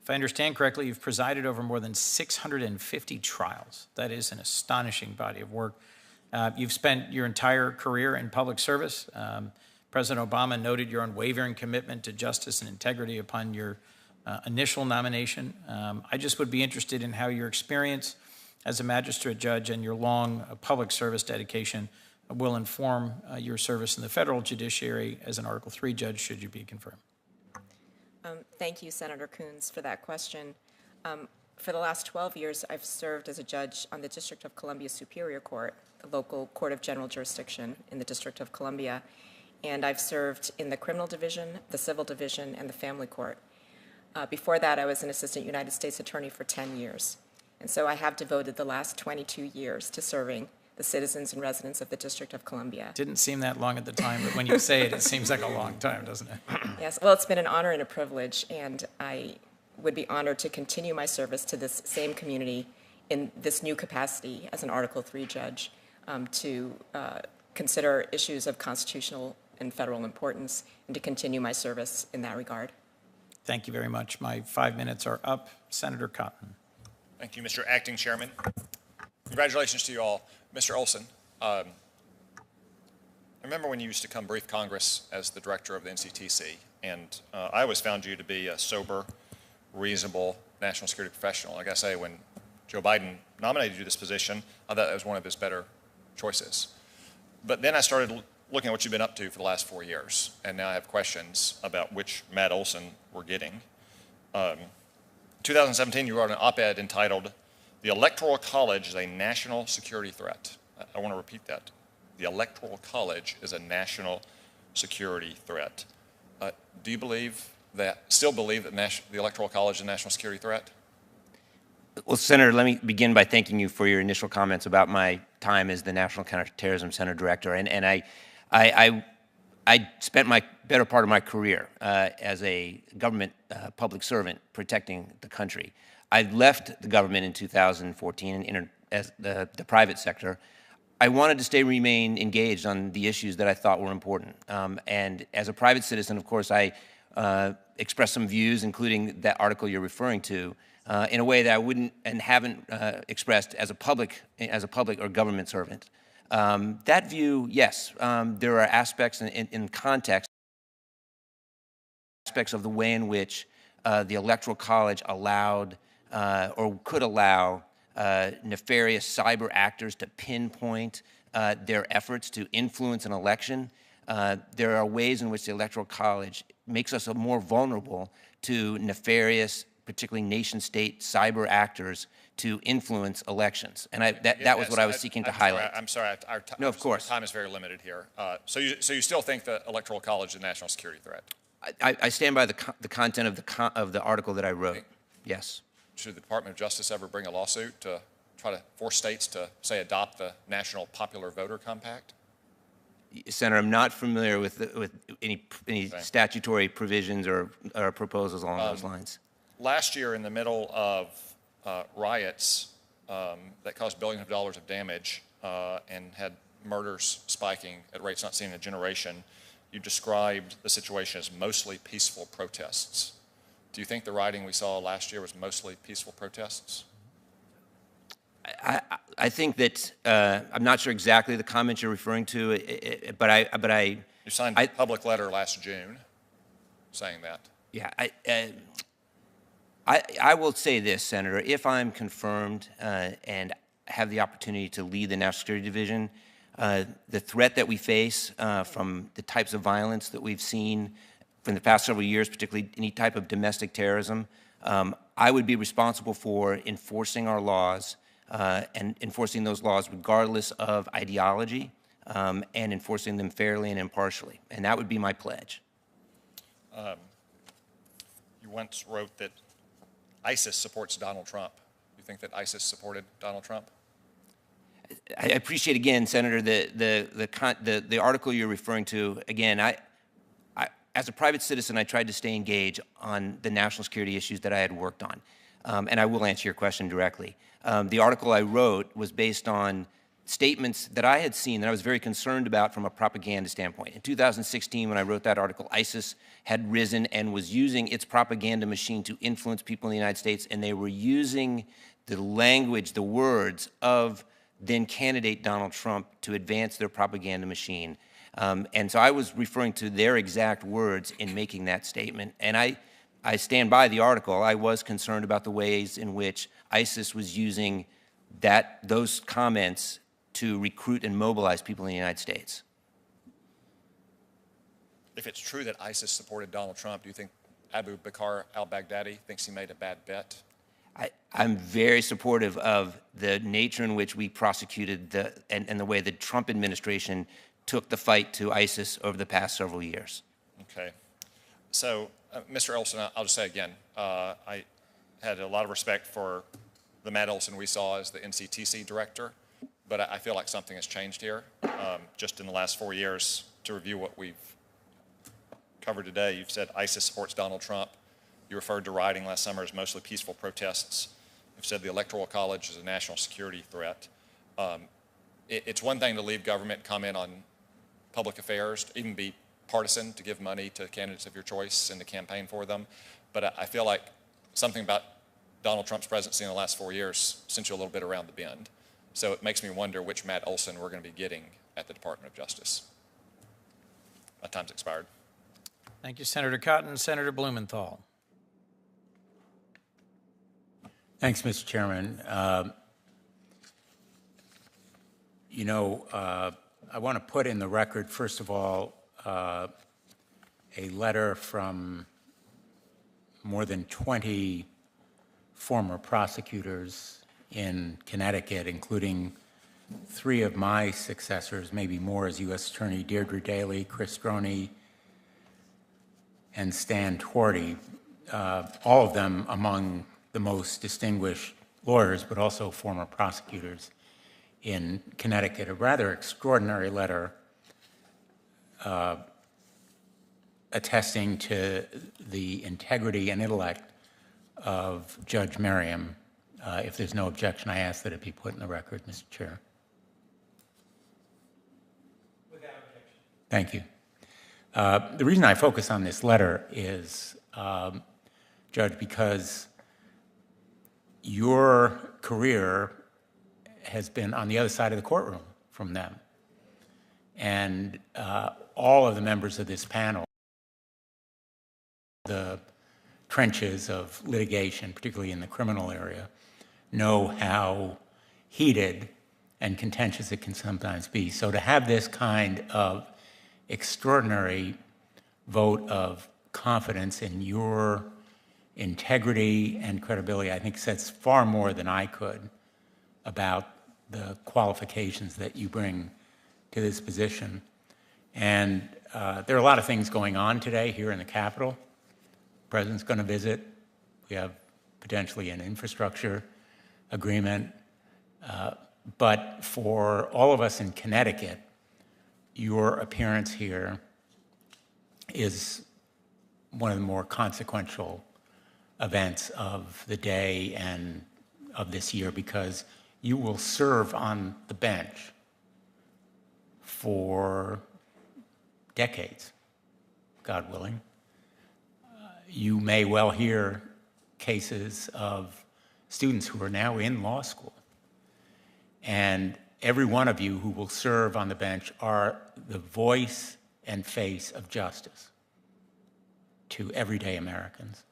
If I understand correctly, you've presided over more than 650 trials. That is an astonishing body of work. You've spent your entire career in public service. President Obama noted your unwavering commitment to justice and integrity upon your initial nomination. I just would be interested in how your experience as a magistrate judge and your long public service dedication will inform your service in the federal judiciary as an Article III judge, should you be confirmed. Thank you, Senator Coons, for that question. For the last 12 years, I've served as a judge on the District of Columbia Superior Court, the local court of general jurisdiction in the District of Columbia, and I've served in the criminal division, the civil division, and the family court. Before that, I was an assistant United States attorney for 10 years, and so I have devoted the last 22 years to serving the citizens and residents of the District of Columbia. Didn't seem that long at the time, but when you say it, it seems like a long time, doesn't it? Yes, well, it's been an honor and a privilege, and I would be honored to continue my service to this same community in this new capacity as an Article III judge to consider issues of constitutional and federal importance and to continue my service in that regard. Thank you very much. My 5 minutes are up. Senator Cotton. Thank you, Mr. Acting Chairman. Congratulations to you all. Mr. Olsen, I remember when you used to come brief Congress as the director of the NCTC, and I always found you to be a sober, reasonable national security professional. I gotta say, when Joe Biden nominated you to this position, I thought that was one of his better choices. But then I started looking at what you've been up to for the last 4 years, and now I have questions about which Matt Olsen we're getting. 2017, you wrote an op-ed entitled, "The Electoral College is a National Security Threat." I want to repeat that. The Electoral College is a national security threat. Do you still believe that the Electoral College is a national security threat? Well, Senator, let me begin by thanking you for your initial comments about my time as the National Counterterrorism Center Director. And I spent my better part of my career as a government public servant protecting the country. I left the government in 2014 and entered as the private sector. I wanted to remain engaged on the issues that I thought were important. And as a private citizen, of course, I expressed some views, including that article you're referring to, in a way that I wouldn't and haven't expressed as a public or government servant. That view, yes, there are aspects in context, aspects of the way in which the Electoral College allowed or could allow nefarious cyber actors to pinpoint their efforts to influence an election. There are ways in which the Electoral College makes us more vulnerable to nefarious, particularly nation-state cyber actors to influence elections. And that was what I was seeking to highlight. I'm sorry. No, of course. Our time is very limited here. So you still think the Electoral College is a national security threat? I stand by the content of the article that I wrote. Okay. Yes. Should the Department of Justice ever bring a lawsuit to try to force states to, say, adopt the National Popular Voter Compact? Senator, I'm not familiar with any statutory provisions or proposals along those lines. Last year, in the middle of riots that caused billions of dollars of damage and had murders spiking at rates not seen in a generation, you described the situation as mostly peaceful protests. Do you think the rioting we saw last year was mostly peaceful protests? I think that I'm not sure exactly the comments you're referring to, but I. You signed a public letter last June saying that. Yeah, I will say this, Senator. If I'm confirmed and have the opportunity to lead the National Security Division, the threat that we face from the types of violence that we've seen from the past several years, particularly any type of domestic terrorism, I would be responsible for enforcing our laws and enforcing those laws regardless of ideology and enforcing them fairly and impartially. And that would be my pledge. You once wrote that ISIS supports Donald Trump. You think that ISIS supported Donald Trump? I appreciate, again, Senator, the article you're referring to. Again, as a private citizen, I tried to stay engaged on the national security issues that I had worked on. And I will answer your question directly. The article I wrote was based on statements that I had seen that I was very concerned about from a propaganda standpoint. In 2016, when I wrote that article, ISIS had risen and was using its propaganda machine to influence people in the United States, and they were using the language, the words of then candidate Donald Trump to advance their propaganda machine. And so I was referring to their exact words in making that statement. And I stand by the article. I was concerned about the ways in which ISIS was using those comments to recruit and mobilize people in the United States. If it's true that ISIS supported Donald Trump, do you think Abu Bakr al-Baghdadi thinks he made a bad bet? I'm very supportive of the nature in which we prosecuted and the way the Trump administration took the fight to ISIS over the past several years. Okay. So, Mr. Olsen, I'll just say again, I had a lot of respect for the Matt Olsen we saw as the NCTC director, but I feel like something has changed here. Just in the last 4 years, to review what we've covered today, you've said ISIS supports Donald Trump. You referred to rioting last summer as mostly peaceful protests. You've said the Electoral College is a national security threat. It's one thing to leave government, comment on public affairs, to even be partisan, to give money to candidates of your choice and to campaign for them. But I feel like something about Donald Trump's presidency in the last 4 years sent you a little bit around the bend. So it makes me wonder which Matt Olsen we're going to be getting at the Department of Justice. My time's expired. Thank you, Senator Cotton. Senator Blumenthal. Thanks, Mr. Chairman. I want to put in the record, first of all, a letter from more than 20 former prosecutors in Connecticut, including 3 of my successors, maybe more, as U.S. Attorney Deirdre Daley, Chris Droney, and Stan Twardy, all of them among the most distinguished lawyers, but also former prosecutors in Connecticut. A rather extraordinary letter attesting to the integrity and intellect of Judge Merriam. If there's no objection, I ask that it be put in the record, Mr. Chair. Without objection. Thank you. The reason I focus on this letter is, Judge, because your career has been on the other side of the courtroom from them. And all of the members of this panel, the trenches of litigation, particularly in the criminal area, know how heated and contentious it can sometimes be. So to have this kind of extraordinary vote of confidence in your integrity and credibility, I think says far more than I could about the qualifications that you bring to this position. And there are a lot of things going on today here in the Capitol. The President's going to visit. We have potentially an infrastructure agreement. But for all of us in Connecticut, your appearance here is one of the more consequential events of the day and of this year, because you will serve on the bench for decades, God willing. You may well hear cases of students who are now in law school. And every one of you who will serve on the bench are the voice and face of justice to everyday Americans.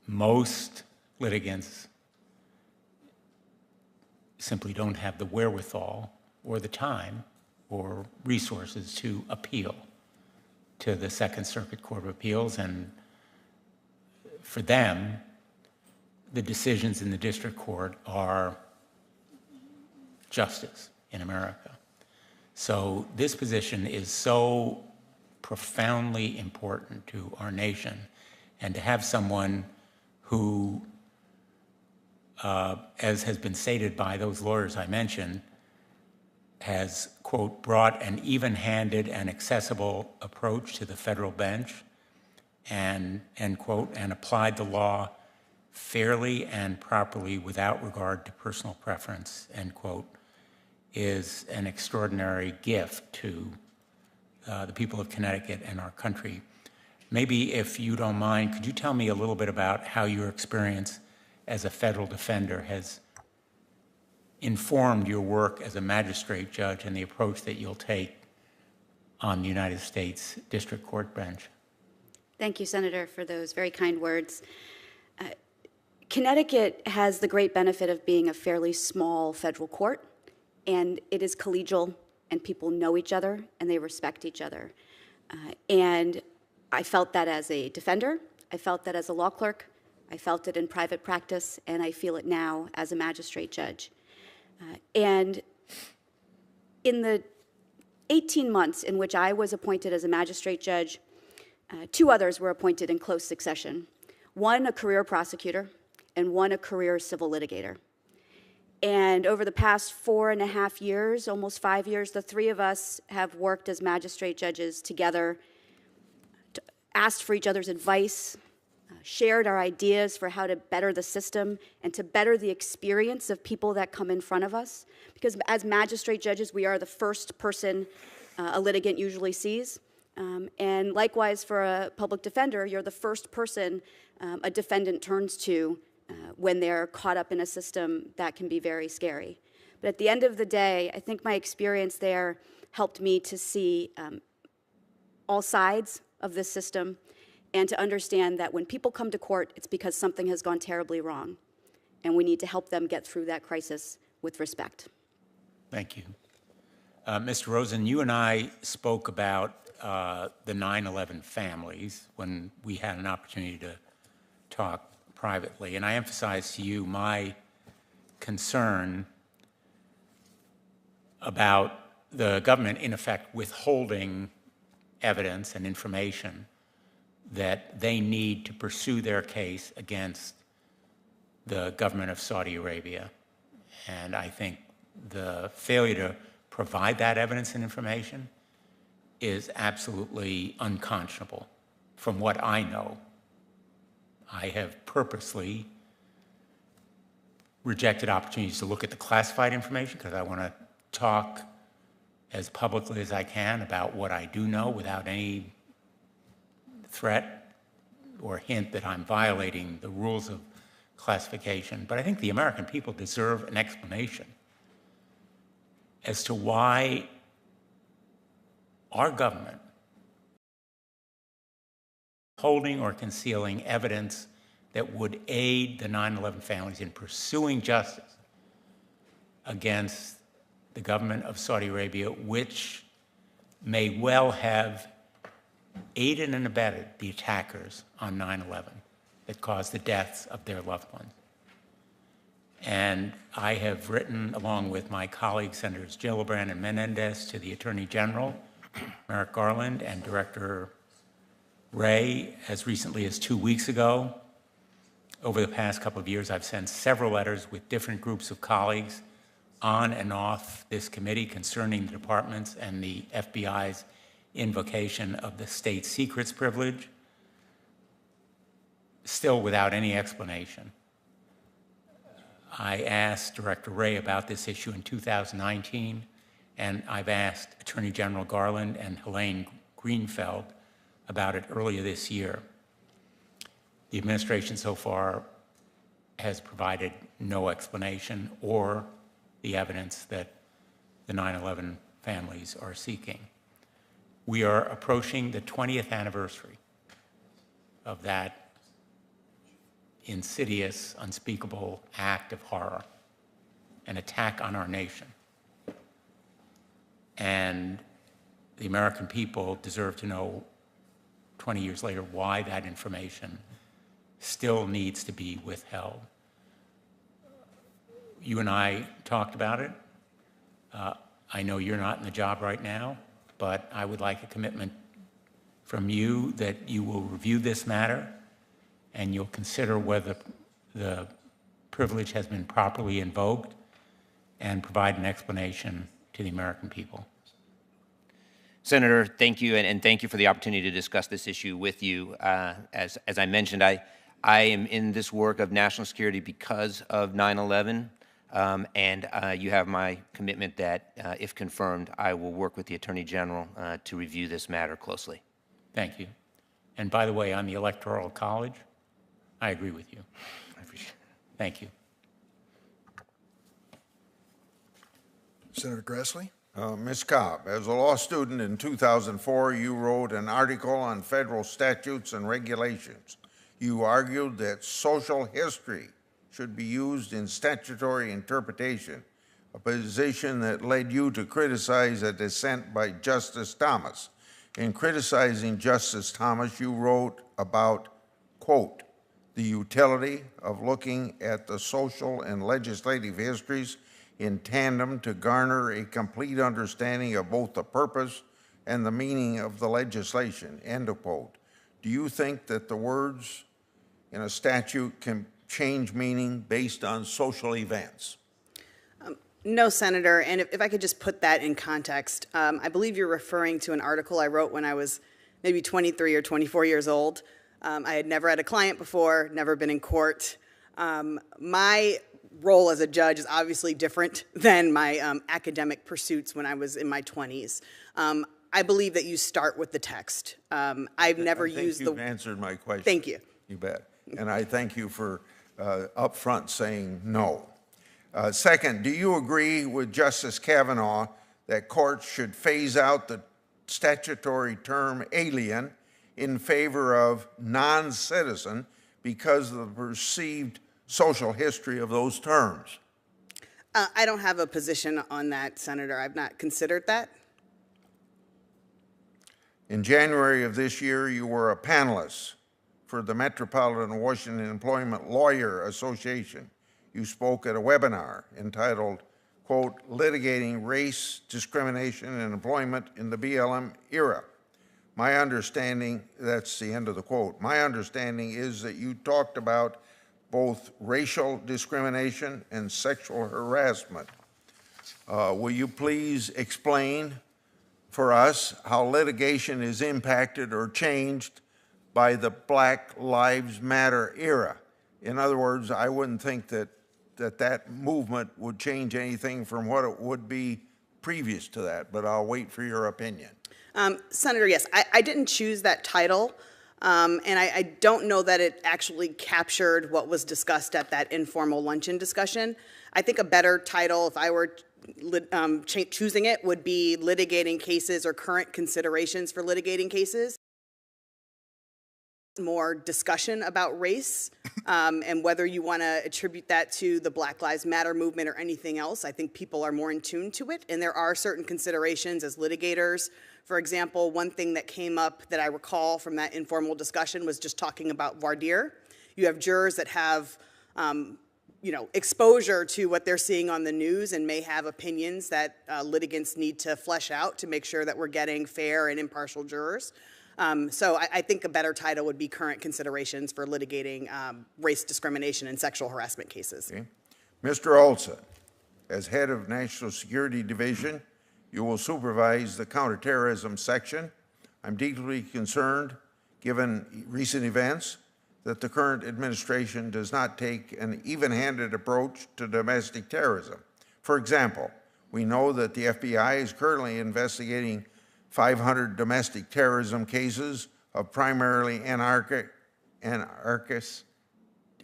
Most litigants simply don't have the wherewithal or the time or resources to appeal to the Second Circuit Court of Appeals, and for them, the decisions in the district court are justice in America. So this position is so profoundly important to our nation, and to have someone who, as has been stated by those lawyers I mentioned, has, quote, brought an even-handed and accessible approach to the federal bench, and, end quote, and applied the law fairly and properly without regard to personal preference, end quote, is an extraordinary gift to the people of Connecticut and our country. Maybe if you don't mind, could you tell me a little bit about how your experience as a federal defender has informed your work as a magistrate judge and the approach that you'll take on the United States District Court bench? Thank you, Senator, for those very kind words. Connecticut has the great benefit of being a fairly small federal court, and it is collegial, and people know each other, and they respect each other. And I felt that as a defender, I felt that as a law clerk, I felt it in private practice, and I feel it now as a magistrate judge. And in the 18 months in which I was appointed as a magistrate judge, two others were appointed in close succession. One, a career prosecutor, and one, a career civil litigator. And over the past 4.5 years, almost 5 years, the three of us have worked as magistrate judges together, asked for each other's advice, shared our ideas for how to better the system and to better the experience of people that come in front of us. Because as magistrate judges, we are the first person a litigant usually sees. And likewise, for a public defender, you're the first person a defendant turns to when they're caught up in a system that can be very scary. But at the end of the day, I think my experience there helped me to see all sides of this system and to understand that when people come to court, it's because something has gone terribly wrong, and we need to help them get through that crisis with respect. Thank you. Mr. Rosen, you and I spoke about the 9/11 families when we had an opportunity to talk privately, and I emphasized to you my concern about the government, in effect, withholding evidence and information that they need to pursue their case against the government of Saudi Arabia. And I think the failure to provide that evidence and information is absolutely unconscionable from what I know. I have purposely rejected opportunities to look at the classified information because I want to talk as publicly as I can about what I do know without any threat or hint that I'm violating the rules of classification. But I think the American people deserve an explanation as to why our government holding or concealing evidence that would aid the 9/11 families in pursuing justice against the government of Saudi Arabia, which may well have aided and abetted the attackers on 9/11 that caused the deaths of their loved ones. And I have written, along with my colleagues, Senators Gillibrand and Menendez, to the Attorney General, Merrick Garland, and Director Wray as recently as 2 weeks ago. Over the past couple of years, I've sent several letters with different groups of colleagues on and off this committee concerning the department's and the FBI's invocation of the state secrets privilege, still without any explanation. I asked Director Wray about this issue in 2019, and I've asked Attorney General Garland and Helene Greenfeld about it earlier this year. The administration so far has provided no explanation or the evidence that the 9/11 families are seeking. We are approaching the 20th anniversary of that insidious, unspeakable act of horror, an attack on our nation. And the American people deserve to know 20 years later why that information still needs to be withheld. You and I talked about it. I know you're not in the job right now, but I would like a commitment from you that you will review this matter and you'll consider whether the privilege has been properly invoked and provide an explanation to the American people. Senator, thank you, and thank you for the opportunity to discuss this issue with you. As I mentioned, I am in this work of national security because of 9/11. And you have my commitment that, if confirmed, I will work with the Attorney General to review this matter closely. Thank you. And by the way, on the Electoral College, I agree with you. I appreciate it. Thank you. Senator Grassley? Ms. Cobb, as a law student in 2004, you wrote an article on federal statutes and regulations. You argued that social history should be used in statutory interpretation, a position that led you to criticize a dissent by Justice Thomas. In criticizing Justice Thomas, you wrote about, quote, the utility of looking at the social and legislative histories in tandem to garner a complete understanding of both the purpose and the meaning of the legislation, end of quote. Do you think that the words in a statute can change meaning based on social events? No, Senator, and if I could just put that in context, I believe you're referring to an article I wrote when I was maybe 23 or 24 years old. I had never had a client before, never been in court. My role as a judge is obviously different than my academic pursuits when I was in my 20s. I believe that you start with the text. I've never used the... You've answered my question. Thank you. You bet. And I thank you for upfront saying no. Second, do you agree with Justice Kavanaugh that courts should phase out the statutory term alien in favor of non-citizen because of the perceived social history of those terms? I don't have a position on that, Senator. I've not considered that. In January of this year, you were a panelist for the Metropolitan Washington Employment Lawyer Association. You spoke at a webinar entitled, quote, Litigating Race Discrimination in Employment in the BLM Era. My understanding, that's the end of the quote, my understanding is that you talked about both racial discrimination and sexual harassment. Will you please explain for us how litigation is impacted or changed by the Black Lives Matter era? In other words, I wouldn't think that movement would change anything from what it would be previous to that, but I'll wait for your opinion. Senator, yes, I didn't choose that title, and I don't know that it actually captured what was discussed at that informal luncheon discussion. I think a better title, if I were choosing it, would be litigating cases or current considerations for litigating cases. More discussion about race and whether you want to attribute that to the Black Lives Matter movement or anything else. I think people are more in tune to it, and there are certain considerations as litigators. For example, one thing that came up that I recall from that informal discussion was just talking about voir dire. You have jurors that have exposure to what they're seeing on the news and may have opinions that litigants need to flesh out to make sure that we're getting fair and impartial jurors. So I think a better title would be current considerations for litigating race discrimination and sexual harassment cases. Okay. Mr. Olsen, as head of National Security Division, you will supervise the counterterrorism section. I'm deeply concerned, given recent events, that the current administration does not take an even-handed approach to domestic terrorism. For example, we know that the FBI is currently investigating 500 domestic terrorism cases of primarily anarchist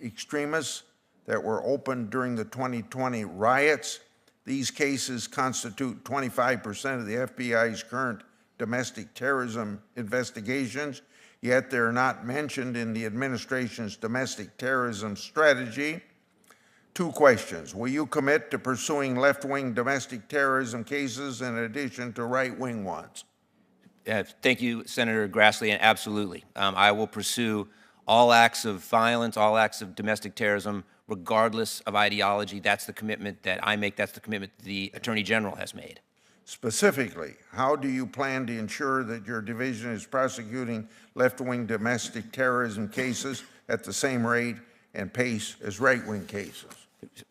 extremists that were opened during the 2020 riots. These cases constitute 25% of the FBI's current domestic terrorism investigations, yet they're not mentioned in the administration's domestic terrorism strategy. Two questions. Will you commit to pursuing left-wing domestic terrorism cases in addition to right-wing ones? Thank you, Senator Grassley, and absolutely. I will pursue all acts of violence, all acts of domestic terrorism, regardless of ideology. That's the commitment that I make. That's the commitment the Attorney General has made. Specifically, how do you plan to ensure that your division is prosecuting left-wing domestic terrorism cases at the same rate and pace as right-wing cases?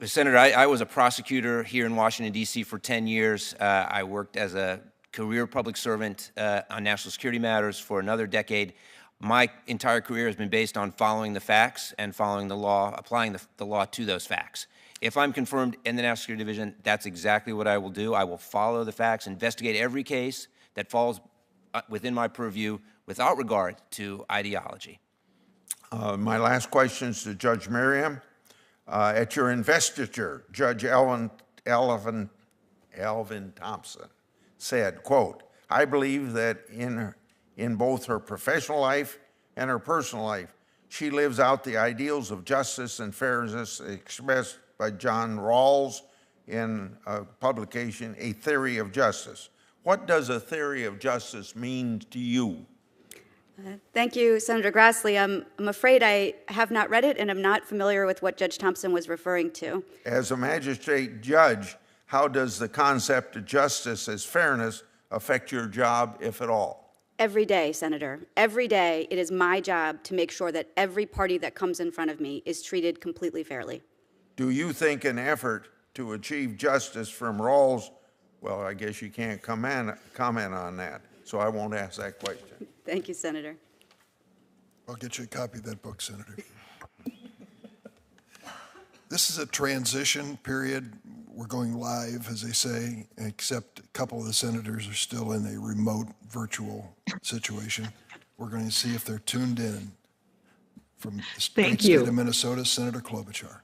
Senator, I was a prosecutor here in Washington, D.C. for 10 years. I worked as a career public servant on national security matters for another decade. My entire career has been based on following the facts and following the law, applying the law to those facts. If I'm confirmed in the National Security Division, that's exactly what I will do. I will follow the facts, investigate every case that falls within my purview without regard to ideology. My last question is to Judge Merriam. At your investiture, Judge Alvin Thompson said, quote, "I believe that in both her professional life and her personal life, she lives out the ideals of justice and fairness expressed by John Rawls in a publication, A Theory of Justice." What does a theory of justice mean to you? Thank you, Senator Grassley. I'm afraid I have not read it, and I'm not familiar with what Judge Thompson was referring to. As a magistrate judge, how does the concept of justice as fairness affect your job, if at all? Every day, Senator. Every day, it is my job to make sure that every party that comes in front of me is treated completely fairly. Do you think an effort to achieve justice from Rawls, well, I guess you can't comment on that, so I won't ask that question. Thank you, Senator. I'll get you a copy of that book, Senator. This is a transition period. We're going live, as they say, except a couple of the senators are still in a remote virtual situation. We're going to see if they're tuned in. From the great state of Minnesota, Senator Klobuchar.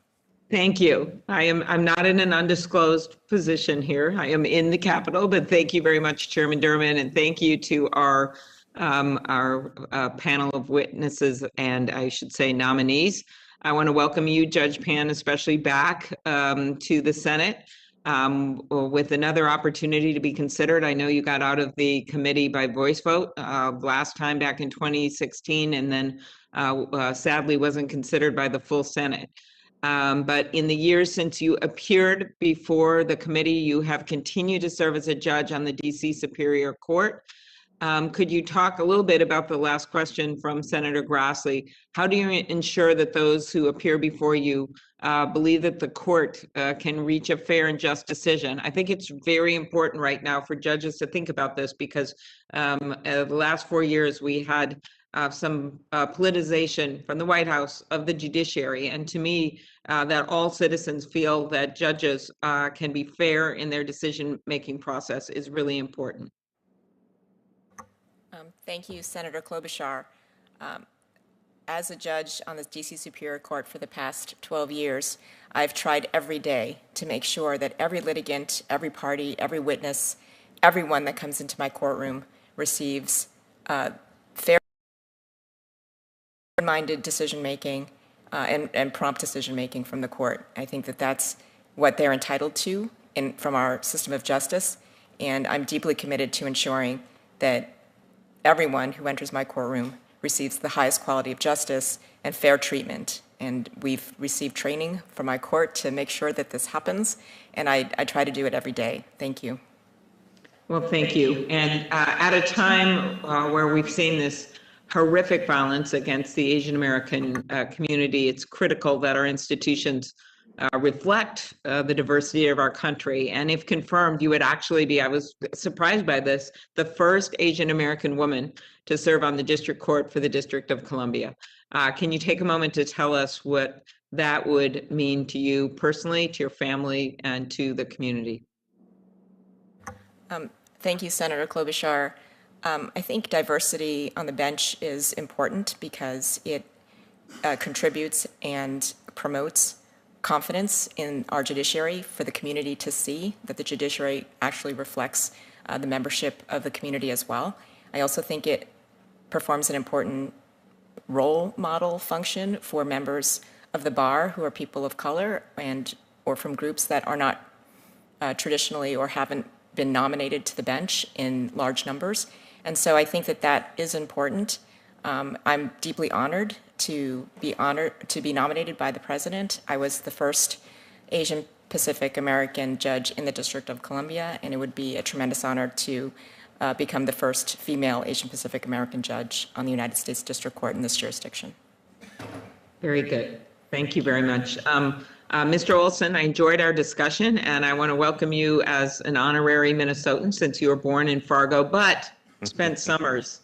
Thank you. I'm not in an undisclosed position here. I am in the Capitol, but thank you very much, Chairman Durbin, and thank you to our panel of witnesses and I should say nominees. I want to welcome you, Judge Pan, especially back to the Senate with another opportunity to be considered. I know you got out of the committee by voice vote last time back in 2016, and then sadly wasn't considered by the full Senate. But in the years since you appeared before the committee, you have continued to serve as a judge on the DC Superior Court. Could you talk a little bit about the last question from Senator Grassley? How do you ensure that those who appear before you believe that the court can reach a fair and just decision? I think it's very important right now for judges to think about this because the last 4 years we had some politicization from the White House of the judiciary. And to me, that all citizens feel that judges can be fair in their decision-making process is really important. Thank you, Senator Klobuchar. As a judge on the DC Superior Court for the past 12 years, I've tried every day to make sure that every litigant, every party, every witness, everyone that comes into my courtroom receives fair-minded decision-making and prompt decision-making from the court. I think that that's what they're entitled to from our system of justice, and I'm deeply committed to ensuring that everyone who enters my courtroom receives the highest quality of justice and fair treatment. And we've received training from my court to make sure that this happens, and I try to do it every day. Thank you. Well, thank you. And at a time where we've seen this horrific violence against the Asian American community, it's critical that our institutions reflect the diversity of our country. And if confirmed, you would actually be, I was surprised by this, the first Asian American woman to serve on the district court for the District of Columbia. Can you take a moment to tell us what that would mean to you personally, to your family, and to the community? Thank you, Senator Klobuchar. I think diversity on the bench is important because it contributes and promotes confidence in our judiciary for the community to see that the judiciary actually reflects the membership of the community as well. I also think it performs an important role model function for members of the bar who are people of color or from groups that are not traditionally or haven't been nominated to the bench in large numbers. And so I think that that is important. I'm deeply honored to be nominated by the president. I was the first Asian Pacific American judge in the District of Columbia, and it would be a tremendous honor to become the first female Asian Pacific American judge on the United States District Court in this jurisdiction. Very good. Thank you very much. Mr. Olsen, I enjoyed our discussion, and I want to welcome you as an honorary Minnesotan since you were born in Fargo, but spent summers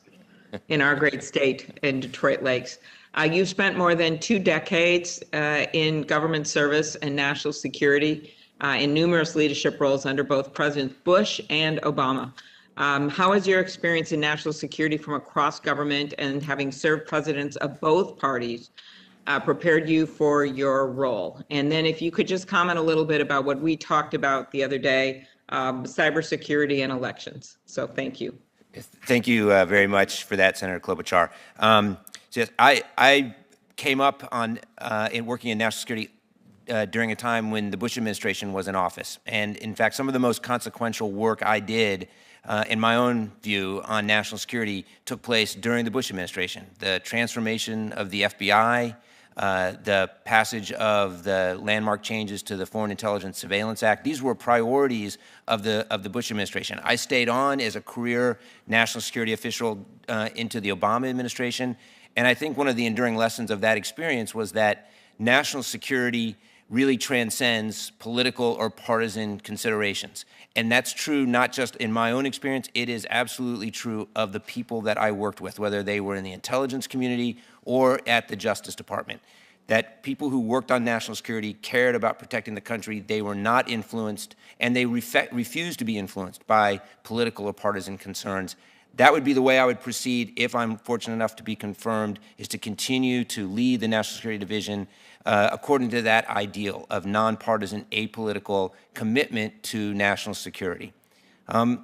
in our great state in Detroit Lakes. You've spent more than 2 decades in government service and national security in numerous leadership roles under both Presidents Bush and Obama. How has your experience in national security from across government and having served presidents of both parties prepared you for your role? And then if you could just comment a little bit about what we talked about the other day, cybersecurity and elections. So thank you. Thank you very much for that, Senator Klobuchar. So yes, I came up on in working in national security during a time when the Bush administration was in office. And in fact, some of the most consequential work I did in my own view on national security took place during the Bush administration. The transformation of the FBI, the passage of the landmark changes to the Foreign Intelligence Surveillance Act. These were priorities of the Bush administration. I stayed on as a career national security official into the Obama administration. And I think one of the enduring lessons of that experience was that national security really transcends political or partisan considerations. And that's true not just in my own experience, it is absolutely true of the people that I worked with, whether they were in the intelligence community or at the Justice Department. That people who worked on national security cared about protecting the country. They were not influenced, and they refused to be influenced by political or partisan concerns. That would be the way I would proceed if I'm fortunate enough to be confirmed, is to continue to lead the National Security Division according to that ideal of nonpartisan, apolitical commitment to national security. And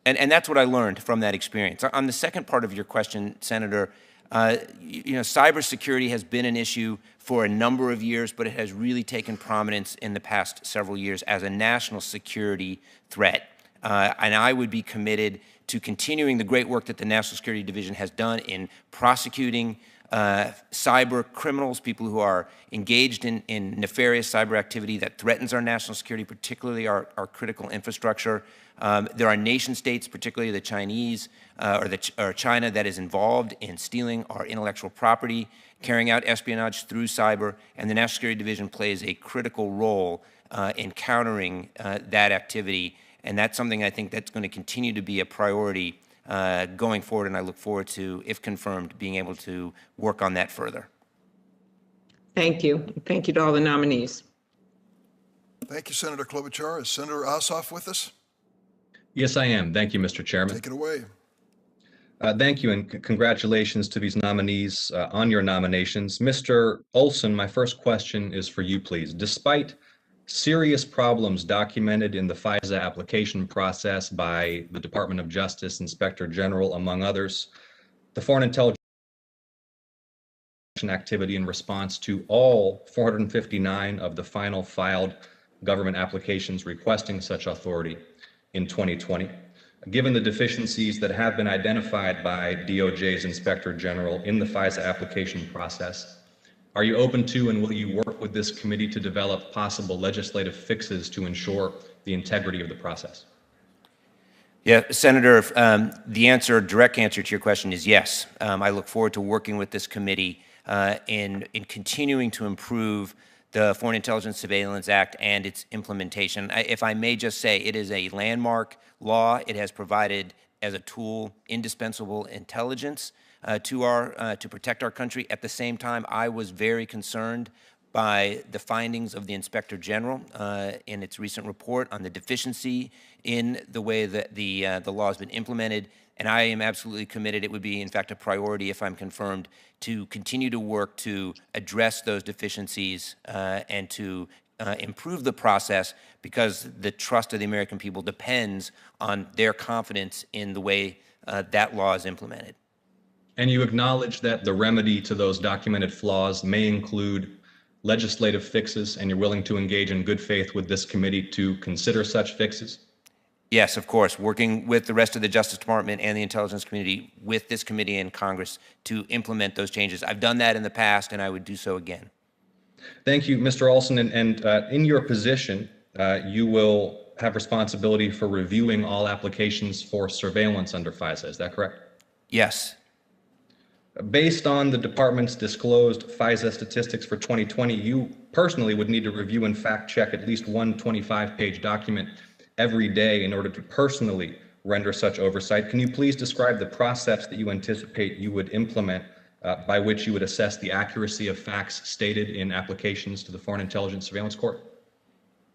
that's what I learned from that experience. On the second part of your question, Senator, cybersecurity has been an issue for a number of years, but it has really taken prominence in the past several years as a national security threat. And I would be committed to continuing the great work that the National Security Division has done in prosecuting cyber criminals, people who are engaged in nefarious cyber activity that threatens our national security, particularly our critical infrastructure. There are nation states, particularly the Chinese or China, that is involved in stealing our intellectual property, carrying out espionage through cyber, and the National Security Division plays a critical role in countering that activity. And that's something I think that's going to continue to be a priority going forward, and I look forward to, if confirmed, being able to work on that further. Thank you. Thank you to all the nominees. Thank you, Senator Klobuchar. Is Senator Ossoff with us? Yes, I am. Thank you, Mr. Chairman. Take it away. Thank you, and congratulations to these nominees on your nominations. Mr. Olsen, my first question is for you, please. Despite serious problems documented in the FISA application process by the Department of Justice Inspector General, among others, the Foreign Intelligence activity in response to all 459 of the final filed government applications requesting such authority in 2020. Given the deficiencies that have been identified by DOJ's Inspector General in the FISA application process, are you open to and will you work with this committee to develop possible legislative fixes to ensure the integrity of the process? Yeah, Senator, the direct answer to your question is yes. I look forward to working with this committee in continuing to improve the Foreign Intelligence Surveillance Act and its implementation. If I may just say, it is a landmark law. It has provided, as a tool, indispensable intelligence to protect our country. At the same time, I was very concerned by the findings of the Inspector General in its recent report on the deficiency in the way that the law has been implemented. And I am absolutely committed. It would be, in fact, a priority, if I'm confirmed, to continue to work to address those deficiencies and to improve the process, because the trust of the American people depends on their confidence in the way that law is implemented. And you acknowledge that the remedy to those documented flaws may include legislative fixes, and you're willing to engage in good faith with this committee to consider such fixes? Yes, of course, working with the rest of the Justice Department and the intelligence community, with this committee and Congress, to implement those changes. I've done that in the past, and I would do so again. Thank you, Mr. Olsen. And in your position, you will have responsibility for reviewing all applications for surveillance under FISA. Is that correct? Yes. Based on the department's disclosed FISA statistics for 2020, you personally would need to review and fact check at least one 25-page document every day in order to personally render such oversight. Can you please describe the process that you anticipate you would implement by which you would assess the accuracy of facts stated in applications to the Foreign Intelligence Surveillance Court?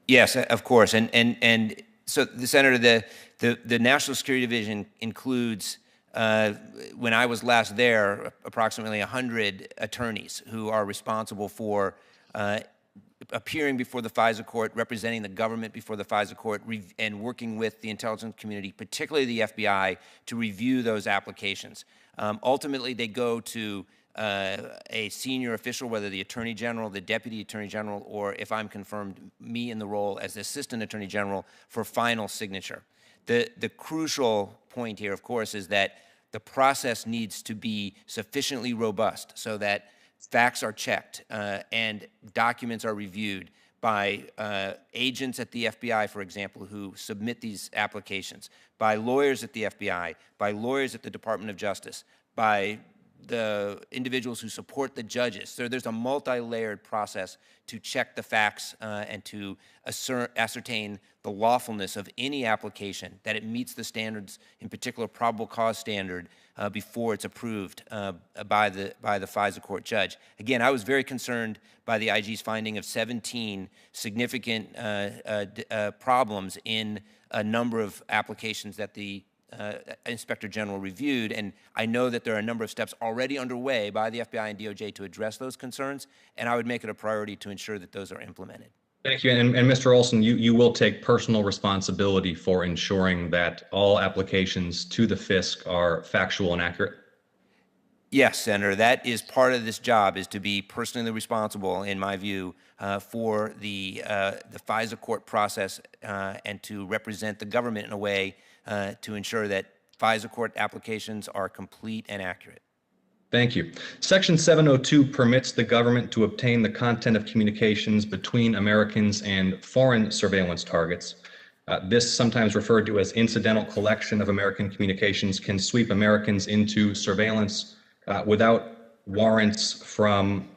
Yes, of course. And so, Senator, the National Security Division includes, when I was last there, approximately 100 attorneys who are responsible for appearing before the FISA court, representing the government before the FISA court, and working with the intelligence community, particularly the FBI, to review those applications. Ultimately, they go to a senior official, whether the Attorney General, the Deputy Attorney General, or if I'm confirmed, me in the role as the Assistant Attorney General for final signature. The crucial point here, of course, is that the process needs to be sufficiently robust so that facts are checked and documents are reviewed by agents at the FBI, for example, who submit these applications, by lawyers at the FBI, by lawyers at the Department of Justice, by the individuals who support the judges. So there's a multi-layered process to check the facts and to ascertain the lawfulness of any application, that it meets the standards, in particular probable cause standard, before it's approved by the FISA court judge. Again, I was very concerned by the IG's finding of 17 significant problems in a number of applications that the Inspector General reviewed, and I know that there are a number of steps already underway by the FBI and DOJ to address those concerns, and I would make it a priority to ensure that those are implemented. Thank you. And Mr. Olsen, you will take personal responsibility for ensuring that all applications to the FISC are factual and accurate? Yes, Senator, that is part of this job, is to be personally responsible, in my view, for the FISA court process and to represent the government in a way to ensure that FISA court applications are complete and accurate. Thank you. Section 702 permits the government to obtain the content of communications between Americans and foreign surveillance targets. This, sometimes referred to as incidental collection of American communications, can sweep Americans into surveillance without warrants from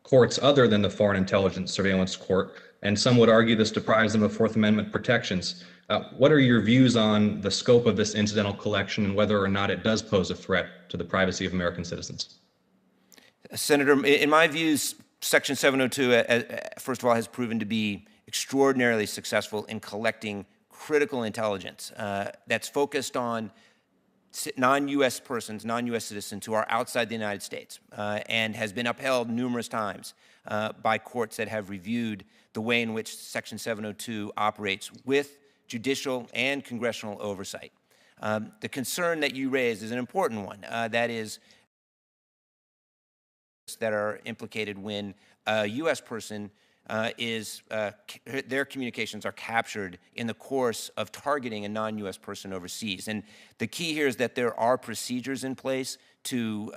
courts other than the Foreign Intelligence Surveillance Court, and some would argue this deprives them of Fourth Amendment protections. What are your views on the scope of this incidental collection and whether or not it does pose a threat to the privacy of American citizens? Senator, in my views, Section 702, first of all, has proven to be extraordinarily successful in collecting critical intelligence that's focused on non-U.S. persons, non-U.S. citizens who are outside the United States, and has been upheld numerous times by courts that have reviewed the way in which Section 702 operates with judicial and congressional oversight. The concern that you raised is an important one. That is, that are implicated when a U.S. person their communications are captured in the course of targeting a non-U.S. person overseas. And the key here is that there are procedures in place to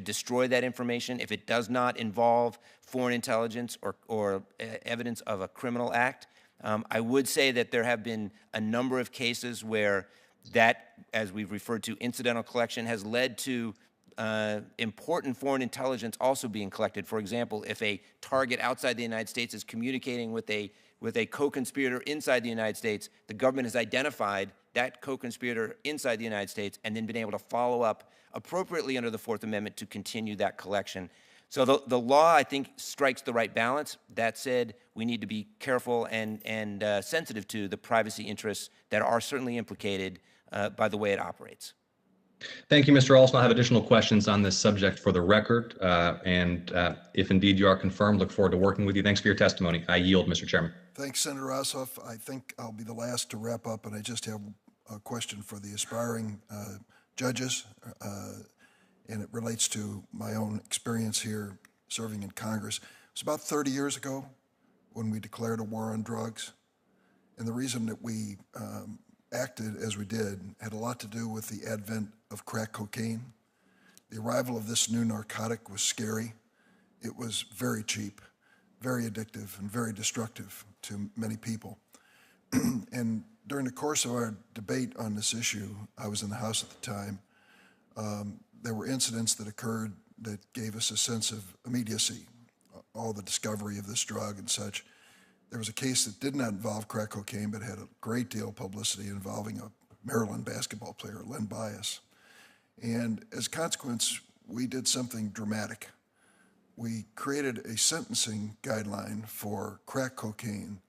destroy that information if it does not involve foreign intelligence or evidence of a criminal act. I would say that there have been a number of cases where that, as we've referred to, incidental collection has led to important foreign intelligence also being collected. For example, if a target outside the United States is communicating with a co-conspirator inside the United States, the government has identified that co-conspirator inside the United States and then been able to follow up appropriately under the Fourth Amendment to continue that collection. So the law, I think, strikes the right balance. That said, we need to be careful and sensitive to the privacy interests that are certainly implicated by the way it operates. Thank you, Mr. Olsen. I have additional questions on this subject for the record, and if indeed you are confirmed, look forward to working with you. Thanks for your testimony. I yield, Mr. Chairman. Thanks, Senator Ossoff. I think I'll be the last to wrap up, and I just have a question for the aspiring judges, and it relates to my own experience here serving in Congress. It was about 30 years ago when we declared a war on drugs, and the reason that we acted as we did had a lot to do with the advent of crack cocaine. The arrival of this new narcotic was scary. It was very cheap, very addictive, and very destructive to many people. And during the course of our debate on this issue, I was in the House at the time, there were incidents that occurred that gave us a sense of immediacy, all the discovery of this drug and such. There was a case that did not involve crack cocaine, but had a great deal of publicity involving a Maryland basketball player, Len Bias. And as a consequence, we did something dramatic. We created a sentencing guideline for crack cocaine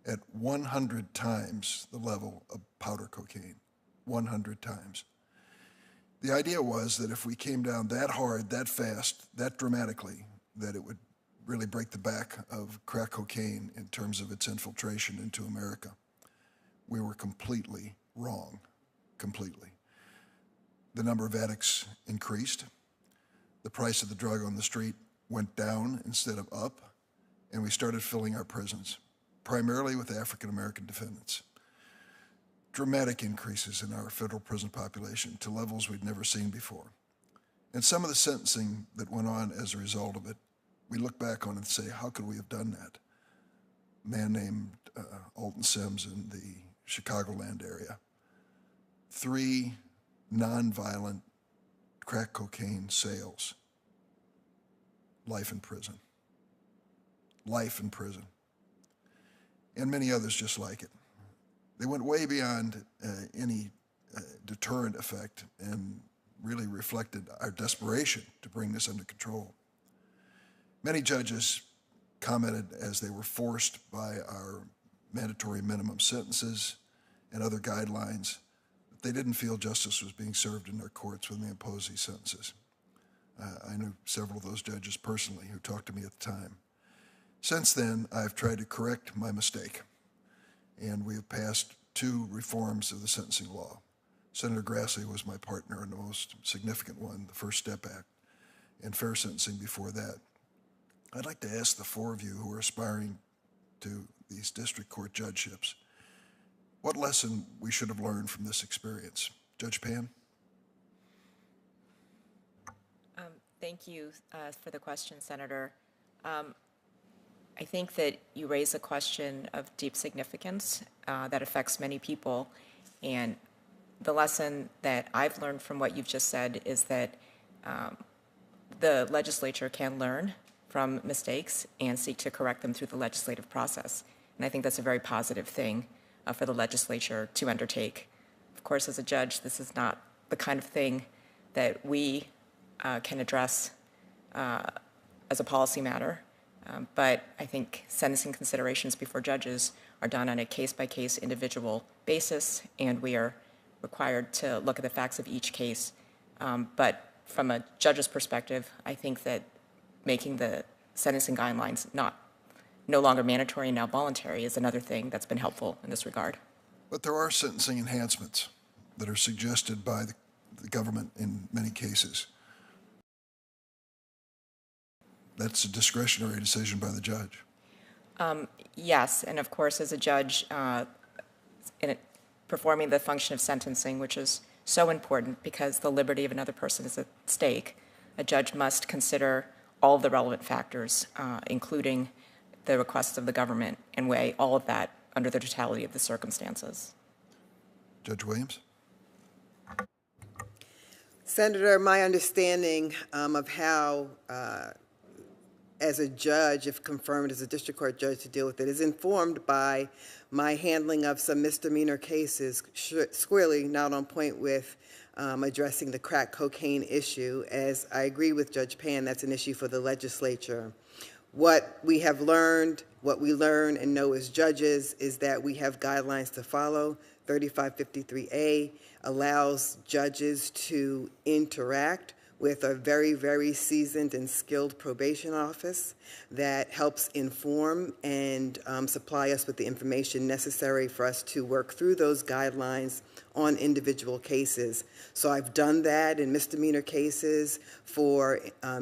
at 100 times the level of powder cocaine, 100 times. The idea was that if we came down that hard, that fast, that dramatically, that it would really break the back of crack cocaine in terms of its infiltration into America. We were completely wrong, completely. The number of addicts increased. The price of the drug on the street went down instead of up, and we started filling our prisons, primarily with African-American defendants. Dramatic increases in our federal prison population to levels we'd never seen before. And some of the sentencing that went on as a result of it, we look back on and say, how could we have done that? A man named Alton Sims in the Chicagoland area. 3 nonviolent crack cocaine sales. Life in prison. Life in prison. And many others just like it. They went way beyond any deterrent effect and really reflected our desperation to bring this under control. Many judges commented as they were forced by our mandatory minimum sentences and other guidelines that they didn't feel justice was being served in their courts when they imposed these sentences. I knew several of those judges personally who talked to me at the time. Since then, I've tried to correct my mistake, and we have passed 2 reforms of the sentencing law. Senator Grassley was my partner in the most significant one, the First Step Act, and fair sentencing before that. I'd like to ask the 4 of you who are aspiring to these district court judgeships, what lesson we should have learned from this experience? Judge Pan? Thank you for the question, Senator. I think that you raise a question of deep significance that affects many people. And the lesson that I've learned from what you've just said is that the legislature can learn from mistakes and seek to correct them through the legislative process. And I think that's a very positive thing for the legislature to undertake. Of course, as a judge, this is not the kind of thing that we can address as a policy matter. But I think sentencing considerations before judges are done on a case-by-case individual basis, and we are required to look at the facts of each case. But from a judge's perspective, I think that making the sentencing guidelines no longer mandatory and now voluntary is another thing that's been helpful in this regard. But there are sentencing enhancements that are suggested by the government in many cases. That's a discretionary decision by the judge. Yes, and of course, as a judge, performing the function of sentencing, which is so important because the liberty of another person is at stake, a judge must consider all of the relevant factors, including the requests of the government, and weigh all of that under the totality of the circumstances. Judge Williams? Senator, my understanding of how, as a judge, if confirmed as a district court judge to deal with it, is informed by my handling of some misdemeanor cases, squarely not on point with addressing the crack cocaine issue. As I agree with Judge Pan, that's an issue for the legislature. What we have learned, what we learn and know as judges, is that we have guidelines to follow. 3553A allows judges to interact with a very, very seasoned and skilled probation office that helps inform and supply us with the information necessary for us to work through those guidelines on individual cases. So I've done that in misdemeanor cases for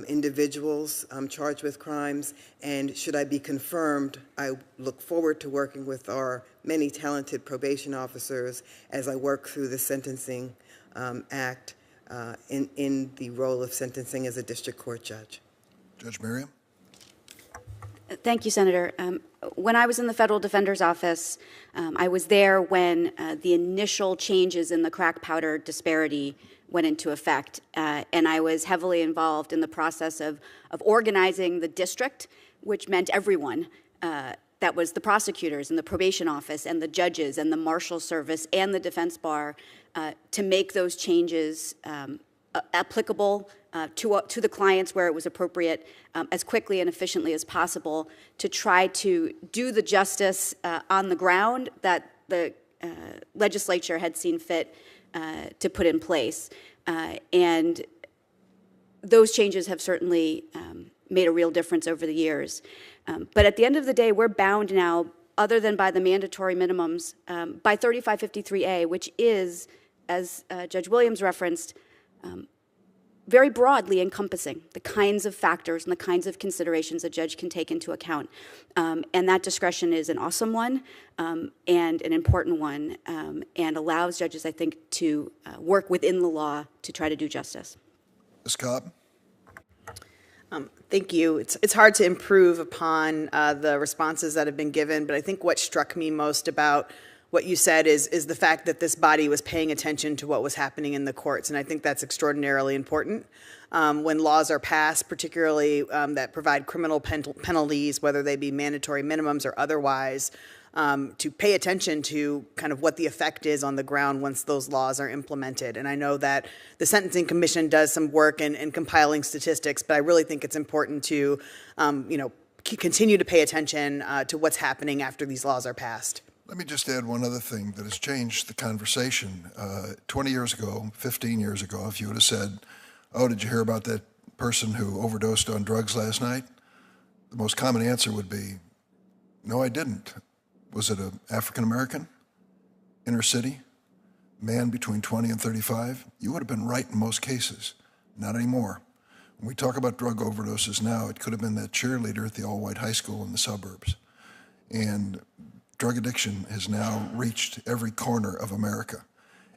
individuals charged with crimes, and should I be confirmed, I look forward to working with our many talented probation officers as I work through the Sentencing Act in the role of sentencing as a district court judge. Judge Merriam? Thank you, Senator. When I was in the Federal Defender's Office, I was there when the initial changes in the crack powder disparity went into effect, and I was heavily involved in the process of organizing the district, which meant everyone. That was the prosecutors and the probation office and the judges and the marshal service and the defense bar to make those changes applicable to the clients where it was appropriate as quickly and efficiently as possible to try to do the justice on the ground that the legislature had seen fit to put in place. And those changes have certainly made a real difference over the years. But at the end of the day, we're bound now, other than by the mandatory minimums, by 3553A, which is, as Judge Williams referenced, very broadly encompassing the kinds of factors and the kinds of considerations a judge can take into account. And that discretion is an awesome one and an important one, and allows judges, I think, to work within the law to try to do justice. Ms. Cobb? Thank you. It's hard to improve upon the responses that have been given, but I think what struck me most about what you said is the fact that this body was paying attention to what was happening in the courts, and I think that's extraordinarily important. When laws are passed, particularly that provide criminal penalties, whether they be mandatory minimums or otherwise, to pay attention to kind of what the effect is on the ground once those laws are implemented. And I know that the Sentencing Commission does some work in compiling statistics, but I really think it's important to, continue to pay attention to what's happening after these laws are passed. Let me just add one other thing that has changed the conversation. 20 years ago, 15 years ago, if you would have said, oh, did you hear about that person who overdosed on drugs last night? The most common answer would be, no, I didn't. Was it an African-American, inner city, man between 20 and 35? You would have been right in most cases. Not anymore. When we talk about drug overdoses now, it could have been that cheerleader at the all-white high school in the suburbs. And drug addiction has now reached every corner of America.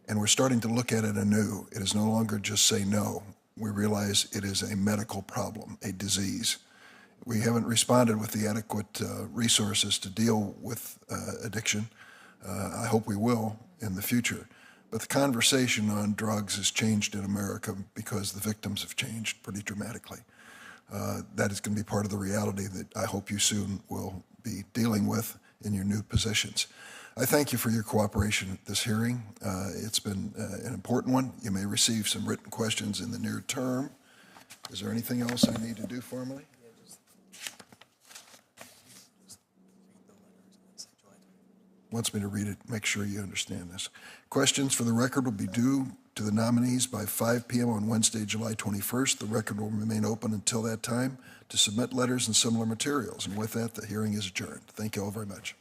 And we're starting to look at it anew. It is no longer just say no. We realize it is a medical problem, a disease. We haven't responded with the adequate resources to deal with addiction. I hope we will in the future. But the conversation on drugs has changed in America because the victims have changed pretty dramatically. That is going to be part of the reality that I hope you soon will be dealing with in your new positions. I thank you for your cooperation at this hearing. It's been an important one. You may receive some written questions in the near term. Is there anything else I need to do formally? Wants me to read it, make sure you understand this. Questions for the record will be due to the nominees by 5 p.m. on Wednesday, July 21st. The record will remain open until that time to submit letters and similar materials. And with that, the hearing is adjourned. Thank you all very much.